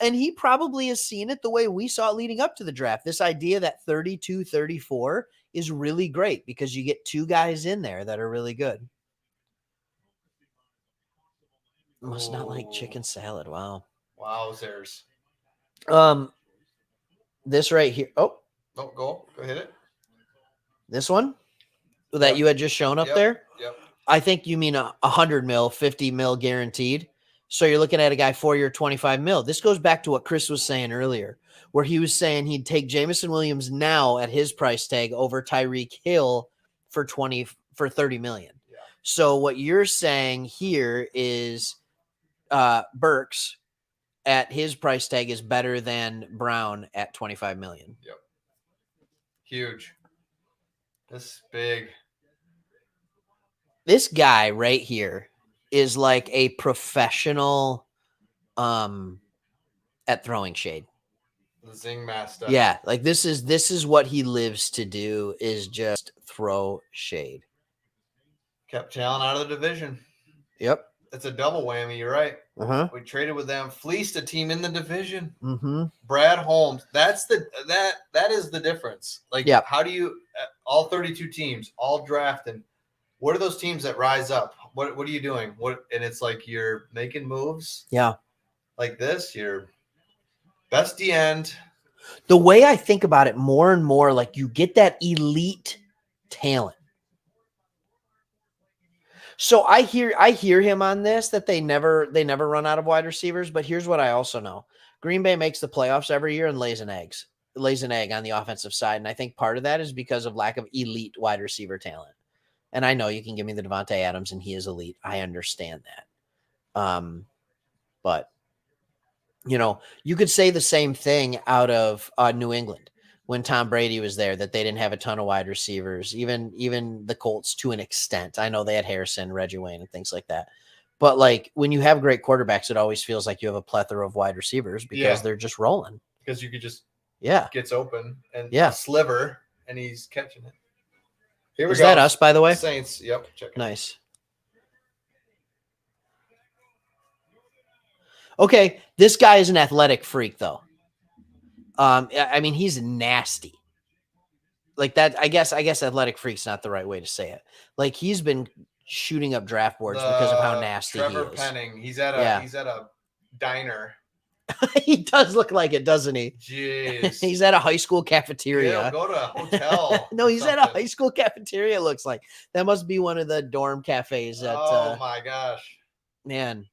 And he probably has seen it the way we saw it leading up to the draft. This idea that 32-34 is really great because you get 2 guys in there that are really good. Must not like chicken salad. Wow. Wowzers. This right here. Oh, go hit it. This one that you had just shown up there. Yep. I think you mean 100 mil, 50 mil guaranteed. So you're looking at a guy 4-year, 25 mil. This goes back to what Chris was saying earlier, where he was saying he'd take Jameson Williams now at his price tag over Tyreek Hill for 30 million. Yeah. So what you're saying here is Burks at his price tag is better than Brown at 25 million. Yep. Huge. This is big. This guy right here is like a professional at throwing shade. The Zing master. Yeah, like this is what he lives to do, is just throw shade. Kept Talon out of the division. Yep. It's a double whammy. You're right. Uh-huh. We traded with them, fleeced a team in the division. Mm-hmm. Brad Holmes. That is the difference. Like, how do you all 32 teams all drafting? What are those teams that rise up? What are you doing? And it's like you're making moves. Yeah. Like this, you're best the end. The way I think about it more and more, like you get that elite talent. So I hear him on this, that they never run out of wide receivers, but here's what I also know. Green Bay makes the playoffs every year and lays an egg on the offensive side. And I think part of that is because of lack of elite wide receiver talent. And I know you can give me the Devontae Adams and he is elite. I understand that. But you could say the same thing out of New England when Tom Brady was there, that they didn't have a ton of wide receivers, even the Colts to an extent. I know they had Harrison, Reggie Wayne, and things like that. But like when you have great quarterbacks, it always feels like you have a plethora of wide receivers because they're just rolling. Because you could just gets open and a sliver and he's catching it. Here we go. Is that us, by the way? Saints. Yep. Check it. Nice. Okay, this guy is an athletic freak, though. I mean, he's nasty. Like that, I guess athletic freak's not the right way to say it. Like he's been shooting up draft boards because of how nasty Trevor he is. Penning. He's at a diner. He does look like it, doesn't he? Jeez. He's at a high school cafeteria. Yeah, go to a hotel. No, he's at a high school cafeteria. It looks like that must be one of the dorm cafes. Oh my gosh, man!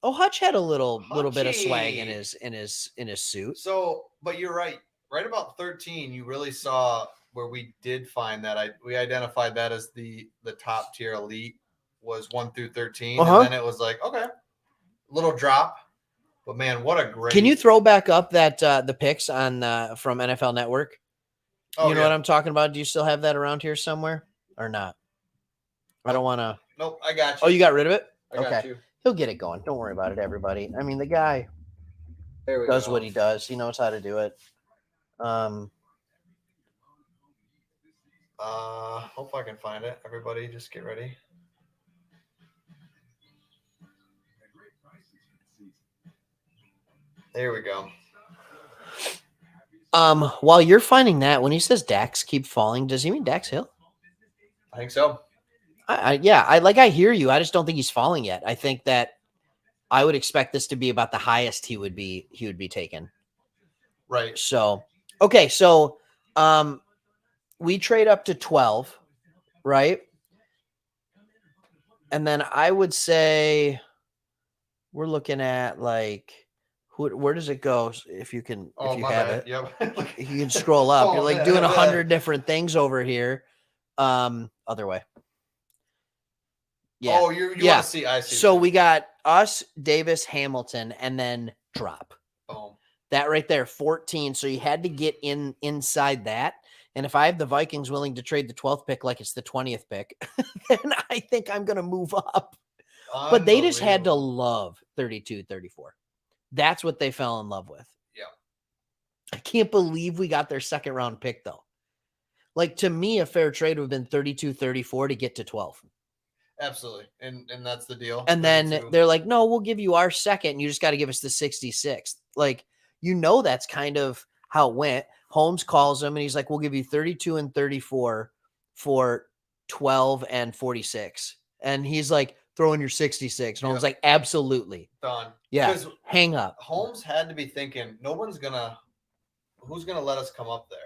Oh, Hutch had a little bit of swag in his suit. So, but you're right. Right about 13, you really saw where we did find that. We identified that as the top tier elite was 1 through 13, and then it was like okay, little drop. But man, what a great! Can you throw back up that the picks on from NFL Network? Oh, you know what I'm talking about? Do you still have that around here somewhere or not? I don't want to. Nope, I got you. Oh, you got rid of it? I got you. He'll get it going. Don't worry about it, everybody. I mean, the guy There we does go. what he does. He knows how to do it. Hope I can find it. Everybody, just get ready. There we go. While you're finding that, when he says Dax keep falling, does he mean Dax Hill? I think so. I hear you. I just don't think he's falling yet. I think that I would expect this to be about the highest he would be taken. Right. So, okay. So, we trade up to 12, right? And then I would say we're looking at like, where does it go? If you can, if you have it, Yep. you can scroll up. You're like yeah, doing yeah. 100 different things over here. Other way. Yeah. Oh, you want to see? I see. So we got us, Davis, Hamilton, and then drop. Boom. That right there, 14. So you had to get inside that. And if I have the Vikings willing to trade the 12th pick like it's the 20th pick, then I think I'm going to move up. But they just had to love 32, 34. That's what they fell in love with. Yeah. I can't believe we got their second round pick, though. Like, to me, a fair trade would have been 32, 34 to get to 12. Absolutely. And that's the deal. And 32. then they're like, no, we'll give you our second. You just got to give us the 66th. Like, that's kind of how it went. Holmes calls him and he's like, we'll give you 32 and 34 for 12 and 46. And he's like, throw in your 66. And I was like, absolutely. Done. Yeah. Because hang up. Holmes had to be thinking, who's going to let us come up there?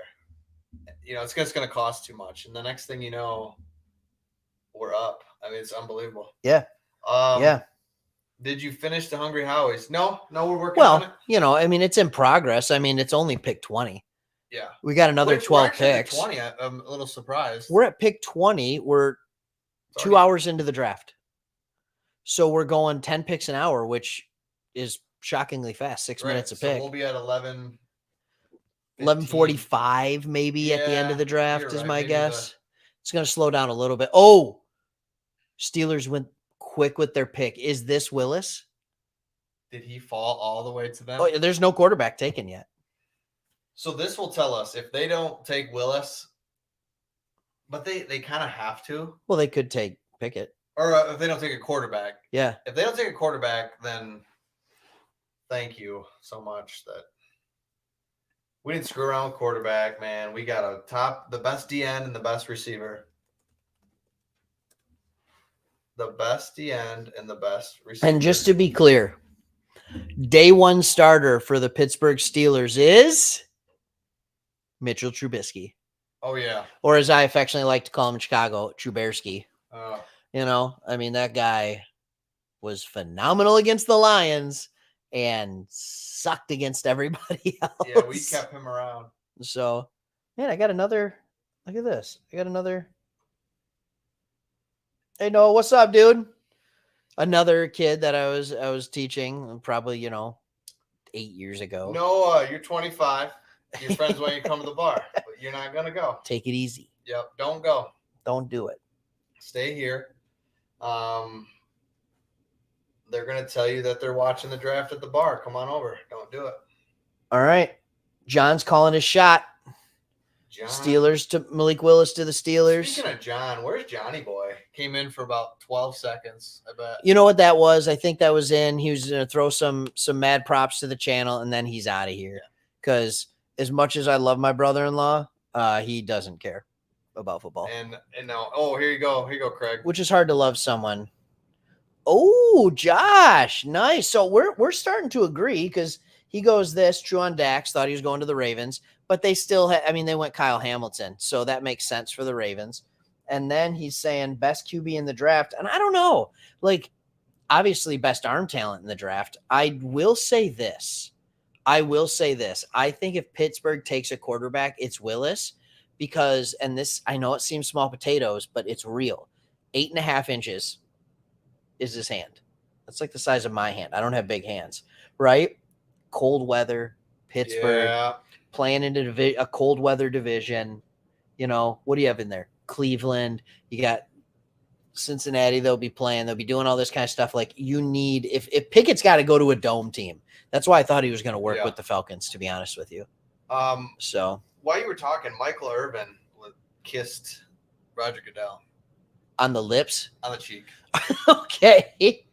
It's going to cost too much. And the next thing you know, we're up. I mean, it's unbelievable. Yeah. Yeah. Did you finish the Hungry Howies? No, we're working on it. I mean, it's in progress. I mean, it's only pick 20. Yeah. We got another 12 picks. 20. I'm a little surprised. We're at pick 20. We're 2 hours into the draft. So we're going 10 picks an hour, which is shockingly fast. 6 minutes a pick. We'll be at 11. 11:45 maybe at the end of the draft is my guess. It's going to slow down a little bit. Oh, Steelers went quick with their pick. Is this Willis? Did he fall all the way to them? Oh, there's no quarterback taken yet. So this will tell us if they don't take Willis, but they kind of have to. Well, they could take Pickett. Or if they don't take a quarterback. Yeah. If they don't take a quarterback, then thank you so much that we didn't screw around with quarterback, man. We got the best DN and the best receiver. The best DN and the best receiver. And just to be clear, day one starter for the Pittsburgh Steelers is Mitchell Trubisky. Oh, yeah. Or as I affectionately like to call him in Chicago, Trubersky. Oh. I mean, that guy was phenomenal against the Lions and sucked against everybody else. Yeah, we kept him around. So, man, I got another. Look at this. I got another. Hey, Noah, what's up, dude? Another kid that I was teaching probably, 8 years ago. Noah, you're 25. Your friends want you to come to the bar, but you're not going to go. Take it easy. Yep, don't go. Don't do it. Stay here. They're going to tell you that they're watching the draft at the bar. Come on over. Don't do it. All right. John's calling his shot. John. Steelers to Malik Willis to the Steelers. Speaking of John, where's Johnny Boy? Came in for about 12 seconds, I bet. You know what that was? I think that was in. He was going to throw some mad props to the channel, and then he's out of here. Because as much as I love my brother-in-law, he doesn't care about football. And now, here you go. Here you go, Craig. Which is hard to love someone. Oh, Josh. Nice. So we're starting to agree because he goes this, true on Dax, thought he was going to the Ravens. But they still they went Kyle Hamilton. So that makes sense for the Ravens. And then he's saying best QB in the draft. And I don't know. Like, obviously best arm talent in the draft. I will say this. I think if Pittsburgh takes a quarterback, it's Willis. Because, and this, I know it seems small potatoes, but it's real. 8.5 inches is his hand. That's like the size of my hand. I don't have big hands. Right? Cold weather, Pittsburgh. Yeah. Playing into a cold weather division. What do you have in there? Cleveland. You got Cincinnati, they'll be playing. They'll be doing all this kind of stuff. Like you need if Pickett's got to go to a dome team. That's why I thought he was going to work with the Falcons. To be honest with you. So while you were talking, Michael Irvin kissed Roger Goodell on the lips, on the cheek. Okay.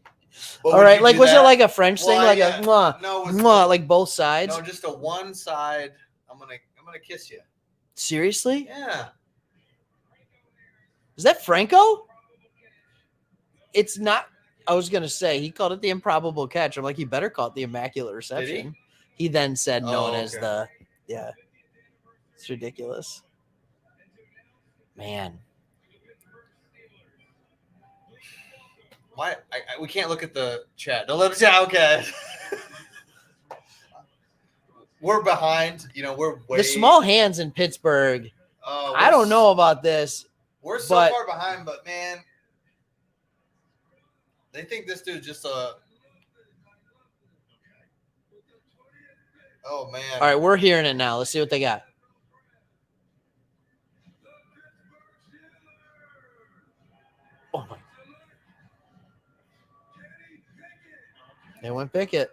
Well, all right. Like, was it like a French thing? Like a mwah, no, mwah, like both sides? No, just a one side. I'm gonna kiss you. Seriously? Yeah. Is that Franco? It's not. I was gonna say he called it the improbable catch. I'm like, he better call it the immaculate reception. Did he then said known as okay. the It's ridiculous. Man. Why we can't look at the chat? No, let me. Yeah, okay. We're behind. You know, we're way. The small hands in Pittsburgh. I don't know about this. We're so far behind, but man, they think this dude's just a. Oh man! All right, we're hearing it now. Let's see what they got. Oh my! They went Pickett.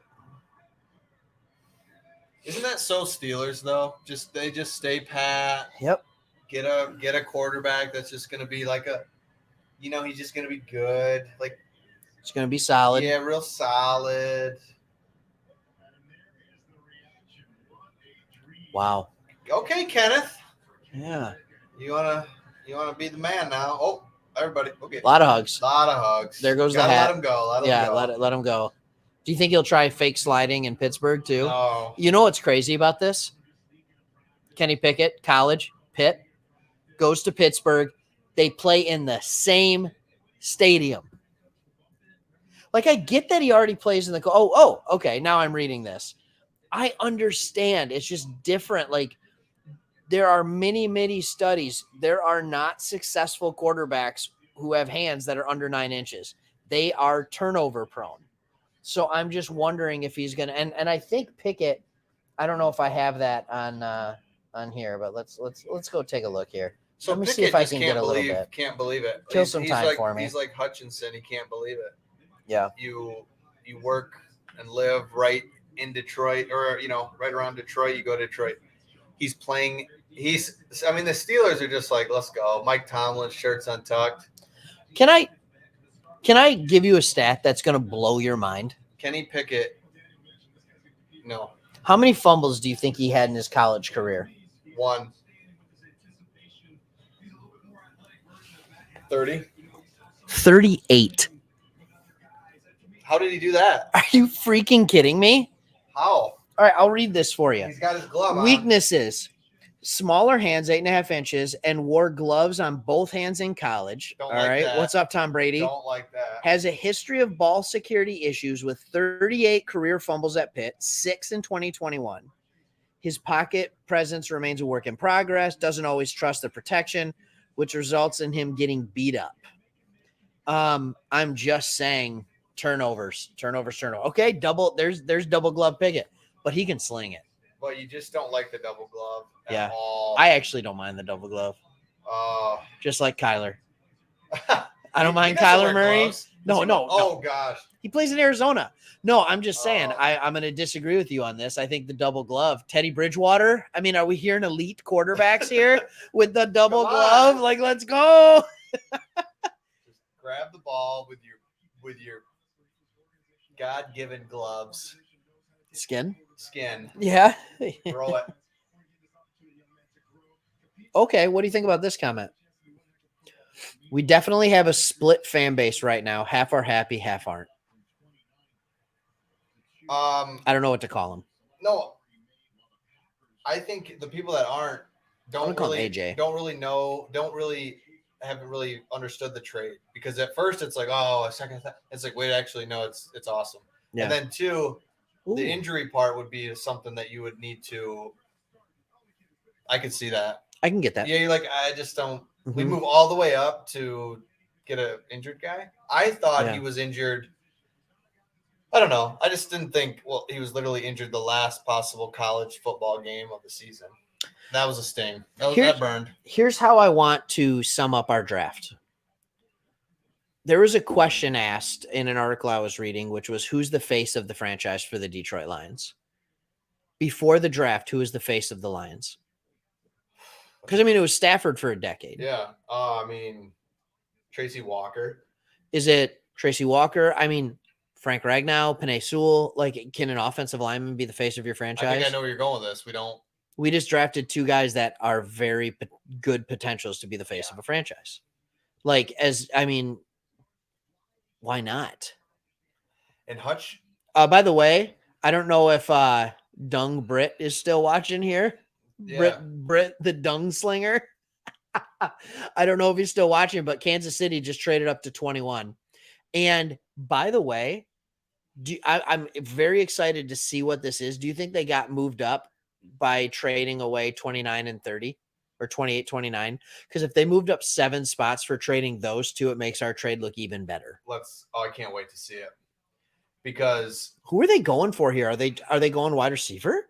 Isn't that so Steelers though? They just stay pat. Yep. Get a quarterback that's just gonna be like he's just gonna be good. Like it's gonna be solid. Yeah, real solid. Wow. Okay, Kenneth. Yeah. You wanna be the man now? Oh, everybody. Okay. A lot of hugs. There goes the hat. Let him go. Let him go. Do you think he'll try fake sliding in Pittsburgh too? No. You know what's crazy about this? Kenny Pickett, college, Pitt, goes to Pittsburgh. They play in the same stadium. Like, I get that he already plays in the – okay, now I'm reading this. I understand. It's just different. Like, there are many studies. There are not successful quarterbacks who have hands that are under 9 inches. They are turnover prone. So I'm just wondering if he's going to – and I think Pickett – I don't know if I have that on here, but let's go take a look here. So let me Pickett see if I can get a little bit. Can't believe it. Kill some time for me. He's like Hutchinson. He can't believe it. Yeah. You work and live right in Detroit, or right around Detroit. You go to Detroit. He's playing. The Steelers are just like, let's go. Mike Tomlin, shirts untucked. Can I give you a stat that's going to blow your mind? Kenny Pickett. No. How many fumbles do you think he had in his college career? 1. 30. 38. How did he do that? Are you freaking kidding me? How? All right, I'll read this for you. He's got his glove on. Weaknesses. Smaller hands, 8.5 inches, and wore gloves on both hands in college. Don't All like right. that. What's up, Tom Brady? Don't like that. Has a history of ball security issues with 38 career fumbles at Pitt, 6 in 2021. His pocket presence remains a work in progress, doesn't always trust the protection, which results in him getting beat up. I'm just saying turnovers. Okay, there's double glove Pickett, but he can sling it. But you just don't like the double glove at all. I actually don't mind the double glove. Just like Kyler. I don't mind Kyler Murray. Gloves? No. Oh, gosh. He plays in Arizona. No, I'm just saying. I'm going to disagree with you on this. I think the double glove. Teddy Bridgewater. I mean, are we hearing elite quarterbacks here with the double glove? Like, let's go. Just grab the ball with your God-given gloves. Skin. Yeah. Throw it. Okay, what do you think about this comment? We definitely have a split fan base right now. Half are happy, half aren't. I don't know what to call them. No, I think the people that aren't haven't really understood the trade, because at first it's like, a second, it's like, wait, actually, no, it's awesome. Yeah. And then 2, the injury part would be something that you would need to. I could see that. I can get that. Yeah, you're like, I just don't. Mm-hmm. We move all the way up to get an injured guy. I thought he was injured. I don't know. I just didn't think. Well, he was literally injured the last possible college football game of the season. That was a sting. That burned. Here's how I want to sum up our draft. there was a question asked in an article I was reading, which was who's the face of the franchise for the Detroit Lions? Before the draft, who is the face of the Lions? Because, I mean, it was Stafford for a decade. Yeah. Tracy Walker. Is it Tracy Walker? I mean, Frank Ragnow, Penei Sewell. Like, can an offensive lineman be the face of your franchise? I think I know where you're going with this. We just drafted two guys that are very good potentials to be the face of a franchise. Like, why not? And Hutch. By the way, I don't know if Dung Britt is still watching here. Yeah. Britt the Dung Slinger. I don't know if he's still watching, but Kansas City just traded up to 21. And by the way, I'm very excited to see what this is. Do you think they got moved up by trading away 29 and 30 or 28, 29? Because if they moved up 7 spots for trading those two, it makes our trade look even better. I can't wait to see it. Because who are they going for here? Are they going wide receiver?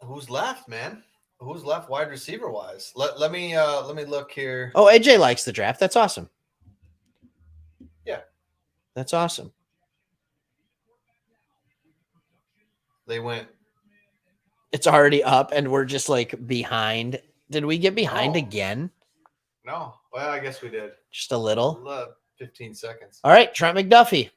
Who's left, man? Who's left wide receiver wise? Let me look here. Oh, AJ likes the draft. That's awesome. Yeah. That's awesome. They went. It's already up and we're just like behind. Did we get behind again? No. Well, I guess we did. Just a little. 15 seconds. All right, Trent McDuffie.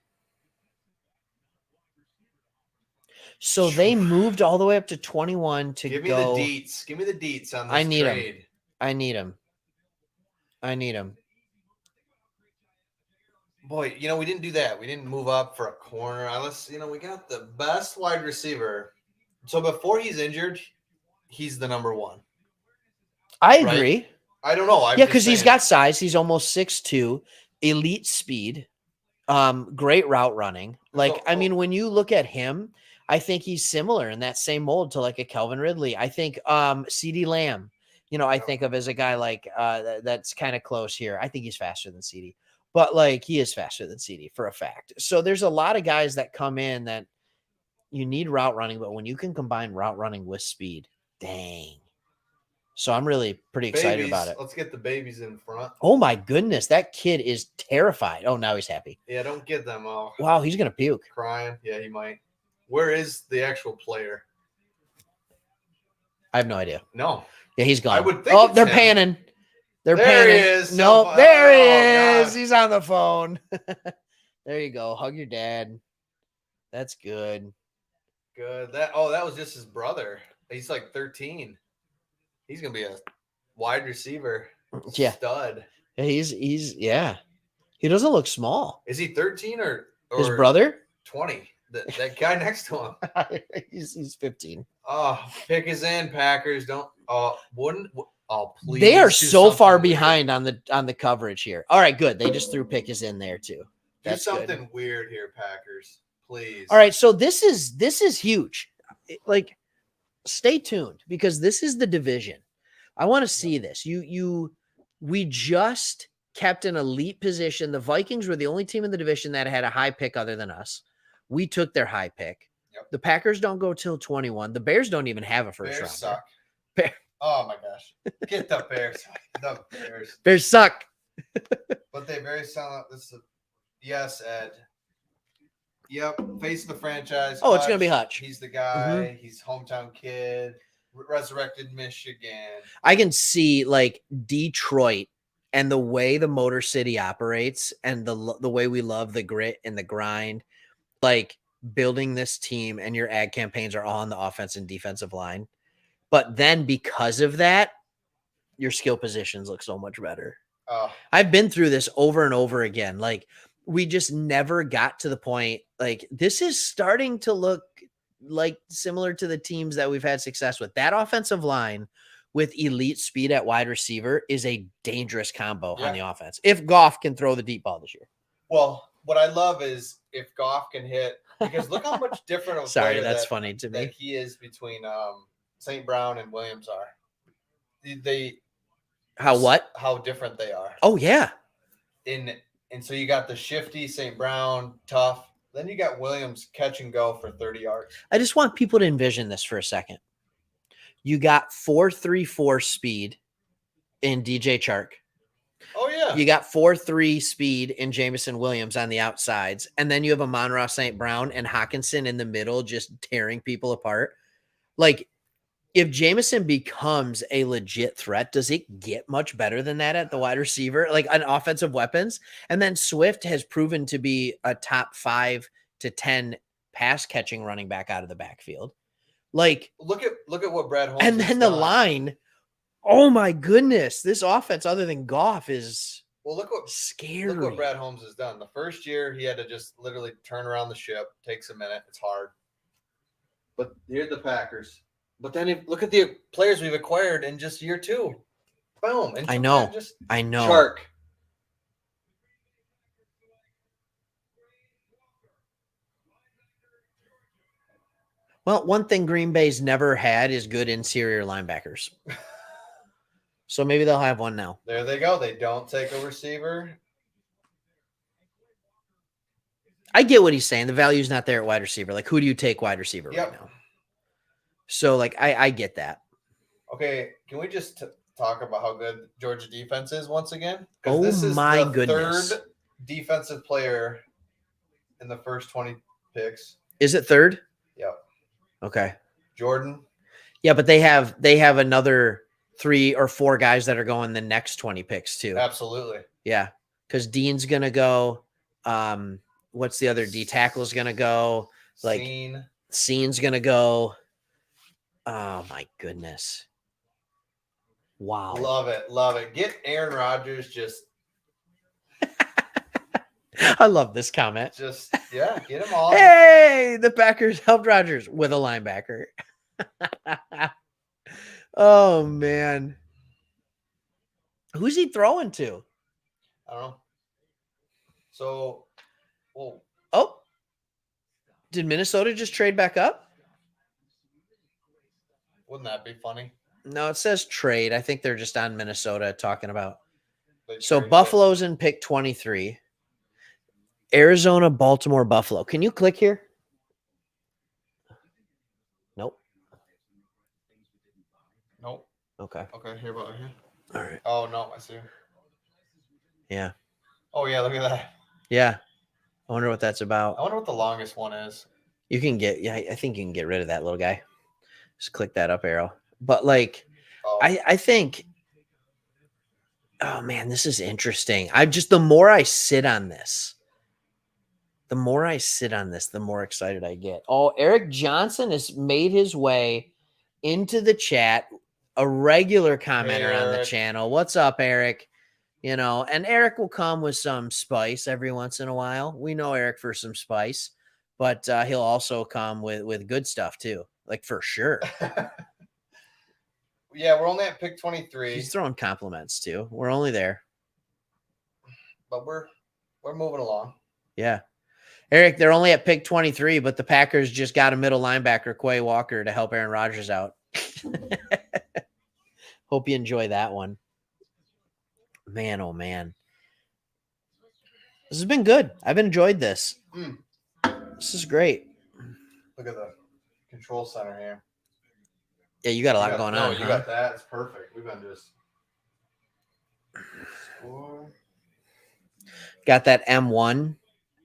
So they moved all the way up to 21 to Give me go. the deets. Give me the deets on this I need trade. him. I need him. Boy, we didn't do that. We didn't move up for a corner. We got the best wide receiver. So before he's injured, he's the number one. I agree. Right? I don't know. Yeah, because he's got size. He's almost 6'2", elite speed, great route running. Like, when you look at him, I think he's similar in that same mold to like a Calvin Ridley. I think CeeDee Lamb, I think of as a guy like that's kind of close here. I think he's faster than CeeDee, but like he is faster than CeeDee for a fact. So there's a lot of guys that come in that you need route running, but when you can combine route running with speed, dang. So I'm really pretty excited about it. Let's get the babies in front. Oh my goodness, that kid is terrified. Oh, now he's happy. Yeah, don't get them all. Wow, he's gonna puke. Crying. Yeah, he might. Where is the actual player? I have no idea. No. Yeah, he's gone. I would think. Oh, they're panning. There he is. No, there he is. He's on the phone. There you go. Hug your dad. That's good. Good. That was just his brother. He's like 13. He's gonna be a wide receiver. Yeah. Stud. Yeah, he's yeah. He doesn't look small. Is he 13 or his brother? 20. That guy next to him. he's 15. Oh, pick is in, Packers. Don't please. They are so far behind on the coverage here. All right, good. They just threw pick is in there too. That's do something good. Weird here, Packers. Please. All right, so this is huge. Like, stay tuned because this is the division. I want to see this. We just kept an elite position. The Vikings were the only team in the division that had a high pick other than us. We took their high pick. Yep. The Packers don't go till 21. The Bears don't even have a first Bears round. suck. Oh my gosh. Get the Bears. The Bears. Bears suck. But they very solid. Yes, Ed. Yep. Face of the franchise. Oh, it's gonna be Hutch. He's the guy. He's hometown kid. Resurrected Michigan. I can see like Detroit and the way the Motor City operates and the way we love the grit and the grind, like building this team and your ad campaigns are all on the offense and defensive line. But then because of that, your skill positions look so much better. I've been through this over and over again. Like we just never got to the point. Like this is starting to look like similar to the teams that we've had success with. That offensive line with elite speed at wide receiver is a dangerous combo on the offense. If Goff can throw the deep ball this year. Well, what I love is if Goff can hit, because look how much different of a Sorry, player that's funny to me. that he is between St. Brown and Williams are. How different they are. Oh yeah. And so you got the shifty St. Brown, tough. Then you got Williams catch and go for 30 yards. I just want people to envision this for a second. You got 4.34 speed in DJ Chark. Oh yeah. You got 4.3 speed in Jameson Williams on the outsides, and then you have Amon-Ra St. Brown and Hawkinson in the middle, just tearing people apart. Like, if Jameson becomes a legit threat, does it get much better than that at the wide receiver, like an offensive weapons? And then Swift has proven to be a top 5 to 10 pass catching running back out of the backfield. Like, look at what Brad Holmes and then the line. Oh my goodness, this offense, other than Goff, is scary. Look what Brad Holmes has done. The first year, he had to just literally turn around the ship. Takes a minute. It's hard. But here's the Packers. But then look at the players we've acquired in just year 2. Boom. And I know. Chark. Well, one thing Green Bay's never had is good interior linebackers. So maybe they'll have one now. There they go. They don't take a receiver. I get what he's saying. The value's not there at wide receiver. Like, who do you take wide receiver right now? So, like, I get that. Okay, can we just talk about how good Georgia defense is once again? Oh, this is my the goodness. Third defensive player in the first 20 picks. Is it third? Yep. Okay. Jordan. Yeah, but they have another 3 or 4 guys that are going the next 20 picks too. Absolutely. Yeah, because Dean's gonna go. What's the other D tackle is gonna go? Like Scene's gonna go. Oh my goodness! Wow. Love it, love it. Get Aaron Rodgers. Just. I love this comment. Just get him all. Hey, the Packers helped Rodgers with a linebacker. Oh man, who's he throwing to? I don't know. So, oh, did Minnesota just trade back up? Wouldn't that be funny? No, it says trade. I think they're just on Minnesota talking about. So Buffalo's in pick 23. Arizona, Baltimore, Buffalo. Can you click here? Nope. Nope. Okay. Okay, here about here. All right. Oh no, I see. Yeah. Oh yeah, look at that. Yeah. I wonder what that's about. I wonder what the longest one is. You can get, I think you can get rid of that little guy. Just click that up arrow. But like, I think, oh man, this is interesting. The more I sit on this, the more excited I get. Oh, Eric Johnson has made his way into the chat, a regular commenter on the channel. What's up, Eric? You know, and Eric will come with some spice every once in a while. We know Eric for some spice, but he'll also come with good stuff too, like for sure. Yeah, we're only at pick 23. He's throwing compliments too. We're only there, but we're moving along. Yeah, Eric, they're only at pick 23, but the Packers just got a middle linebacker, Quay Walker, to help Aaron Rodgers out. Hope you enjoy that one. Man, oh man. This has been good. I've enjoyed this. This is great. Look at the control center here. Yeah, you got a lot going on. You got that. It's perfect. We've been just got that M1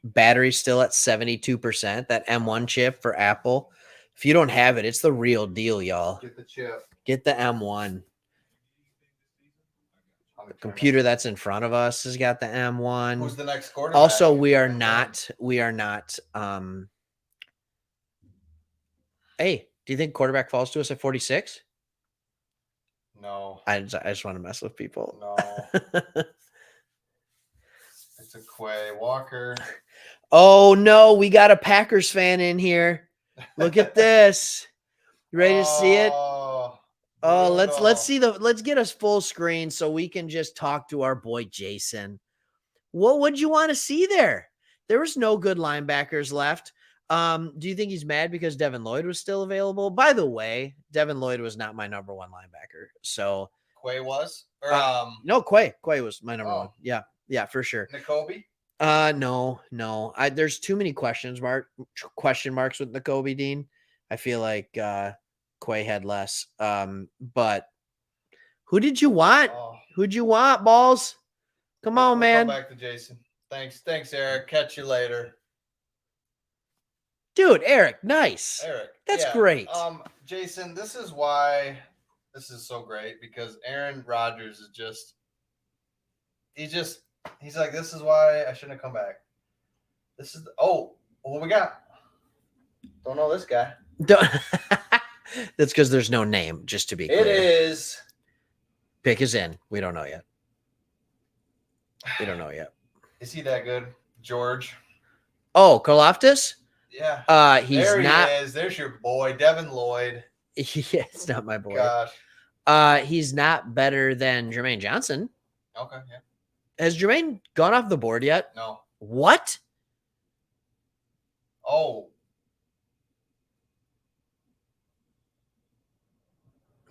battery still at 72%. That M1 chip for Apple. If you don't have it, it's the real deal, y'all. Get the chip. Get the M1. The computer that's in front of us has got the M1. Who's the next quarterback? Also, we are not hey, do you think quarterback falls to us at 46? No. I just want to mess with people. No. It's a Quay Walker. Oh no, we got a Packers fan in here. Look at this. You ready to see it? Oh, let's get us full screen so we can just talk to our boy Jason. What would you want to see there? There was no good linebackers left. Do you think he's mad because Devin Lloyd was still available? By the way, Devin Lloyd was not my number one linebacker. So Quay was? Or no, Quay was my number one. Yeah, for sure. Nakobe? No. There's too many question marks with Nakobe Dean. I feel like Quay had less. But who did you want? Who'd you want, balls? Come on, We'll man. Come back to Jason. Thanks, Eric. Catch you later. Dude, Eric, nice. Eric. That's yeah. great. Jason, this is why this is so great, because Aaron Rodgers is just he's like, this is why I shouldn't have come back. This is what we got? Don't know this guy. That's because there's no name, just to be clear. It is. Pick is in. We don't know yet. Is he that good? George? Oh, Karlaftis? Yeah. He's there not. He is. There's your boy, Devin Lloyd. Yeah, it's not my boy. Gosh. He's not better than Jermaine Johnson. Okay, yeah. Has Jermaine gone off the board yet? No. What? Oh.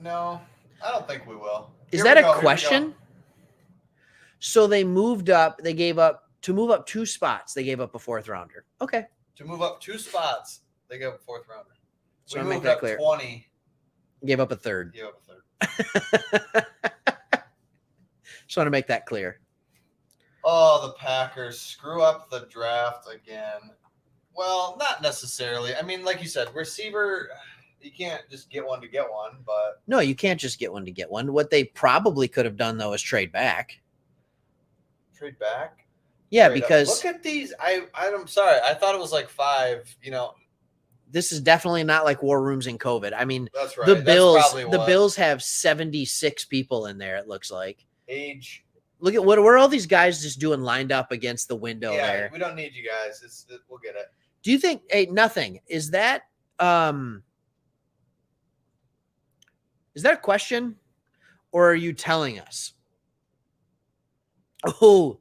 No, I don't think we will. Is that a question? So they moved up. They gave up to move up 2 spots. They gave up a 4th rounder. Okay. To move up 2 spots, they gave up a 4th rounder. So we make moved that up clear. 20. Gave up a 3rd. Gave up a 3rd. Just want to make that clear. Oh, the Packers screw up the draft again. Well, not necessarily. I mean, like you said, receiver, you can't just get one to get one, but No, you can't just get one to get one. What they probably could have done, though, is trade back. trade back. Yeah, Trade up. because Look at these. I'm sorry. I thought it was like 5. this is definitely not like war rooms in COVID. I mean, That's right. the That's Bills, probably the what. Bills have 76 people in there. It looks like. Age. Look at what are all these guys just doing lined up against the window Yeah, there. we don't need you guys. We'll get it. Do you think? Hey, nothing. Is that a question, or are you telling us? Oh,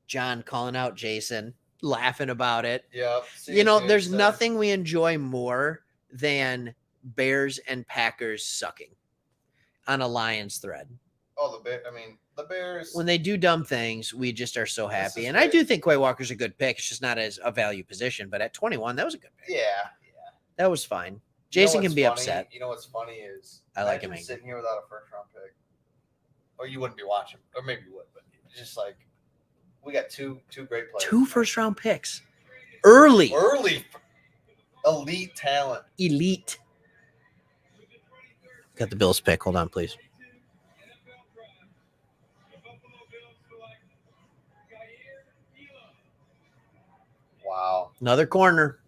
John calling out Jason, laughing about it. Yeah. There's nothing we enjoy more than Bears and Packers sucking on a Lions thread. Oh, the Bears. When they do dumb things, we just are so happy. And great. I do think Quay Walker's a good pick. It's just not as a value position. But at 21, that was a good pick. Yeah. That was fine. Jason can be funny? upset. You know what's funny is I like him. sitting here without a 1st-round pick, or you wouldn't be watching, or maybe you would, but it's just like we got two great players. 2 first-round picks. Early. Elite talent. Elite. Got the Bills pick. Hold on, please. Wow. Another corner.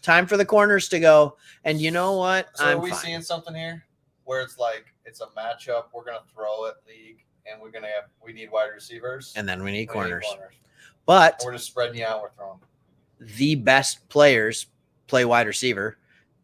Time for the corners to go. And you know what? So are we seeing something here where it's like it's a matchup? We're gonna throw it league, and we need wide receivers, And then we need corners. And But we're just spreading you out. We're throwing. the best players play wide receiver.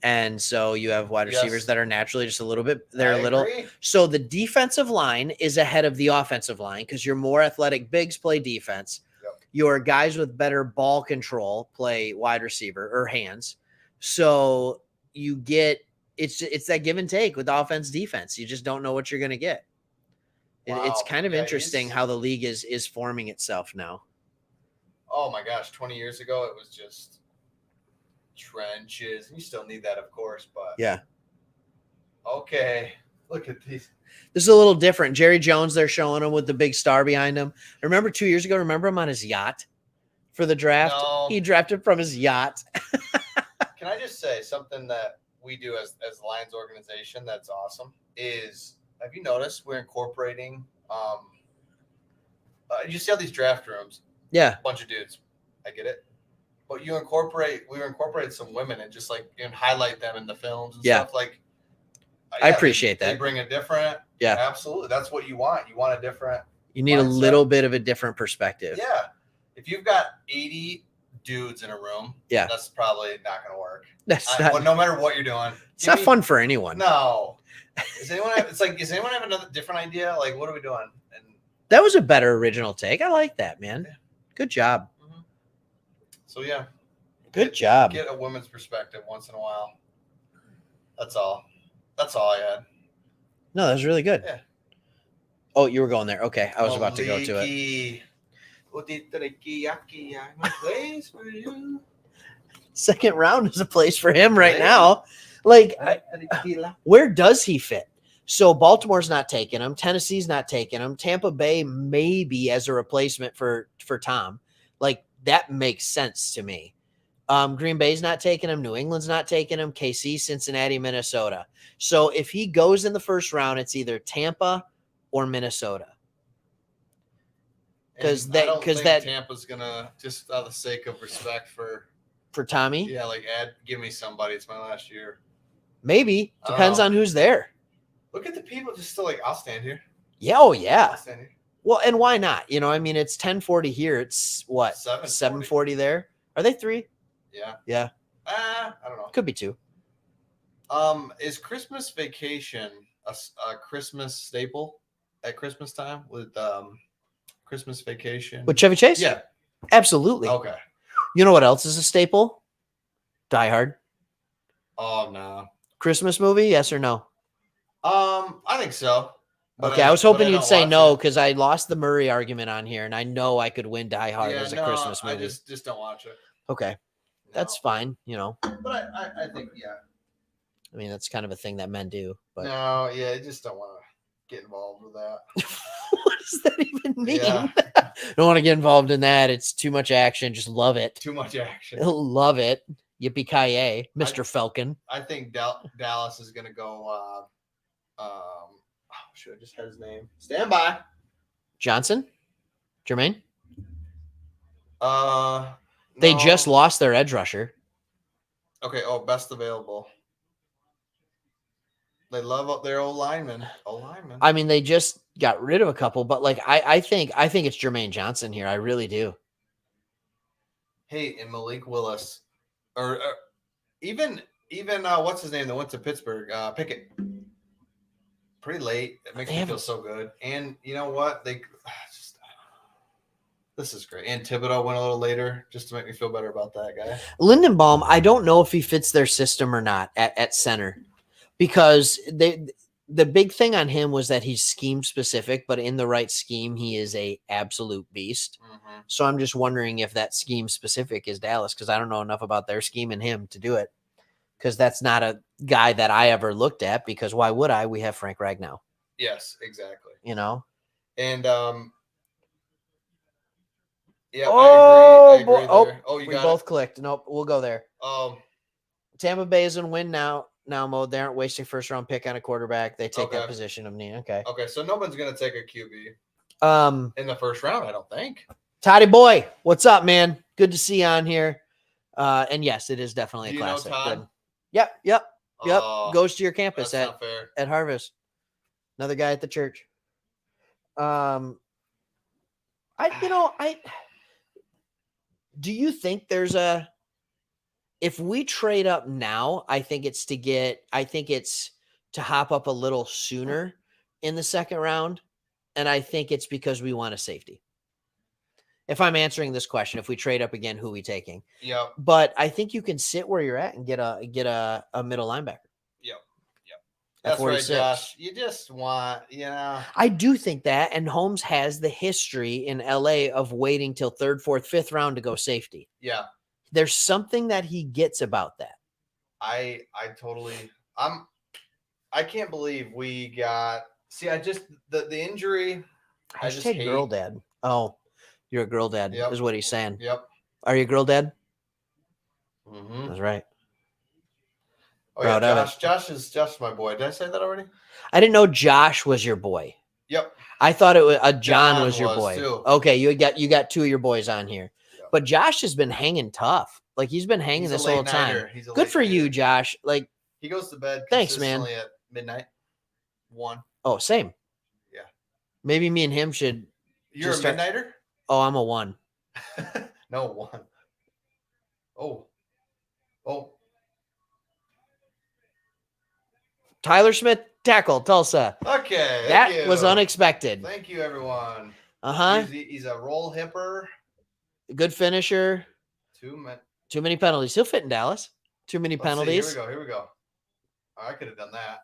And so you have wide receivers Yes. that are naturally just a little bit, I agree. So the defensive line is ahead of the offensive line because your more athletic bigs play defense. Yep. Your guys with better ball control play wide receiver or hands. So you get, it's that give and take with offense defense. You just don't know what you're going to get. It's Wow. kind of Yeah, interesting how the league is forming itself now. Oh my gosh, 20 years ago it was just trenches. You still need that, of course, but Yeah. Okay, look at these. This is a little different. Jerry Jones, they're showing him with the big star behind him. Remember 2 years ago, remember him on his yacht for the draft? No. He drafted from his yacht. Can I just say something that we do as the Lions organization that's awesome is, have you noticed we're incorporating you see all these draft rooms, Yeah. a bunch of dudes. I get it. But we incorporate some women and just like and highlight them in the films and stuff. Like I appreciate that. They bring a different. Yeah. Absolutely. That's what you want. You want a different. You need a mindset. little bit of a different perspective. Yeah. If you've got 80 dudes in a room, Yeah. that's probably not going to work. That's Well, not, no matter what you're doing. it's not fun for anyone. No. Does anyone have another different idea? Like, what are we doing? And That was a better original take. I like that, man. Yeah. Good job. so yeah, Good job. get a woman's perspective once in a while. That's all. That's all I had. No, that was really good. Yeah. Oh, you were going there. Okay. I was about to go to it. it. Second round is a place for him right now. Like, where does he fit? So Baltimore's not taking him. Tennessee's not taking him. Tampa Bay maybe as a replacement for Tom. Like that makes sense to me. Green Bay's not taking him. New England's not taking him. KC, Cincinnati, Minnesota. So if he goes in the first round, it's either Tampa or Minnesota. Because that Tampa's gonna, just out of the sake of respect for Tommy. Yeah, like give me somebody. It's my last year. Maybe depends on who's there. Look at the people just still like, I'll stand here. Yeah, oh yeah. I'll stand here. Well, and why not? You know, I mean, it's 10:40 here. It's what 7:40 there. Are they 3? Yeah. I don't know. Could be 2. Is Christmas Vacation a Christmas staple at Christmas time with Christmas Vacation with Chevy Chase? Yeah, absolutely. Okay. You know what else is a staple? Die Hard. Oh no. Christmas movie? Yes or no? I think so. Okay, I was hoping you'd say no because I lost the Murray argument on here, and I know I could win Die Hard as a Christmas movie. I just don't watch it. Okay, that's fine. You know, but I think I mean, that's kind of a thing that men do. But no, yeah, I just don't want to get involved with that. What does that even mean? Yeah. Don't want to get involved in that. It's too much action. Just love it. Too much action. Love it. Yippee-ki-yay, Mr. Falcon. I think Dallas is going to go. Should I just had his name? Stand by. Johnson? Jermaine? They just lost their edge rusher. Okay. Oh, best available. They love their old linemen. I mean, they just got rid of a couple, but like I think it's Jermaine Johnson here. I really do. Hey, and Malik Willis, or even what's his name that went to Pittsburgh? Pickett. Pretty late. It makes me feel so good. And you know what? This is great. And Thibodeau went a little later just to make me feel better about that guy. Lindenbaum, I don't know if he fits their system or not at center, because the big thing on him was that he's scheme specific, but in the right scheme, he is a absolute beast. Mm-hmm. So I'm just wondering if that scheme specific is Dallas, because I don't know enough about their scheme and him to do it. Because that's not a guy that I ever looked at, because why would I? We have Frank Ragnow. Yes, exactly. You know? And yeah, I agree there. We both clicked. Nope, we'll go there. Tampa Bay is in win now mode. They aren't wasting first round pick on a quarterback. They take that position of need. Okay. Okay, so no one's gonna take a QB in the first round, I don't think. Toddy boy, what's up, man? Good to see you on here. And yes, it is definitely a classic. Know Todd? Yep. Goes to your campus at Harvest. Another guy at the church. Do you think there's if we trade up now, I think it's to hop up a little sooner in the second round. And I think it's because we want a safety. If I'm answering this question, if we trade up again, who are we taking? Yep. But I think you can sit where you're at and get a middle linebacker. Yep. That's right, Josh. You just want, I do think that, and Holmes has the history in LA of waiting till 3rd, 4th, 5th round to go safety. Yeah. There's something that he gets about that. I can't believe we got. See, the injury. I just hate. Girl dad. Oh. You're a girl dad, is what he's saying. Yep. Are you a girl dad? Mm-hmm. That's right. Oh, yeah, Josh is my boy. Did I say that already? I didn't know Josh was your boy. Yep. I thought it was John was your boy. Too. Okay, you got 2 of your boys on here. Yep. But Josh has been hanging tough. Like he's been hanging this whole time. Good for you, Josh. Like he goes to bed consistently at midnight. 1. Oh, same. Yeah. Maybe me and him should. You're a midnighter? Oh, I'm a 1. No, 1. Oh. Tyler Smith, tackle, Tulsa. Okay. That was unexpected. Thank you, everyone. He's a roll hipper. Good finisher. Too many penalties. He'll fit in Dallas. Too many penalties. Here we go. Oh, I could have done that.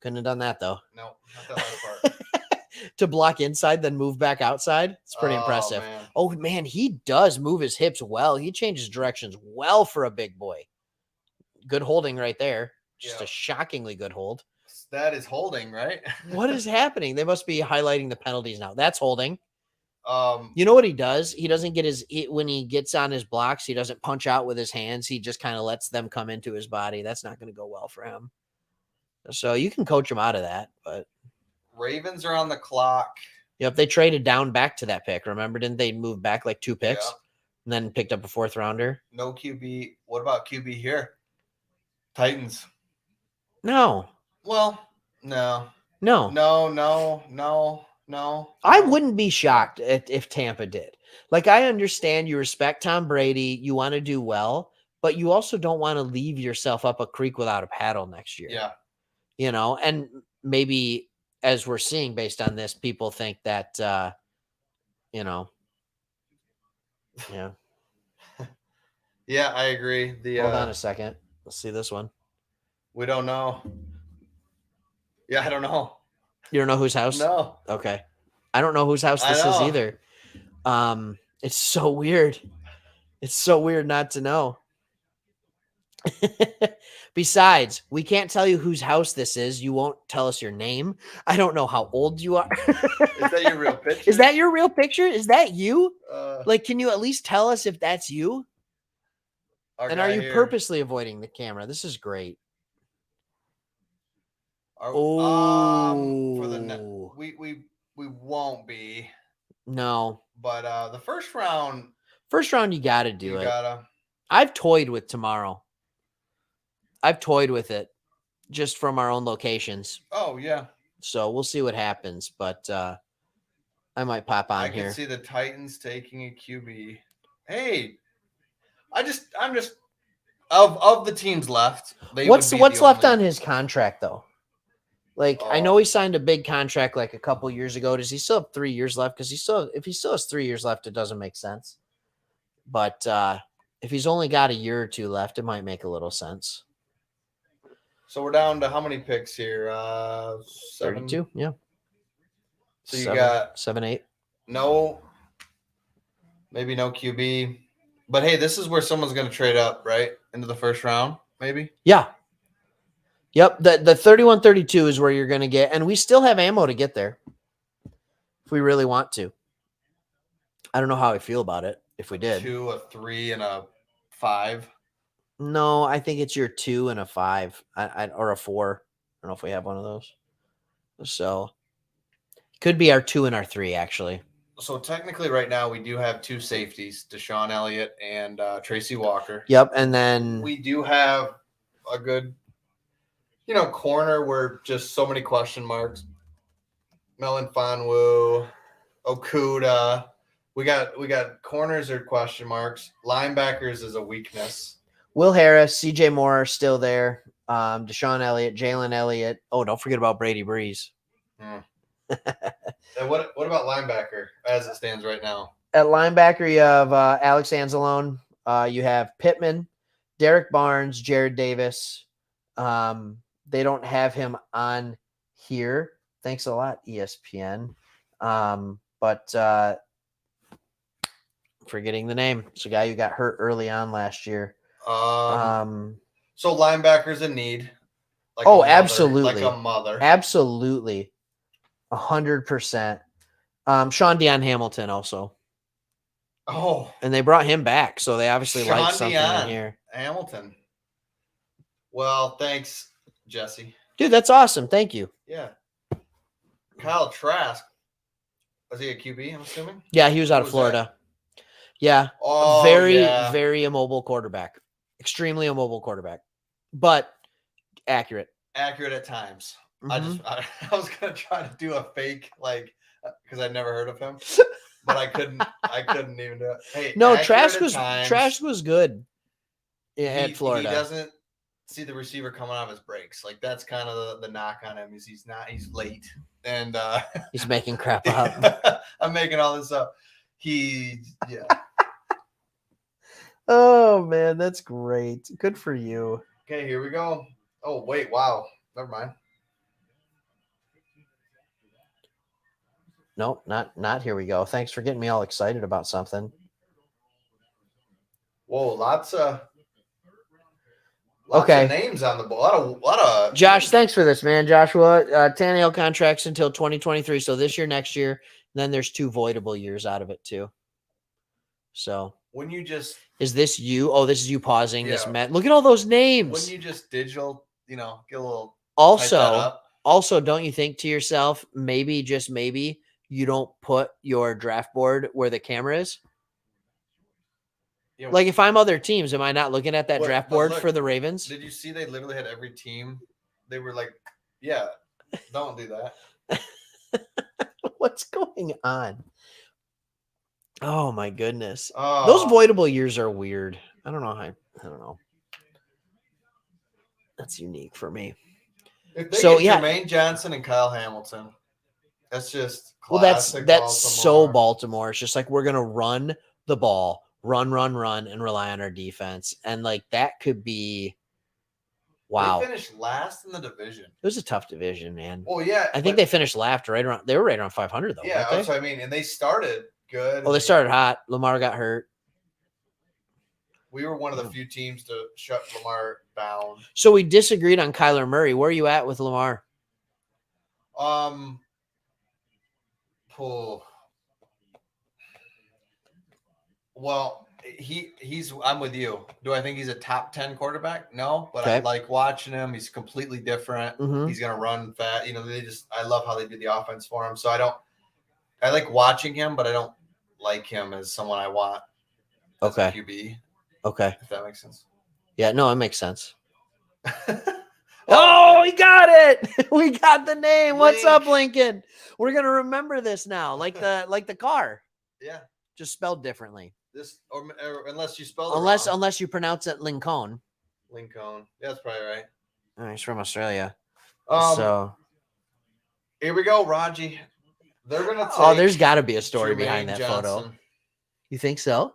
Couldn't have done that, though. No, not that last part. To block inside, then move back outside. It's pretty impressive. Man. Oh, man, he does move his hips well. He changes directions well for a big boy. Good holding right there. Just a shockingly good hold. That is holding, right? What is happening? They must be highlighting the penalties now. That's holding. Um, You know what he does? He doesn't get when he gets on his blocks, he doesn't punch out with his hands. He just kind of lets them come into his body. That's not going to go well for him. So you can coach him out of that, but Ravens are on the clock. yep, they traded down back to that pick. Remember, didn't they move back like 2 picks Yeah. and then picked up a 4th rounder? No QB. What about QB here? Titans. No. Well, no. I wouldn't be shocked if Tampa did. Like, I understand you respect Tom Brady. You want to do well, but you also don't want to leave yourself up a creek without a paddle next year. Yeah. You know, and maybe as we're seeing based on this, people think that, you know, yeah. Yeah, I agree. Hold on a second. Let's see this one. We don't know. Yeah, I don't know. You don't know whose house? No. Okay. I don't know whose house this is either. It's so weird. It's so weird not to know. Besides, we can't tell you whose house this is. You won't tell us your name. I don't know how old you are. Is that your real picture? Is that your real picture? Is that you? Like, can you at least tell us if that's you? And are you purposely avoiding the camera? This is great. For the we won't be. No. But the first round, you got to do it. Gotta. I've toyed with tomorrow. I've toyed with it just from our own locations. Oh, yeah. So we'll see what happens, but I might pop on here. I can see the Titans taking a QB. Hey, I'm just of the teams left. What's left on his contract though? Like, I know he signed a big contract like a couple years ago. Does he still have 3 years left? Because if he still has 3 years left, it doesn't make sense. But if he's only got a year or 2 left, it might make a little sense. So we're down to how many picks here? 32, yeah. So you got 7, 8. No, maybe no QB. But hey, this is where someone's going to trade up, right? Into the first round, maybe? Yeah. Yep. The 31-32 is where you're going to get, and we still have ammo to get there if we really want to. I don't know how I feel about it if we did. 2, a 3, and a 5. No, I think it's your 2 and a 5 or a 4. I don't know if we have one of those. So could be our 2 and our 3, actually. So technically right now we do have 2 safeties, Deshaun Elliott and Tracy Walker. Yep. And then we do have a good, corner where just so many question marks. Melon Fanwu, Okuda. We got corners are question marks. Linebackers is a weakness. Will Harris, CJ Moore are still there. Deshaun Elliott, Jalen Elliott. Oh, don't forget about Brady Breeze. And what about linebacker as it stands right now? At linebacker, you have Alex Anzalone. You have Pittman, Derek Barnes, Jared Davis. They don't have him on here. Thanks a lot, ESPN. But forgetting the name. It's a guy who got hurt early on last year. So linebackers in need. Like absolutely. Like a mother. Absolutely. 100%. Sean Dion Hamilton also. Oh. And they brought him back, so they obviously like something Dion in here. Hamilton. Well, thanks, Jesse. Dude, that's awesome. Thank you. Yeah. Kyle Trask. Was he a QB, I'm assuming? Yeah, he was out of Florida. That? Yeah. Oh, very immobile quarterback. Extremely immobile quarterback. But accurate. Accurate at times. Mm-hmm. I was gonna try to do a fake because I'd never heard of him, but I couldn't even do it. Hey, no, Trask was good at Florida. He doesn't see the receiver coming off his breaks. Like that's kind of the knock on him is he's late and he's making crap up. I'm making all this up. Oh man, that's great. Good for you. Okay, here we go. Oh wait, wow. Never mind. Nope, not here we go. Thanks for getting me all excited about something. Whoa, lots of Lots Okay. of names on the board. A lot of Josh, thanks for this, man. Joshua, Tannehill contracts until 2023. So this year, next year, then there's 2 voidable years out of it too. So When you just is this you? Oh, this is you pausing this, Yeah. Matt. Look at all those when names. you just digital, get a little type that Also, up. don't you think to yourself, maybe, just maybe, you don't put your draft board where the camera is? You know, Like if I'm other teams, am I not looking at that But- draft but board look, for the Ravens? Did you see they literally had every team? They were like, yeah, don't do that. What's going on? Oh my goodness. Oh, Those voidable years are weird. I don't know how. I don't know. That's unique for me. If they So, get yeah. Jermaine Johnson and Kyle Hamilton, that's just Well, that's classic so Baltimore. Baltimore. It's just like we're gonna run the ball, run, and rely on our defense, and like that could be. Wow, They it finished last in the division. was a tough division, man. Well, yeah, I think but- they finished last right around. They were right around 500 though. Yeah, weren't they? that's what I mean. And they started good. Well, they started hot. Lamar got hurt. We were one of the few teams to shut Lamar down. So we disagreed on Kyler Murray. Where are you at with Lamar? Oh. Well, he's. I'm with you. Do I think he's a top 10 quarterback? No, but I Okay. like watching him. He's completely different. Mhm. He's gonna run fast. I love how they do the offense for him. So I like watching him, but I don't like him as someone I want. As a Okay. QB, Okay. if that makes sense. Yeah, no, it makes sense. Oh, we got it. We got the name. What's up, Lincoln? We're gonna remember this now, like the car, Yeah. just spelled differently. This or unless you spell it Unless wrong. unless you pronounce it Lincoln. Lincoln. Yeah, that's probably right. Oh, he's from Australia. So So here we go, Raji. They're gonna take oh, there's got to be a story Jermaine behind that photo. Johnson. You think so?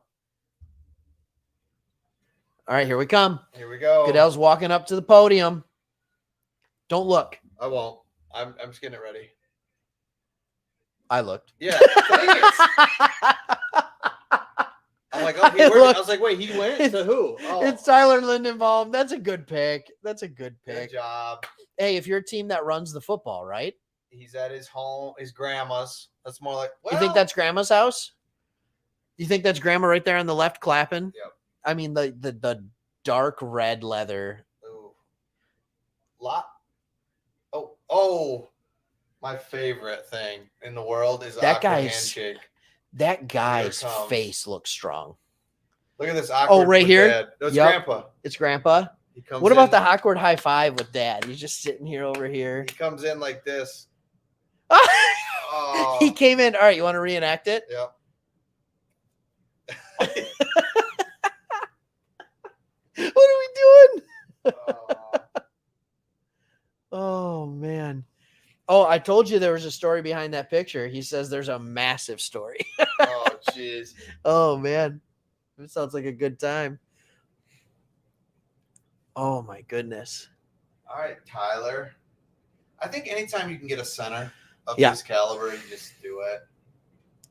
All right, here we come. Here we go. Goodell's walking up to the podium. Don't look. I won't. I'm just getting it ready. I looked. Yeah. Dang it. I'm like, oh, I I was like, wait, he went to who? Oh, It's Tyler Lindenbaum. That's a good pick. That's a good good pick. job. Hey, if you're a team that runs the football, right? He's at his home, his grandma's. That's more like. You think that's grandma's house? You think that's grandma right there on the left clapping? Yep. I mean the dark red leather. Ooh. Lot. Oh, my favorite thing in the world is That awkward guy's- handshake. That guy's comes. face looks strong. Look at this awkward. right with here? Dad. No, it's Yep. Grandpa. It's grandpa. He comes. What about in- the awkward high five with dad? He's just sitting here over here. He comes in like this. He came in. All right, you want to reenact it? Yep. What are we doing? Oh, Oh man. Oh, I told you there was a story behind that picture. He says there's a massive story. oh, jeez. Oh man. It sounds like a good time. Oh my goodness. All right, Tyler. I think anytime you can get a center of Yeah. this caliber, you just do it.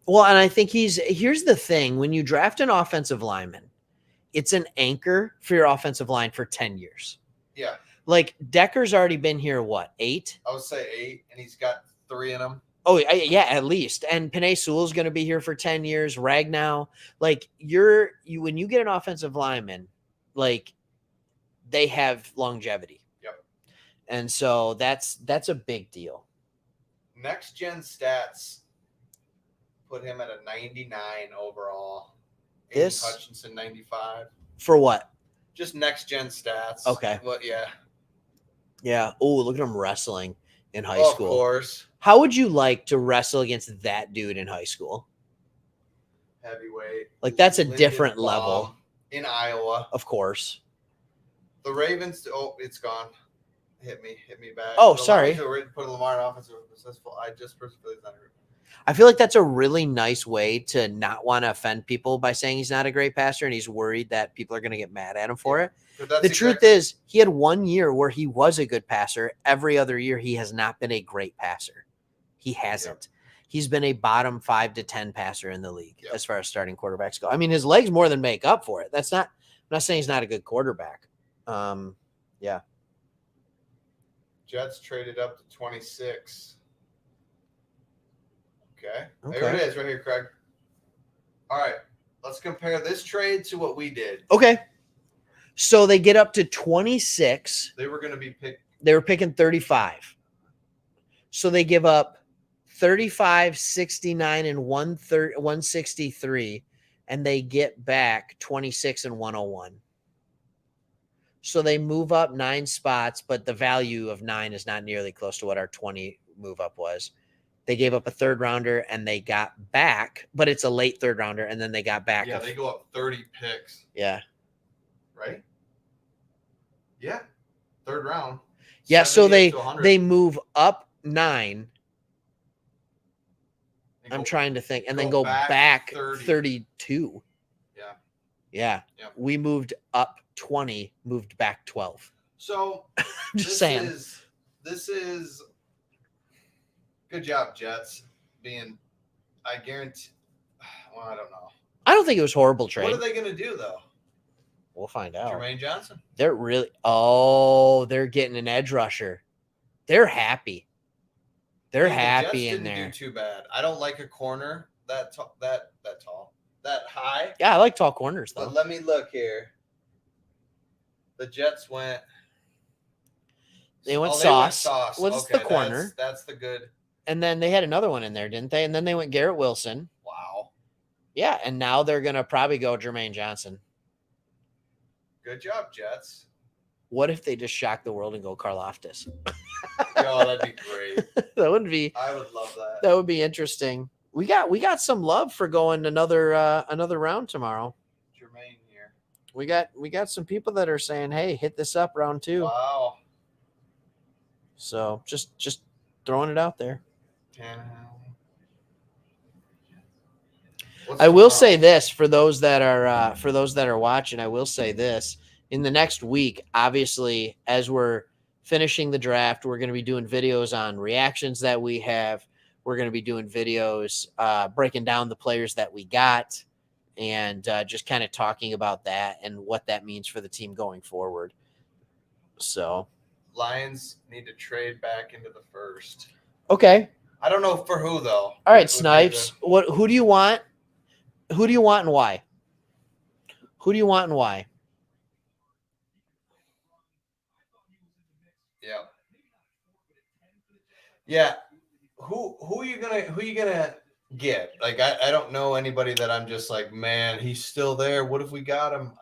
Well, and I think here's the thing. When you draft an offensive lineman, it's an anchor for your offensive line for 10 years. Yeah, Like Decker's already been here, what, 8? I would say 8, and he's got 3 in him. Oh, yeah, at least. And Penei Sewell's going to be here for 10 years. Ragnow. Like when you get an offensive lineman, like they have longevity. Yep. And so that's a big deal. Next gen stats put him at a 99 overall. Aidan This- Hutchinson 95. For what? Just next gen stats. Okay. But yeah. Yeah. Oh, look at him wrestling in high Of school. course. How would you like to wrestle against that dude in high school? Heavyweight. Like, that's a Lindenbaum different level. In Iowa. Of course. The Ravens. Oh, it's gone. Hit me back. Oh, The sorry. Lions put Lamar in offensive successful. I just personally not. I feel like that's a really nice way to not want to offend people by saying he's not a great passer and he's worried that people are going to get mad at him for it. The truth is, he had 1 year where he was a good passer. Every other year, he has not been a great passer. He hasn't. He's been a bottom 5 to 10 passer in the league as far as starting quarterbacks go. I mean, his legs more than make up for it. I'm not saying he's not a good quarterback. Yeah. Jets traded up to 26. Okay. Okay. There it is right here, Craig. All right. Let's compare this trade to what we did. Okay. So they get up to 26. They were going to be picked. They were picking 35. So they give up 35, 69, and 163, and they get back 26 and 101. So they move up 9 spots, but the value of 9 is not nearly close to what our 20 move up was. They gave up a third rounder and they got back, but it's a late third rounder, and then they got back. Yeah, they go up 30 picks. Yeah. Right? Yeah. Third round. Yeah, so 78 to 100. they move up 9. And I'm go- trying to think, and then go go back back 30. 32. Yeah. Yeah. Yep. We moved up 20, moved back 12. So I'm just this saying. This is good job, Jets. I guarantee. Well, I don't know. I don't think it was horrible trade. What are they going to do though? We'll find out. Jermaine Johnson. They're getting an edge rusher. They're happy. They're Hey, the happy Jets in didn't there. do too bad. I don't like a corner that tall, that high. Yeah, I like tall corners though. But let me look here. The Jets went. They went Oh, Sauce. What's the corner? That's the good. And then they had another one in there, didn't they? And then they went Garrett Wilson. Wow. Yeah, and now they're gonna probably go Jermaine Johnson. Good job, Jets. What if they just shock the world and go Karlaftis? Yo, that'd be great. That would be. I would love that. That would be interesting. We got some love for going another round tomorrow. Jermaine here. We got some people that are saying, "Hey, hit this up round 2." Wow. So just throwing it out there. What's I will tomorrow? say this for those that are watching. I will say this in the next week. Obviously, as we're finishing the draft, we're going to be doing videos on reactions that we have. We're going to be doing videos breaking down the players that we got and just kind of talking about that and what that means for the team going forward. So, Lions need to trade back into the first. okay. I don't know for who though. All right, Would be Snipes. Who do you want? Who do you want and why? Who do you want and why? Yeah. Yeah. Who are you gonna get? Like I don't know anybody that I'm just like, man, he's still there. What if we got him?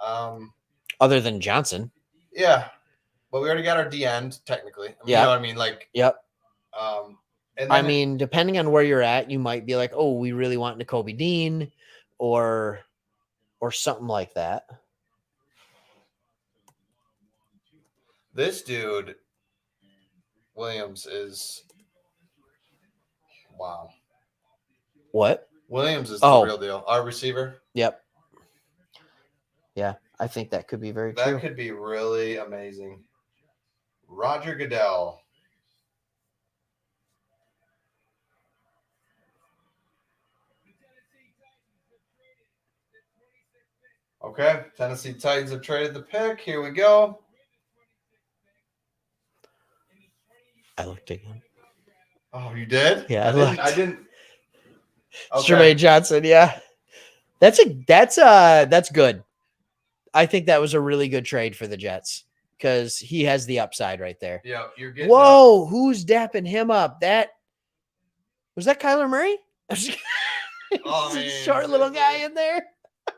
Other than Johnson. Yeah. But we already got our D end, technically. I mean, Yeah. You know what I mean? Like Yep. and I then mean, depending on where you're at, you might be like, oh, we really want Nakobe Dean or something like that. this dude Williams is wow. What? Williams is Oh. the real deal. Our receiver. Yep. Yeah, I think that could be very That true. could be really amazing. Roger Goodell. Okay, Tennessee Titans have traded the pick. Here we go. I looked again. Oh, you did? Yeah, I I didn't. looked. I didn't. It's Okay. Jermaine Johnson, yeah. That's good. I think that was a really good trade for the Jets because he has the upside right there. Yeah, you're getting. Whoa, who's dapping him up? That Kyler Murray? Oh, man. Short little guy in there.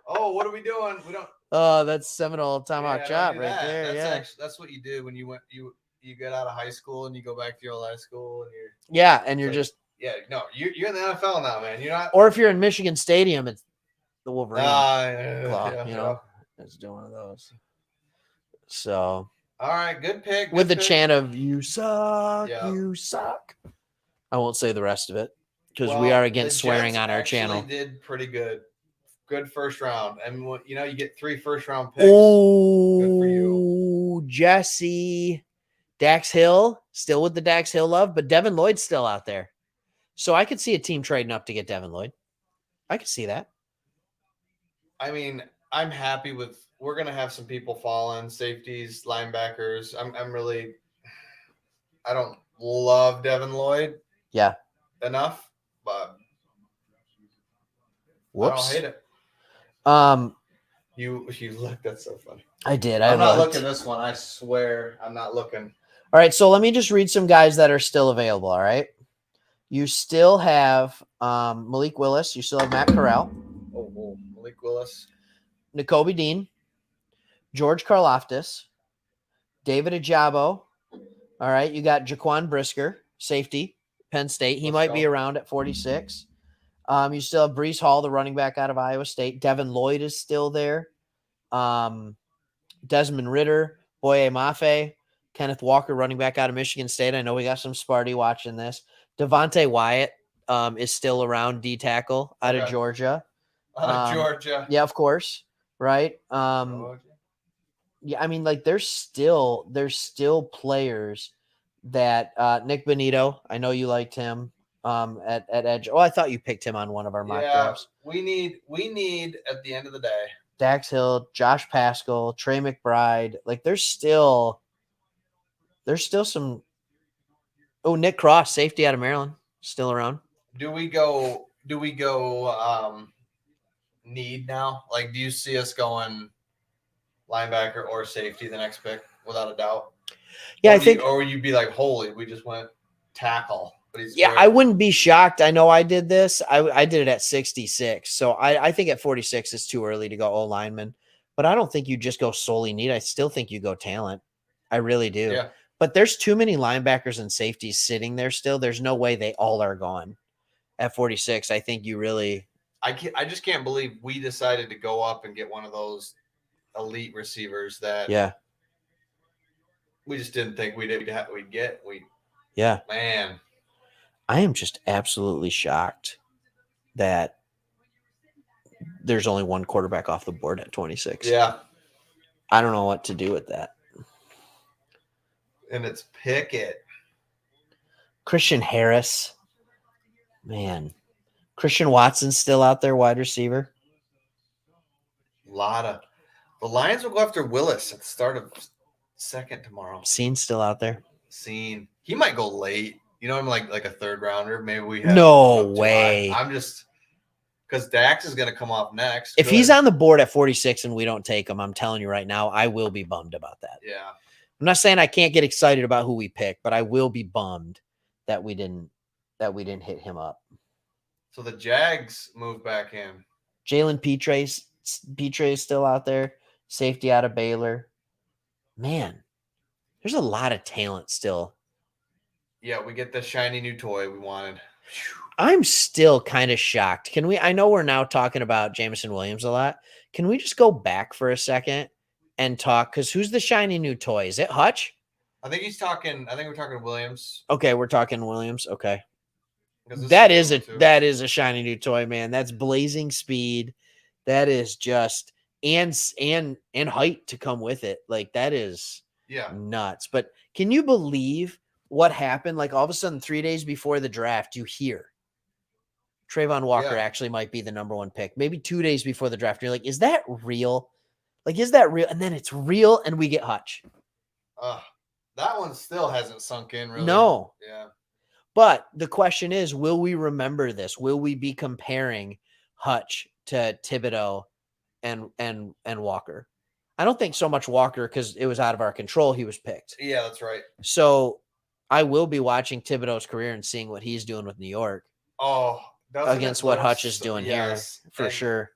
Oh, what are we doing? We don't. Oh, that's Seminole Tomahawk don't Chop do right that. there. That's Yeah. actually, that's what you do when you get out of high school and you go back to your old high school and you're. Yeah, and you're Like, just, you're in the NFL now, man. You're not. or if you're in Michigan Stadium, it's the Wolverine Yeah, claw, yeah, you know, it's doing one of those. So All right, good pick. with the good pick. chant of "You suck, Yeah. you suck," I won't say the rest of it because we Well, are the against swearing Jets on our actually channel. Did pretty good. Good first round, and you get 3 first-round picks. Good for you. Oh, Jesse, Dax Hill still with the Dax Hill love, but Devin Lloyd's still out there. So I could see a team trading up to get Devin Lloyd. I could see that. I mean, I'm happy with we're gonna have some people falling, safeties, linebackers. I don't love Devin Lloyd Yeah. enough, but Whoops. I don't hate it. You look, that's so funny. I did. I'm not looked. looking this one. I swear I'm not looking. All right, so let me just read some guys that are still available, all right? You still have Malik Willis. You still have Matt Corral. Oh, Malik Willis. N'Kobe Dean. George Karlaftis. David Ajabo. All right, you got Jaquan Brisker, safety, Penn State. He might be around at 46. You still have Breece Hall, the running back out of Iowa State. Devin Lloyd is still there. Desmond Ritter, Boye Mafe, Kenneth Walker, running back out of Michigan State. I know we got some Sparty watching this. Devontae Wyatt is still around, D tackle out of Georgia. Georgia. Yeah, of course. Right. Yeah, I mean, like there's still players that Nick Benito. I know you liked him at edge. Oh, I thought you picked him on one of our mock drafts. We need at the end of the day. Dax Hill, Josh Pascal, Trey McBride. Like there's still some. Oh, Nick Cross, safety out of Maryland, still around. Do we go need now? Like, do you see us going linebacker or safety the next pick without a doubt? Yeah, or would you be like, holy, we just went tackle. But I wouldn't be shocked. I know I did this. I did it at 66. So I think at 46 is too early to go O lineman. But I don't think you just go solely need. I still think you go talent. I really do. Yeah. But there's too many linebackers and safeties sitting there still. There's no way they all are gone at 46. I think you really. I just can't believe we decided to go up and get one of those elite receivers that. Yeah. We just didn't think we'd get. Yeah. Man. I am just absolutely shocked that there's only one quarterback off the board at 26. Yeah. I don't know what to do with that. And it's Pickett. Christian Harris. Man. Christian Watson's still out there, wide receiver. The Lions will go after Willis at the start of second tomorrow. Scene's still out there. He might go late. You know, I'm like a third rounder. Maybe we have no way. I'm just because Dax is going to come off next. If he's on the board at 46 and we don't take him, I'm telling you right now, I will be bummed about that. Yeah. I'm not saying I can't get excited about who we pick, but I will be bummed that we didn't hit him up. So the Jags move back in. Jalen Petre is still out there. Safety out of Baylor. Man, there's a lot of talent still. Yeah, we get the shiny new toy we wanted. I'm still kind of shocked. I know we're now talking about Jameson Williams a lot. Can we just go back for a second and talk? Because who's the shiny new toy? Is it Hutch? I think we're talking Williams. Okay, we're talking Williams. Okay. That is a shiny new toy, man. That's blazing speed. That is just and height to come with it. Like that is nuts. But can you believe what happened? Like all of a sudden 3 days before the draft, you hear Trayvon Walker actually might be the number one pick. Maybe 2 days before the draft, you're like, is that real? Like, is that real? And then it's real and we get Hutch. That one still hasn't sunk in really. No. Yeah. But the question is, will we remember this? Will we be comparing Hutch to Thibodeau and Walker? I don't think so much Walker because it was out of our control. He was picked. Yeah, that's right. So I will be watching Thibodeau's career and seeing what he's doing with New York. Oh, against what Hutch is doing here for sure.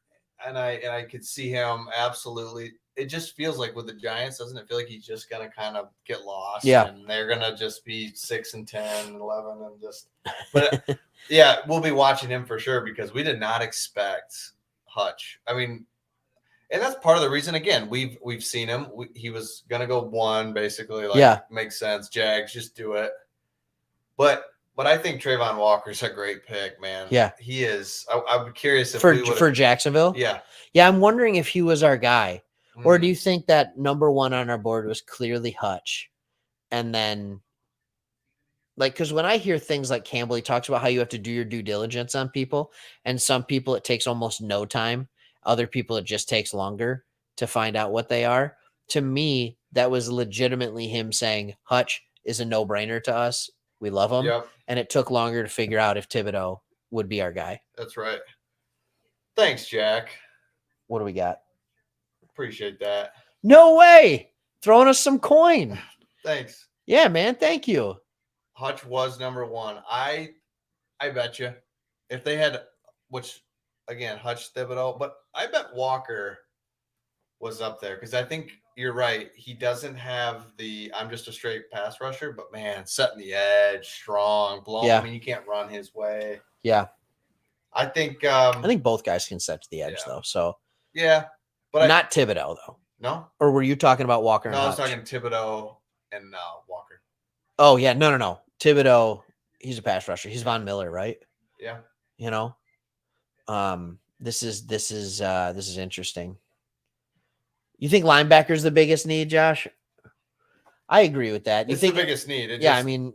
And I could see him absolutely. It just feels like with the Giants, doesn't it feel like he's just going to kind of get lost? Yeah. And they're going to just be 6-10 and 11 and just. But yeah, we'll be watching him for sure because we did not expect Hutch. I mean, and that's part of the reason. Again, we've seen him. He was going to go one basically. Makes sense. Jags, just do it. But I think Trayvon Walker's a great pick, man. Yeah, he is. I'm curious if for Jacksonville. Yeah. I'm wondering if he was our guy. Or do you think that number one on our board was clearly Hutch? And then, because when I hear things like Campbell, he talks about how you have to do your due diligence on people. And some people, it takes almost no time. Other people, it just takes longer to find out what they are. To me, that was legitimately him saying Hutch is a no-brainer to us. We love him. Yep, And it took longer to figure out if Thibodeau would be our guy. that's right. Thanks, Jack. What do we got? Appreciate that. No way. Throwing us some coin. Thanks. Yeah, man. Thank you. Hutch was number one. I bet you if they had, which again, Hutch, Thibodeau, but I bet Walker was up there because I think you're right. He doesn't have the I'm just a straight pass rusher, but man, setting the edge, strong, blowing. Yeah. I mean, you can't run his way. Yeah. I think both guys can set to the edge, though. So yeah, but not Thibodeau, though. No. Or were you talking about Walker? No, and I was Hutch? talking Thibodeau and Walker. Oh yeah, no. Thibodeau, he's a pass rusher. He's Von Miller, right? Yeah. You know, this is interesting. You think linebacker's the biggest need, Josh? I agree with that. You It's think the biggest need. I mean,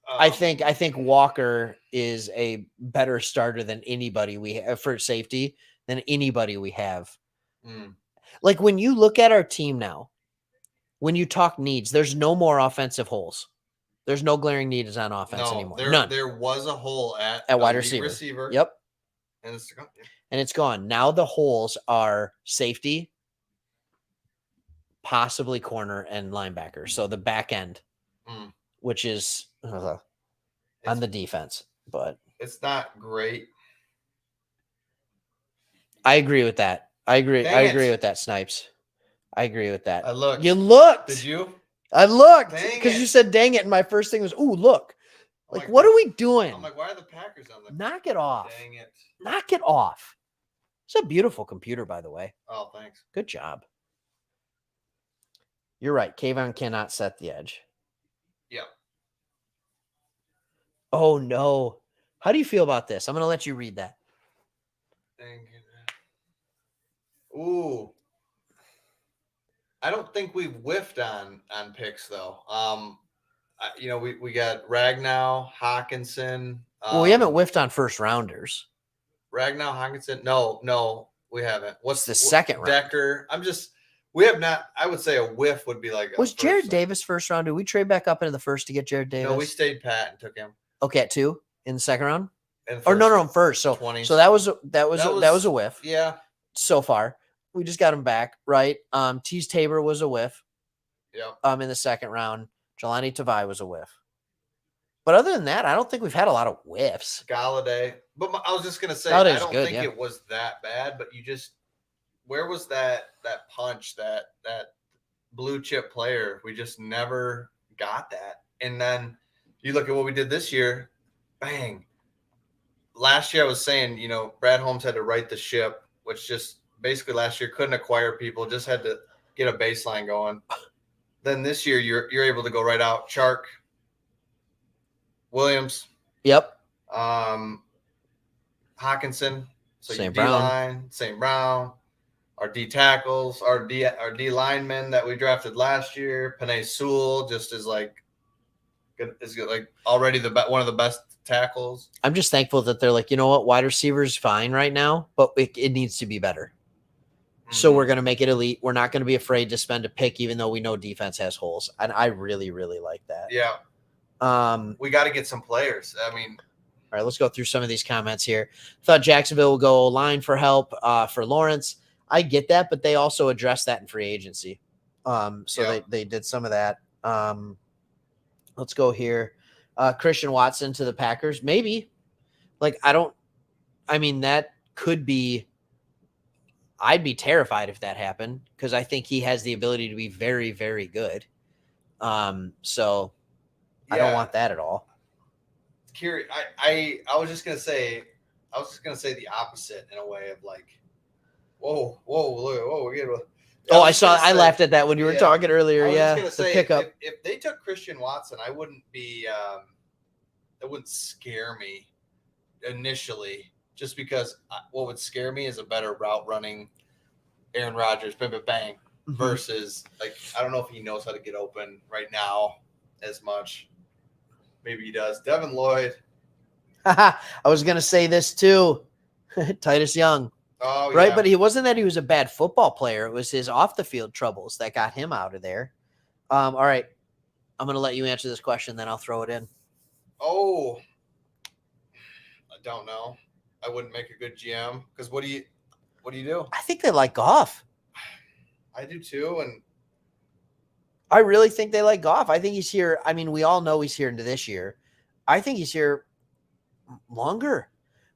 I think Walker is a better starter than anybody we have for safety than anybody we have. Like when you look at our team now, when you talk needs, there's no more offensive holes. There's no glaring needs on offense anymore. None. There was a hole at wide receiver. Yep. And it's gone. Now the holes are safety, possibly corner, and linebacker. So the back end, which is on the defense, but it's not great. I agree with that. I agree with that, Snipes. I agree with that. I looked. You looked. Did you? I looked because you said dang it, and my first thing was, ooh, look. Like, what are we doing? I'm like, why are the Packers on the Knock it off. Dang it. Knock it off. It's a beautiful computer, by the way. Oh, thanks. Good job. You're right. Kayvon cannot set the edge. Yep. Oh, no. How do you feel about this? I'm going to let you read that. Dang it. Ooh. I don't think we've whiffed on picks, though. We got Ragnow, Hawkinson. Well, we haven't whiffed on first rounders. Ragnow, Hawkinson. No, we haven't. What's the second round? Decker. We have not. I would say a whiff would be like. Was Jared Davis first round? Did we trade back up into the first to get Jared Davis? No, we stayed pat and took him. Okay, at 2 in the second round. Or no, first. So 20s. So that was a whiff. Yeah. So far, we just got him back, right? Tease Tabor was a whiff. Yep. In the second round, Jelani Tavai was a whiff. But other than that, I don't think we've had a lot of whiffs. Galladay. But I was just gonna say, Galladay's I don't good, think it was that bad. But where was that punch, that blue chip player? We just never got that. And then you look at what we did this year. Bang. Last year I was saying, Brad Holmes had to right the ship, which just basically last year couldn't acquire people, just had to get a baseline going. Then this year you're able to go right out. Chark, Williams. Yep. Hawkinson. So St. D-line, St. Brown. Our D tackles, our D linemen that we drafted last year. Penei Sewell just is like already one of the best tackles. I'm just thankful that they're like, you know what, wide receiver's fine right now, but it needs to be better. Mm-hmm. So we're going to make it elite. We're not going to be afraid to spend a pick, even though we know defense has holes. And I really, really like that. Yeah. We got to get some players. I mean, all right, let's go through some of these comments here. Thought Jacksonville will go line for help for Lawrence. I get that, but they also addressed that in free agency. They did some of that. Let's go here. Christian Watson to the Packers. Maybe. That could be. I'd be terrified if that happened because I think he has the ability to be very, very good. I don't want that at all. Curious. I was just gonna say the opposite in a way of like, whoa, we get. I laughed at that when you were talking earlier. I was the pickup. If they took Christian Watson, I wouldn't be. That wouldn't scare me initially, just because what would scare me is a better route running Aaron Rodgers, bang, bang, bang, versus like I don't know if he knows how to get open right now as much. Maybe he does. Devin Lloyd. I was gonna say this too. Titus Young. Oh, right? yeah. But he wasn't that he was a bad football player. It was his off the field troubles that got him out of there. All right. I'm going to let you answer this question, then I'll throw it in. Oh, I don't know. I wouldn't make a good GM because what do you do? I think they like Goff. I do too, and I really think they like Goff. I think he's here. I mean, we all know he's here into this year. I think he's here longer.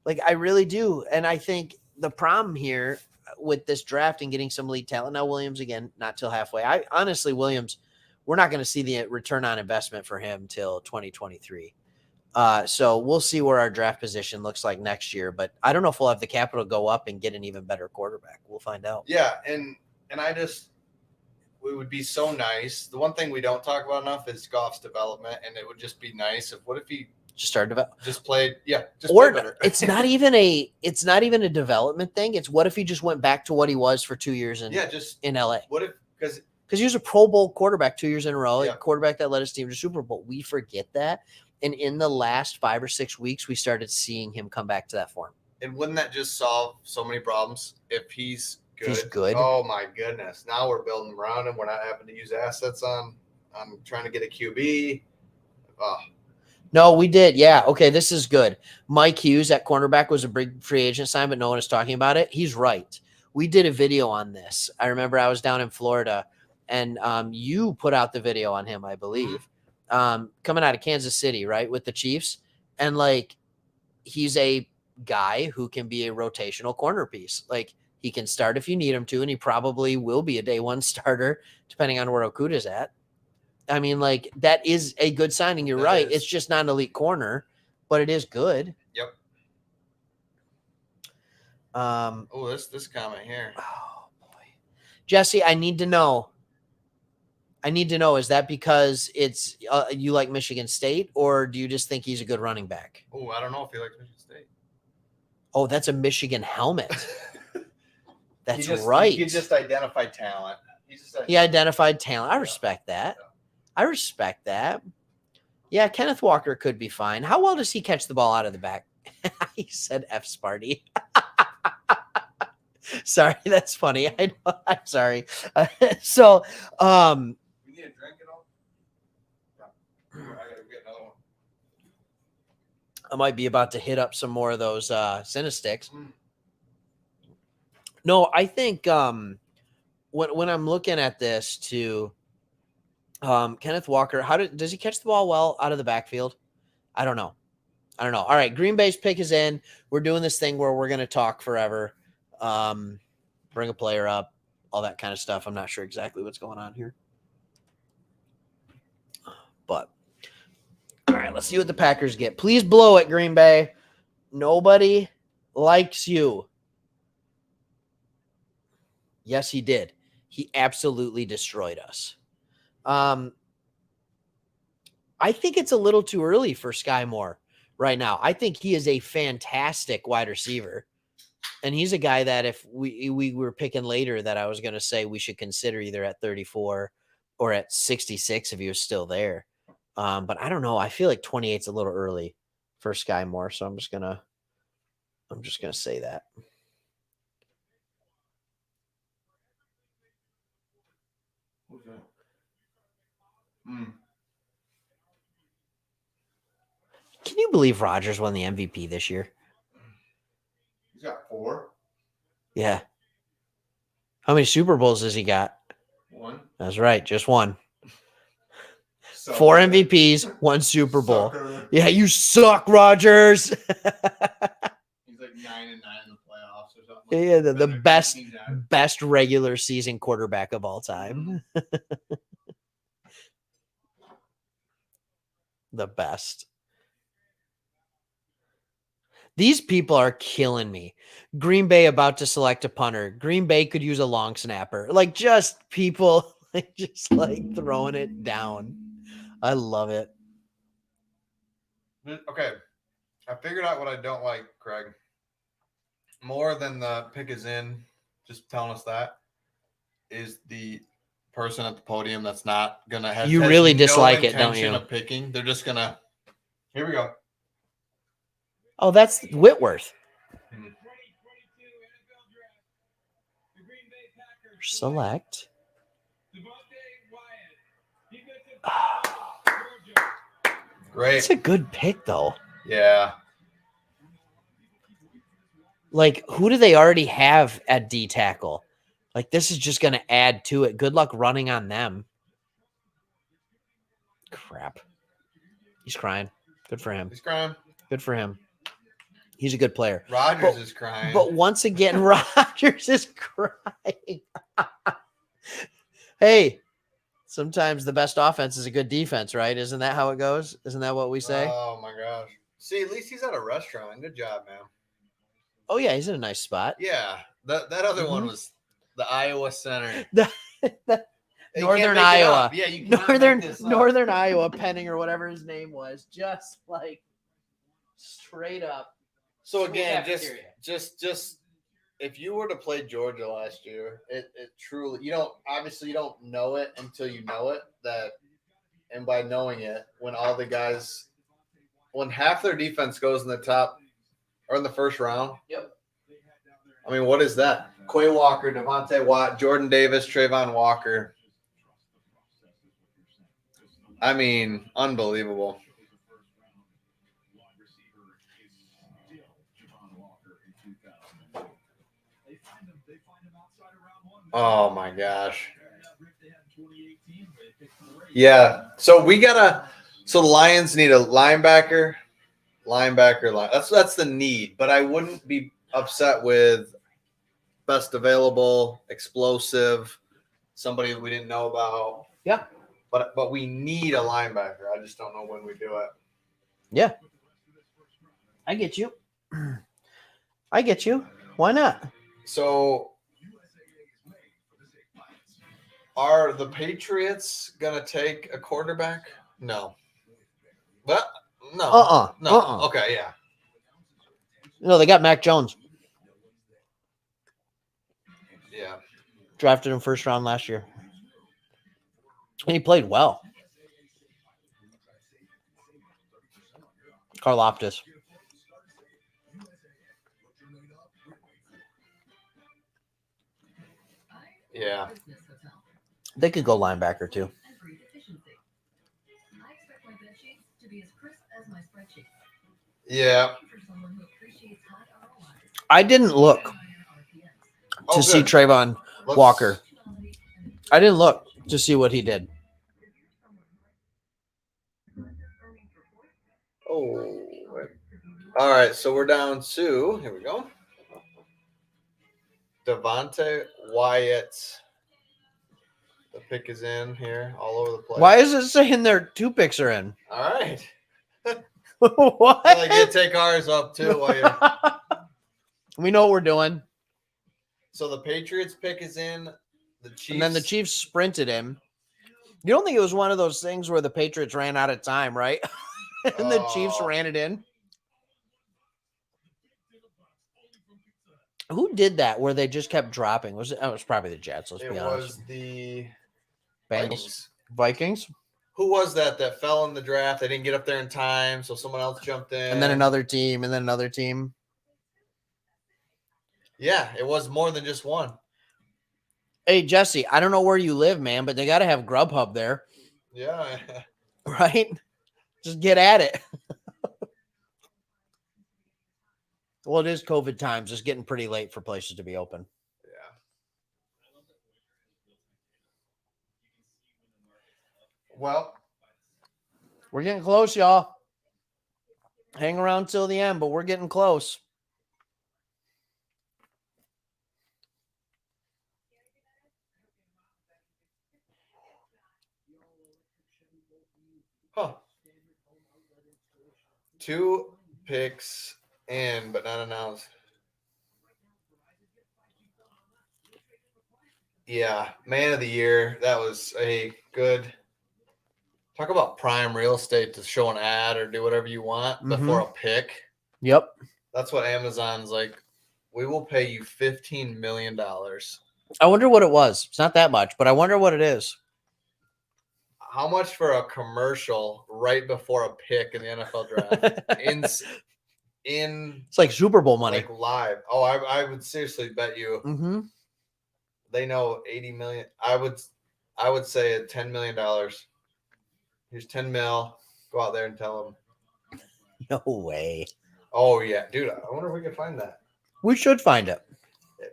Like, I really do. And I think the problem here with this draft and getting some elite talent, now Williams, again, not till halfway. I honestly, Williams, we're not going to see the return on investment for him till 2023. So we'll see where our draft position looks like next year. But I don't know if we'll have the capital go up and get an even better quarterback. We'll find out. yeah, and I just it would be so nice. The one thing we don't talk about enough is Goff's development, and it would just be nice if what if he Just start develop. just played, just Or play better. it's not even a development thing. It's what if he just went back to what he was for 2 years in just in LA. what if because Because he was a Pro Bowl quarterback 2 years in a row, Yeah. a quarterback that led his team to Super Bowl. We forget that. And in the last 5 or 6 weeks, we started seeing him come back to that form. and wouldn't that just solve so many problems if he's good? He's good. Oh my goodness! Now we're building around him. We're not having to use assets on trying to get a QB. Oh, No, we did. Yeah. Okay. This is good. Mike Hughes at cornerback was a big free agent sign, but no one is talking about it. He's right. We did a video on this. I remember I was down in Florida and you put out the video on him, I believe, coming out of Kansas City, right, with the Chiefs. And like, he's a guy who can be a rotational corner piece. Like, he can start if you need him to, and he probably will be a day one starter, depending on where Okudah's at. I mean, like, that is a good signing. You're That right. is. It's just not an elite corner, but it is good. Yep. Oh, this comment here. Oh boy, Jesse, I need to know. Is that because it's you like Michigan State, or do you just think he's a good running back? Oh, I don't know if he likes Michigan State. Oh, that's a Michigan helmet. That's He just- right. He just identified talent. He identified talent. I respect that. I respect that. Yeah, Kenneth Walker could be fine. How well does he catch the ball out of the back? He said F Sparty. Sorry, that's funny. I'm sorry. So, You need a drink at all? Yeah. I gotta get another one. I might be about to hit up some more of those Cinesticks. Mm. No, I think when I'm looking at this too, Kenneth Walker, does he catch the ball well out of the backfield? I don't know. All right, Green Bay's pick is in. We're doing this thing where we're going to talk forever, bring a player up, all that kind of stuff. I'm not sure exactly what's going on here. But, all right, let's see what the Packers get. Please blow it, Green Bay. Nobody likes you. Yes, he did. He absolutely destroyed us. I think it's a little too early for Sky Moore right now. I think he is a fantastic wide receiver. And he's a guy that if we were picking later, that I was going to say we should consider either at 34 or at 66 if he was still there. But I don't know. I feel like 28 is a little early for Sky Moore. So I'm just going to say that. Who's that? Can you believe Rodgers won the MVP this year? He's got 4. Yeah. How many Super Bowls has he got? 1. That's right. Just one. Sucker. 4 MVPs, 1 Super Bowl. Sucker. Yeah, you suck, Rodgers. He's like 9-9 in the playoffs or something. Yeah, the Better best teams out. best regular season quarterback of all time. The best. These people are killing me. Green Bay about to select a punter. Green Bay could use a long snapper. Like, just people just like throwing it down. I love it. Okay. I figured out what I don't like, Craig. More than the pick is in, just telling us that, is the person at the podium that's not going to have. You really dislike it, don't you? Of picking. They're just going to. Here we go. Oh, that's Whitworth. select. Great. It's a good pick, though. Yeah. Like, who do they already have at D tackle? Like, this is just going to add to it. Good luck running on them. Crap. He's crying. Good for him. He's crying. Good for him. He's a good player. Rodgers is crying. But once again, Rodgers is crying. Hey, sometimes the best offense is a good defense, right? Isn't that how it goes? Isn't that what we say? Oh, my gosh. See, at least he's at a restaurant. Good job, man. Oh, yeah, he's in a nice spot. Yeah. That other one was the Iowa Center. You Northern can't make it Iowa. up. Yeah, you cannot make this up. Northern Iowa, Penning or whatever his name was. Just like straight up. So again, cafeteria. just if you were to play Georgia last year, it truly you don't know it until you know it. And by knowing it, when half their defense goes in the top or in the first round. Yep. I mean, what is that? Quay Walker, Devontae Watt, Jordan Davis, Trayvon Walker. I mean, unbelievable. Oh my gosh. Yeah. So the Lions need a linebacker. That's the need. But I wouldn't be upset with best available, explosive, somebody that we didn't know about. Yeah. But we need a linebacker. I just don't know when we do it. Yeah. I get you. Why not? So are the Patriots going to take a quarterback? No. But no. No. Okay, yeah. No, they got Mac Jones. Yeah. Drafted him first round last year. And he played well. Karlaftis. Yeah. They could go linebacker too. Yeah. I didn't look to see Trayvon Walker. I didn't look to see what he did. Oh. All right, so we're down to, here we go. Devontae Wyatt. The pick is in here all over the place. Why is it saying their 2 picks are in? All right. What? Well, I get to take ours up too. We know what we're doing. So the Patriots pick is in. The Chiefs. And then the Chiefs sprinted him. You don't think it was one of those things where the Patriots ran out of time, right? And the Chiefs ran it in? Who did that where they just kept dropping? Was it? Oh, it was probably the Jets. Let's be honest. It was the Bengals. Vikings. Who was that fell in the draft? They didn't get up there in time, so someone else jumped in. And then another team, and then another team. Yeah, it was more than just one. Hey, Jesse, I don't know where you live, man, but they got to have Grubhub there. Yeah. Right? Just get at it. Well, it is COVID times. It's getting pretty late for places to be open. Yeah. Well, we're getting close, y'all. Hang around till the end, but we're getting close. Huh. 2 picks in, but not announced. Yeah, man of the year. That was a good. Talk about prime real estate to show an ad or do whatever you want before a pick. Yep. That's what Amazon's like. We will pay you $15 million. I wonder what it was. It's not that much, but I wonder what it is. How much for a commercial right before a pick in the NFL draft? It's like Super Bowl money. Like live. Oh, I would seriously bet you they know 80 million. I would say at $10 million. Here's 10 mil. Go out there and tell them. No way. Oh yeah, dude. I wonder if we can find that. We should find it.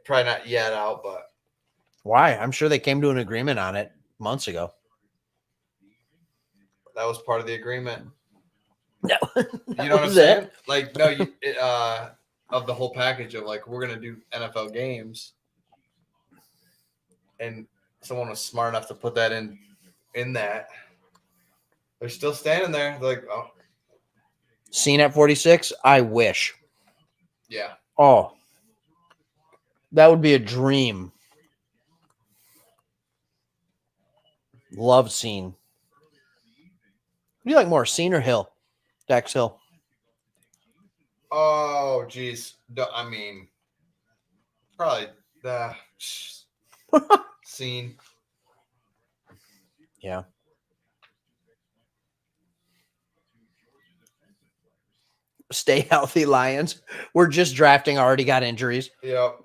Probably not yet out, but Why? I'm sure they came to an agreement on it months ago. that was part of the agreement. No. You know what I'm saying? Like, no, of the whole package of like, we're gonna do NFL games, and someone was smart enough to put that in that. They're still standing there. They're like, oh Seen at 46? I wish. yeah. Oh, that would be a dream. Love Scene. What do you like more, Scene or Hill? Dax Hill. Oh, geez. I mean, probably the scene. Yeah. Stay healthy, Lions. We're just drafting, already got injuries. Yep.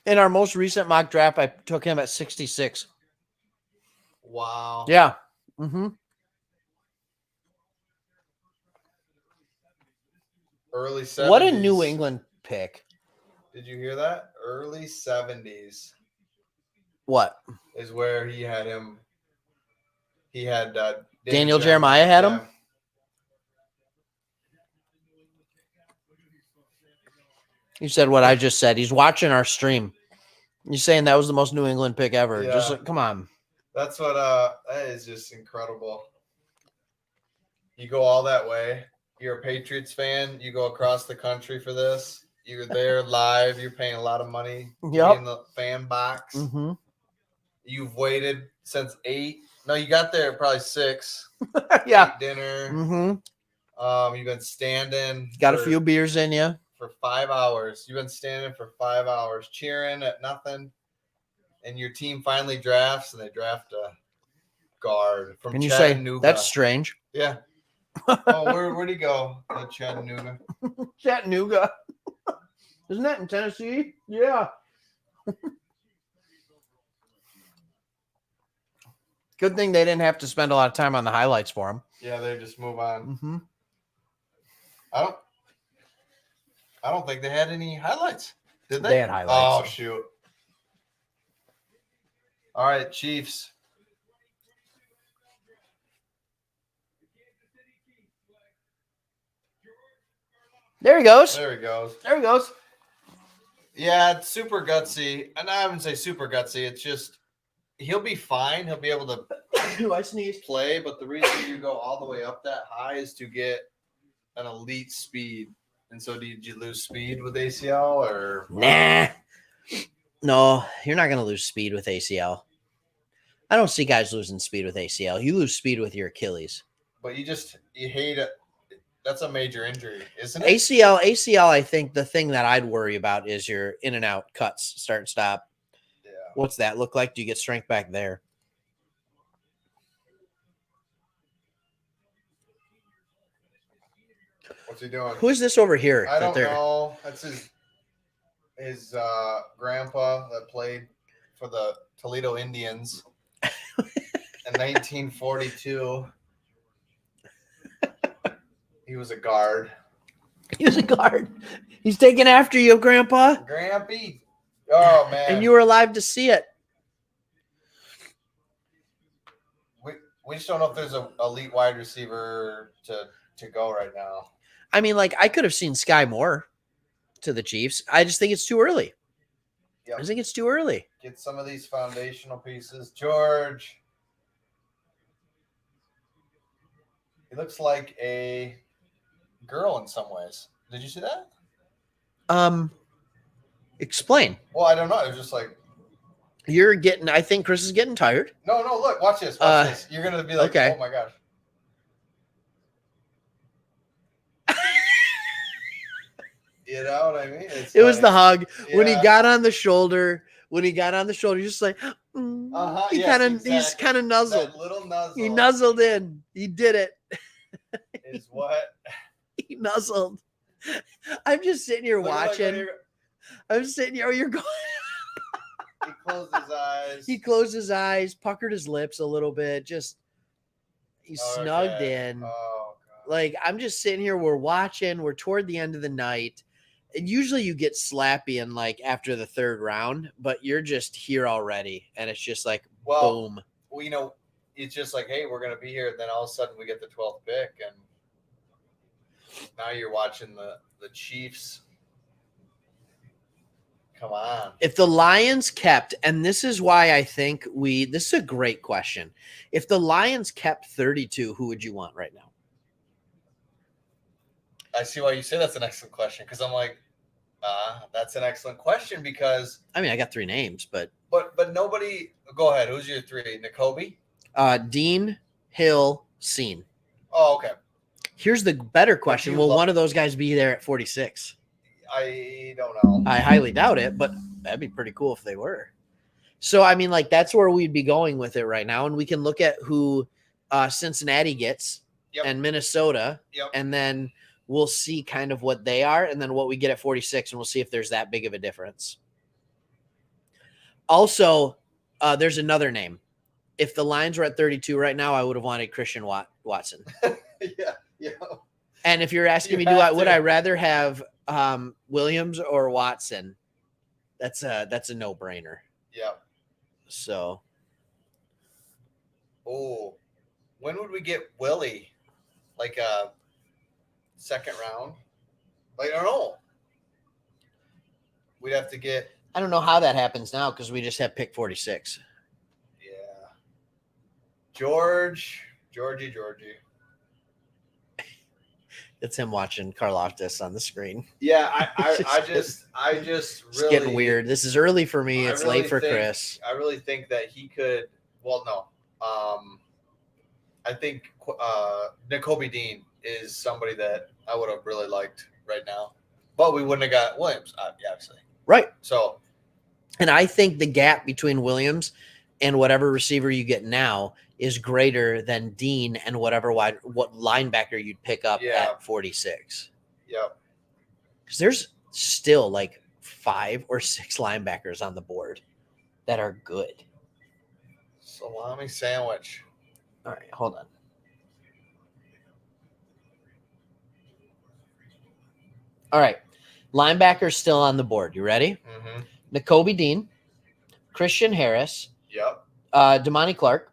In our most recent mock draft, I took him at 66. Wow. Yeah. Mm-hmm. Early 70s. What a New England pick. Did you hear that? Early 70s What? is where he had him. He had Daniel Jeremiah had him? You said what I just said. He's watching our stream. You're saying that was the most New England pick ever. Yeah. Just like, come on. That's what that is just incredible. You go all that way. You're a Patriots fan. You go across the country for this. You're there live. You're paying a lot of money. Yep. In the fan box. Mm-hmm. You've waited since 8. No, you got there at probably 6. Yeah. Ate dinner. Mm-hmm. You've been standing. Got a few beers in you. For 5 hours. You've been standing for 5 hours cheering at nothing. And your team finally drafts, and they draft a guard from Can you say Chattanooga. that's strange? Yeah. Oh, where'd he go? Chattanooga. Chattanooga. Isn't that in Tennessee? Yeah. Good thing they didn't have to spend a lot of time on the highlights for him. Yeah, they just move on. Mm-hmm. I don't think they had any highlights. Did they? They had highlights. Oh, shoot. All right, Chiefs. There he goes. There he goes. There he goes. Yeah, it's super gutsy. And I wouldn't say super gutsy. It's just he'll be fine. He'll be able to Do I sneeze? play. But the reason you go all the way up that high is to get an elite speed. And so did you lose speed with ACL or? Nah. No, you're not going to lose speed with ACL. I don't see guys losing speed with ACL. You lose speed with your Achilles. But you hate it. That's a major injury, isn't it? ACL, I think the thing that I'd worry about is your in and out cuts, start and stop. Yeah. What's that look like? Do you get strength back there? What's he doing? Who is this over here? I don't know. That's his grandpa that played for the Toledo Indians in 1942. He was a guard. He was a guard. He's taking after you, Grandpa. Grampy. Oh, man. And you were alive to see it. We just don't know if there's an elite wide receiver to go right now. I mean, like, I could have seen Sky Moore to the Chiefs. I just think it's too early. Yep. I think it's too early. Get some of these foundational pieces. George. He looks like a girl in some ways. Did you see that? Explain. Well, I don't know. It was just like, I think Chris is getting tired. no, look, watch this. Watch this. You're going to be like, okay. Oh my gosh. You know what I mean? It was the hug when he got on the shoulder. When he got on the shoulder, he's just like, mm. He he's kind of nuzzled. That little nuzzle. He nuzzled in. He did it. Is what? He nuzzled. I'm just sitting here watching. I'm sitting here. Oh, you're going. He closed his eyes. He closed his eyes, puckered his lips a little bit. Just he snugged in. Oh, God. Like, I'm just sitting here. We're watching. We're toward the end of the night. And usually you get slappy in like after the third round, but you're just here already. And it's just like, boom. Well, you know, it's just like, hey, we're going to be here. Then all of a sudden we get the 12th pick. And now you're watching the Chiefs. Come on. If the Lions kept, and this is why I think this is a great question. If the Lions kept 32, who would you want right now? I see why you say that's an excellent question. Because I'm like, that's an excellent question because. I mean, I got 3 names, but nobody. Go ahead. Who's your 3? Nakobe? Dean, Hill, Scene. Oh, okay. Here's the better question. Will one of those guys be there at 46? I don't know. I highly doubt it, but that'd be pretty cool if they were. So, I mean, like, that's where we'd be going with it right now. And we can look at who Cincinnati gets and Minnesota. Yep. And then we'll see kind of what they are and then what we get at 46. And we'll see if there's that big of a difference. Also, there's another name. If the Lions were at 32 right now, I would have wanted Christian Watson. Yeah. And if you're asking me, would I rather have Williams or Watson? That's a no-brainer. Yeah. So. Oh, when would we get Willie? Like a second round? Like, I don't know. We'd have to get. I don't know how that happens now because we just have pick 46. Yeah. Georgie. It's him watching Karlaftis on the screen. Yeah, I just really. It's getting weird. This is early for me. It's really late for Chris. I really think that he could. Well, no. I think Nakobe Dean is somebody that I would have really liked right now, but we wouldn't have got Williams, obviously. Right. So, and I think the gap between Williams and whatever receiver you get now is greater than Dean and what linebacker you'd pick up at 46. Yep. Because there's still like 5 or 6 linebackers on the board that are good. Salami sandwich. All right, hold on. All right, linebackers still on the board. You ready? Mm-hmm. Nakobe Dean, Christian Harris, Yep. Damani Clark,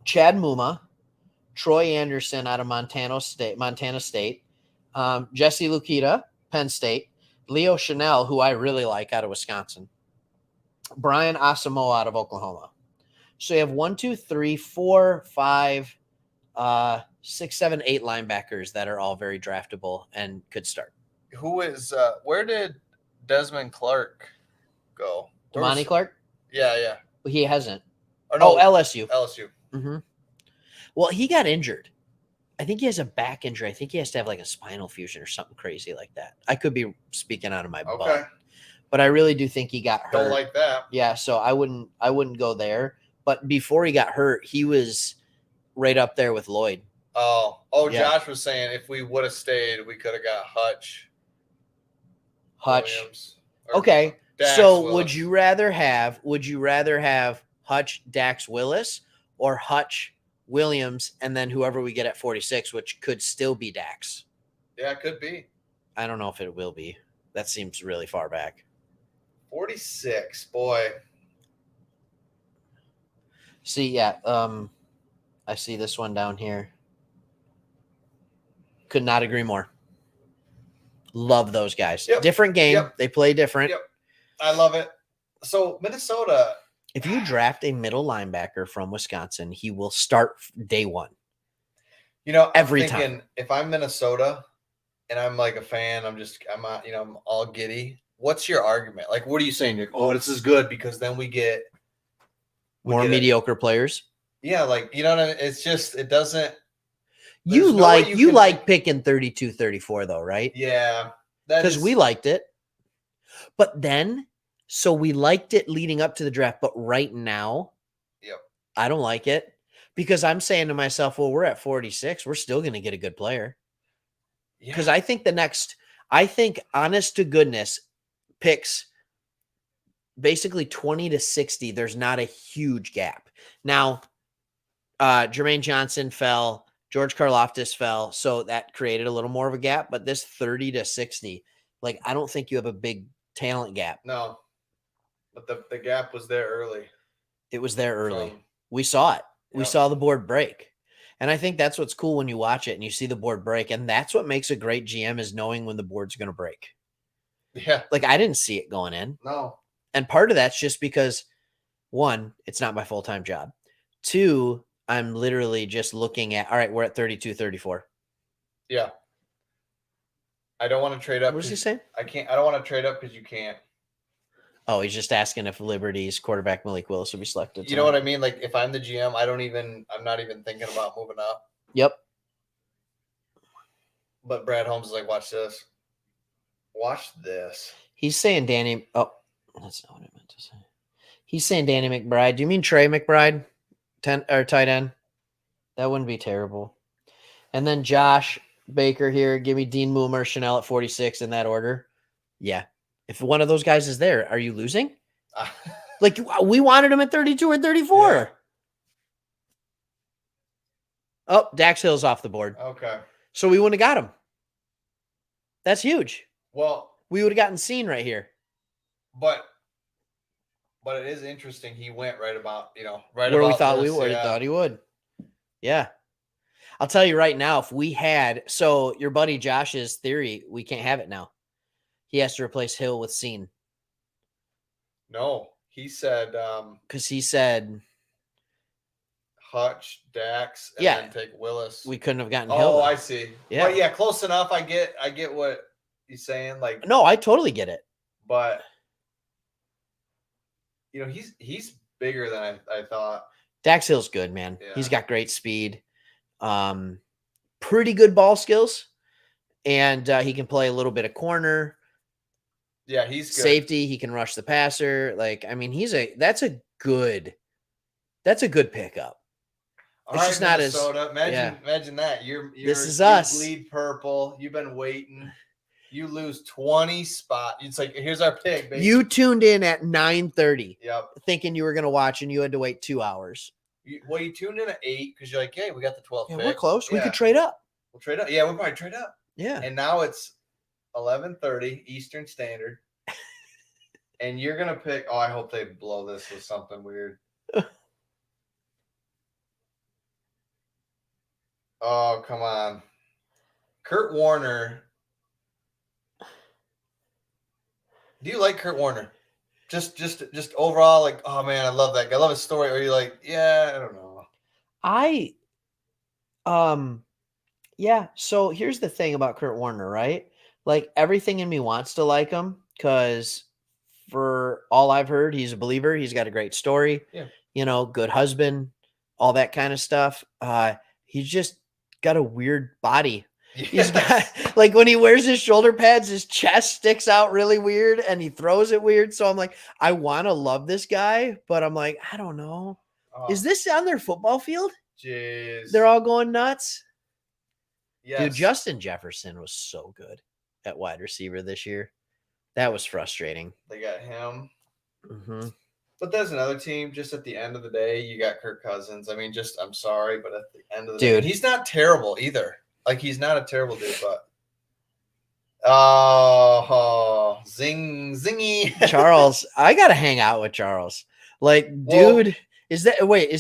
Chad Muma, Troy Anderson out of Montana State, Jesse Lukita, Penn State, Leo Chanel, who I really like out of Wisconsin, Brian Asamoah out of Oklahoma. So you have 1, 2, 3, 4, 5, 6, 7, 8 linebackers that are all very draftable and could start. Who is where did Desmond Clark go? Damani Clark? Yeah. He hasn't. Or no, LSU. LSU. Mm-hmm. Well, he got injured. I think he has a back injury. I think he has to have like a spinal fusion or something crazy like that. I could be speaking out of my butt. But I really do think he got hurt. Don't like that. Yeah, so I wouldn't go there. But before he got hurt, he was right up there with Lloyd. Oh, Yeah. Josh was saying if we would have stayed, we could have got Hutch. Williams, Okay. Dax So Willis. would you rather have Hutch, Dax Willis, or Hutch, Williams, and then whoever we get at 46, which could still be Dax? Yeah, it could be. I don't know if it will be. That seems really far back. 46, boy. See, yeah, I see this one down here. Could not agree more. Love those guys. Yep. Different game. Yep. They play different. Yep. I love it. So Minnesota. If you draft a middle linebacker from Wisconsin, he will start day one. You know, Every I'm thinking time. if I'm Minnesota and I'm like a fan, I'm all giddy. What's your argument? Like, what are you saying? You're, oh, this is good because then we get More mediocre players. Yeah, like, you know what I mean? It's just, it doesn't. You no way you can like picking 32, 34 though, right? Yeah. Because we liked it. But then So we liked it leading up to the draft, but right now, Yep. I don't like it because I'm saying to myself, well, we're at 46. We're still going to get a good player. Because Yeah. I think honest to goodness picks basically 20 to 60. There's not a huge gap. Now, Jermaine Johnson fell, George Karlaftis fell. So that created a little more of a gap, but this 30 to 60, like, I don't think you have a big talent gap. No. But the gap was there early. It was there early. From- We saw it. We Yep. saw the board break. And I think that's what's cool when you watch it and you see the board break. And that's what makes a great GM is knowing when the board's going to break. Yeah. Like, I didn't see it going in. No. And part of that's just because, one, it's not my full-time job. Two, I'm literally just looking at, all right, we're at 32, 34. Yeah. I don't want to trade up. What was he 'cause saying? I don't want to trade up because you can't. Oh, he's just asking if Liberty's quarterback Malik Willis will be selected. You know what I mean? Like, if I'm the GM, I'm not even thinking about moving up. Yep. But Brad Holmes is like, watch this. Watch this. He's saying Danny. Oh, that's not what I meant to say. He's saying Danny McBride. Do you mean Trey McBride? Tight end? That wouldn't be terrible. And then Josh Baker here. Give me Dean Moomer, Chanel at 46 in that order. Yeah. If one of those guys is there, are you losing? Like, we wanted him at 32 or 34. Yeah. Oh, Dax Hill's off the board. Okay. So we wouldn't have got him. That's huge. Well, We would have gotten seen right here. but it is interesting. He went right about, right Where about we thought this, we yeah. thought he would. Yeah. I'll tell you right now, if we had, so your buddy Josh's theory, we can't have it now. He has to replace Hill with Scene. No, he said Because he said Hutch, Dax, and Yeah. then take Willis. we couldn't have gotten Hill. Oh, then. I see. Yeah. Well, yeah, close enough. I get what he's saying. Like, No, I totally get it. but he's bigger than I thought. Dax Hill's good, man. Yeah. He's got great speed. Pretty good ball skills. And he can play a little bit of corner. Yeah, he's good. Safety, he can rush the passer. Like, I mean, that's a good pickup. All It's just not as- Minnesota. Imagine that. You're This is you us. bleed purple. You've been waiting. You lose 20 spots. It's like, here's our pick, baby. You tuned in at 9:30 Yep. thinking you were going to watch and you had to wait 2 hours. You tuned in at 8 because you're like, hey, we got the 12th Yeah, pick. we're close. We Yeah. could trade up. We'll trade up. Yeah, we'll probably trade up. Yeah. And now it's 11:30 Eastern Standard. And you're going to pick. Oh, I hope they blow this with something weird. Oh, come on. Kurt Warner. Do you like Kurt Warner? Just overall, like, oh man, I love that guy. I love his story. Or you're like, yeah, I don't know. Yeah. So here's the thing about Kurt Warner, right? Like, everything in me wants to like him because for all I've heard, he's a believer. He's got a great story. Yeah. Good husband, all that kind of stuff. He's just got a weird body. He's got, like, when he wears his shoulder pads, his chest sticks out really weird and he throws it weird. So I'm like, I want to love this guy, but I'm like, I don't know. Oh, Is this on their football field? jeez. They're all going nuts. Yes. Dude, Justin Jefferson was so good at wide receiver this year. That was frustrating. They got him. Mm-hmm. But there's another team. Just at the end of the day, you got Kirk Cousins. I mean, I'm sorry, but at the end of the day, Dude. he's not terrible either. Like, he's not a terrible dude, but oh, zingy. Charles, I got to hang out with Charles. Like, Well- dude, is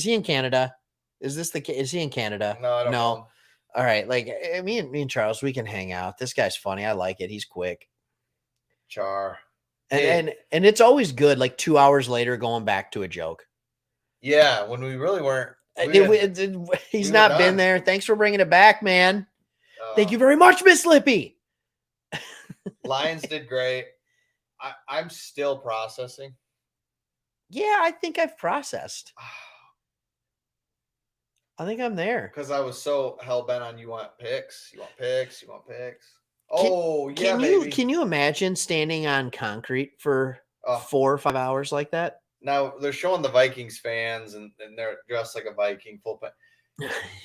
he in Canada? Is he in Canada? No, I don't know. All right. Like, me and Charles, we can hang out. This guy's funny. I like it. He's quick. Char. And it's always good, like 2 hours later, going back to a joke. Yeah, when we really weren't. He's we were not been done. there. Thanks for bringing it back, man. uh, Thank you very much, Miss Lippy. Lions did great. I'm still processing. Yeah, I think I've processed. I think I'm there. Because I was so hell bent on you want picks. Oh, yeah, baby. Can you imagine standing on concrete for Oh, 4 or 5 hours like that. now they're showing the Vikings fans, and they're dressed like a Viking full.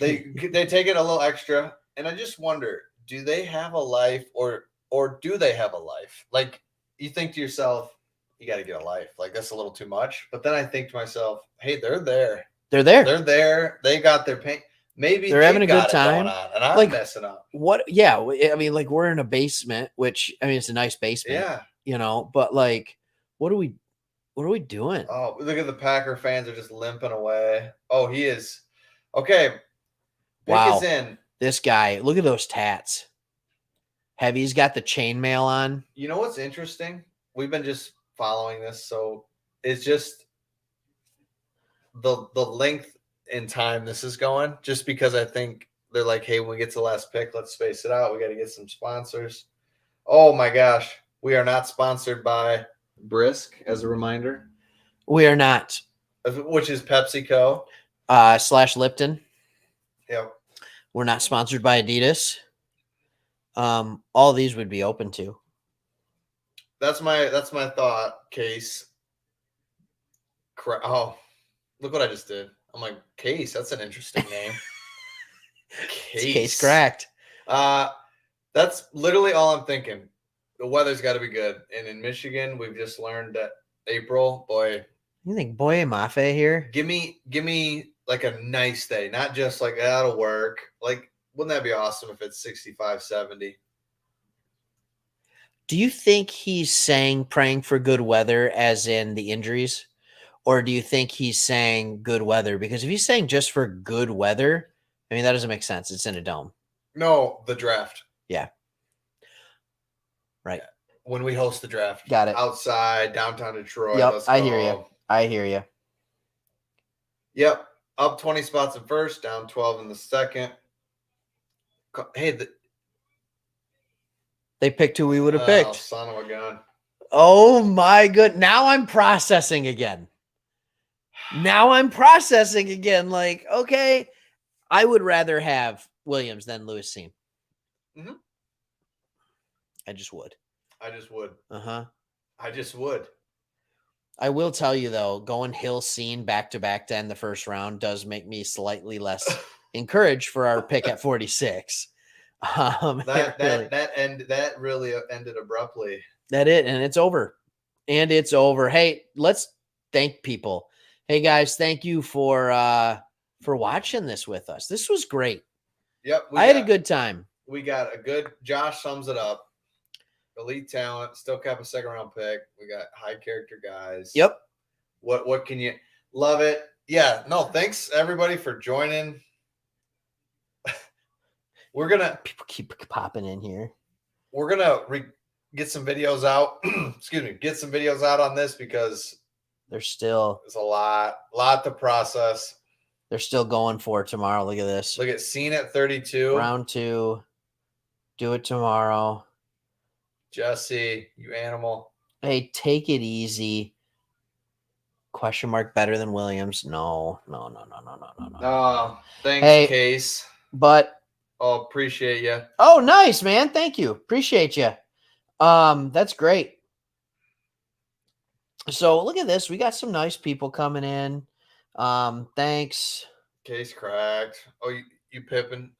They take it a little extra, and I just wonder, do they have a life, or do they have a life? Like, you think to yourself, you got to get a life. Like, that's a little too much. But then I think to myself, hey, they're there. They're there. They're there. They got their pain. Maybe They're having a good time, and I'm like, messing up. What? Yeah, I mean, like, we're in a basement, which, I mean, it's a nice basement. Yeah. You know, but like, what are we doing? Oh, look at the Packer fans are just limping away. Oh, he is. Okay. Pick Wow. is in. This guy, look at those tats. Heavy's got the chainmail on. You know what's interesting? We've been just following this, so it's just the length in time this is going. Just because I think they're like, hey, when we get to the last pick, let's space it out. We got to get some sponsors. Oh my gosh, we are not sponsored by Brisk, as a reminder. We are not. Which is PepsiCo. / Lipton. Yep. We're not sponsored by Adidas. All these would be open to. That's my thought, Case. Oh, look what I just did. I'm like, Case, that's an interesting name. Case cracked. That's literally all I'm thinking. The weather's got to be good. And in Michigan, we've just learned that April, boy. You think Boye Mafe here? Give me like a nice day, not just like that'll work. Like, wouldn't that be awesome if it's 65, 70? Do you think he's saying praying for good weather as in the injuries? Or do you think he's saying good weather? Because if he's saying just for good weather, I mean, that doesn't make sense. It's in a dome. No, the draft. Yeah. Right. When we host the draft. Got it. Outside, downtown Detroit. Yep, Let's I go. hear you. I hear you. Yep. Up 20 spots in first, down 12 in the second. Hey, they picked who we would have picked. Son of a gun. Oh my good. Now I'm processing again. Like, okay, I would rather have Williams than Lewis Seam. Mm-hmm. I just would. Uh-huh. I just would. I will tell you, though, going Hill Scene back-to-back to end the first round does make me slightly less encouraged for our pick at 46. That really ended abruptly. And it's over. Hey, let's thank people. Hey, guys, thank you for watching this with us. This was great. Yep. I had a good time. We got a good – Josh sums it up. Elite talent, still kept a second-round pick. We got high-character guys. Yep. What can you – love it. Yeah. No, thanks, everybody, for joining. We're going to – people keep popping in here. We're going to get some videos out. Excuse me. Get some videos out on this because there's a lot to process. They're still going for it tomorrow. Look at this. Look at Scene at 32. Round 2. Do it tomorrow. Jesse, you animal. Hey, take it easy. Question mark better than Williams. No. Oh, thanks, hey, Case. But appreciate you. Oh, nice, man. Thank you. Appreciate you. That's great. So look at this. We got some nice people coming in. Thanks. Case cracked. Oh, you pipping?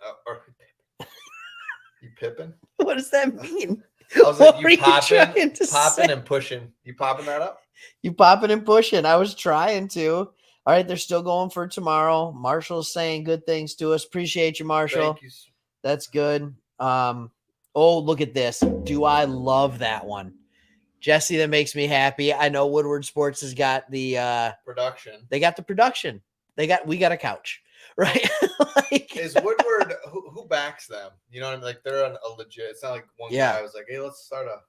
You pipping? What does that mean? I was like, you popping and pushing. You popping that up? You popping and pushing. I was trying to. All right, they're still going for tomorrow. Marshall's saying good things to us. Appreciate you, Marshall. Thank you. That's good. Oh, look at this. Do I love that one? Jesse, that makes me happy. I know Woodward Sports has got the production. They got the production. We got a couch. Right? Like, is Woodward who backs them? You know what I mean? Like they're a legit. It's not like one guy was like, "Hey, let's start a."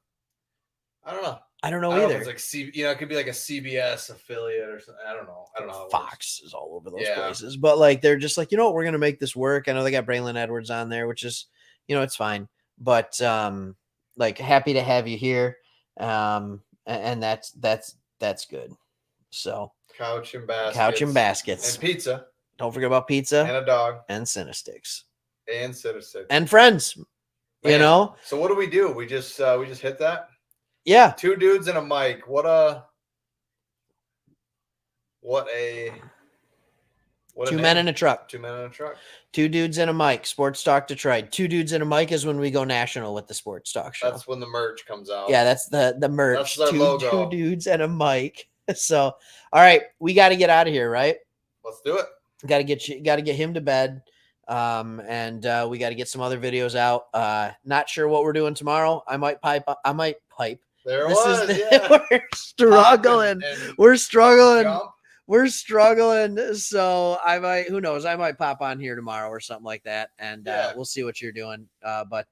I don't know. I don't know either. It's like it could be like a CBS affiliate or something. I don't know. Fox is all over those places, but like they're just like, you know what, we're gonna make this work. I know they got Braylon Edwards on there, which is, it's fine. But like happy to have you here, and that's good. So couch and baskets and pizza. Don't forget about pizza and a dog and Cinesticks and friends. Man. You know. So what do? We just hit that. Yeah. Two dudes and a mic. What a Two men in a truck. 2 men in a truck. Two dudes and a mic. Sports Talk Detroit. Two dudes and a mic is when we go national with the Sports Talk show. That's when the merch comes out. Yeah, that's the merch. That's their logo. Two dudes and a mic. So, all right, we got to get out of here, right? Let's do it. Got to get him to bed. And we got to get some other videos out. Not sure what we're doing tomorrow. I might pipe. There This was. is Yeah. we're struggling. And We're struggling. jump. We're struggling. So I might, who knows? I might pop on here tomorrow or something like that. And we'll see what you're doing. But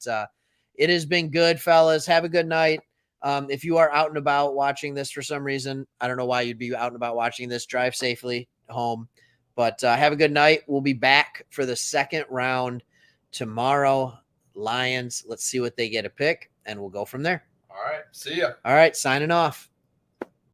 it has been good, fellas. Have a good night. If you are out and about watching this for some reason, I don't know why you'd be out and about watching this. Drive safely home. But have a good night. We'll be back for the second round tomorrow. Lions, let's see what they get a pick, and we'll go from there. All right. See ya. All right, signing off.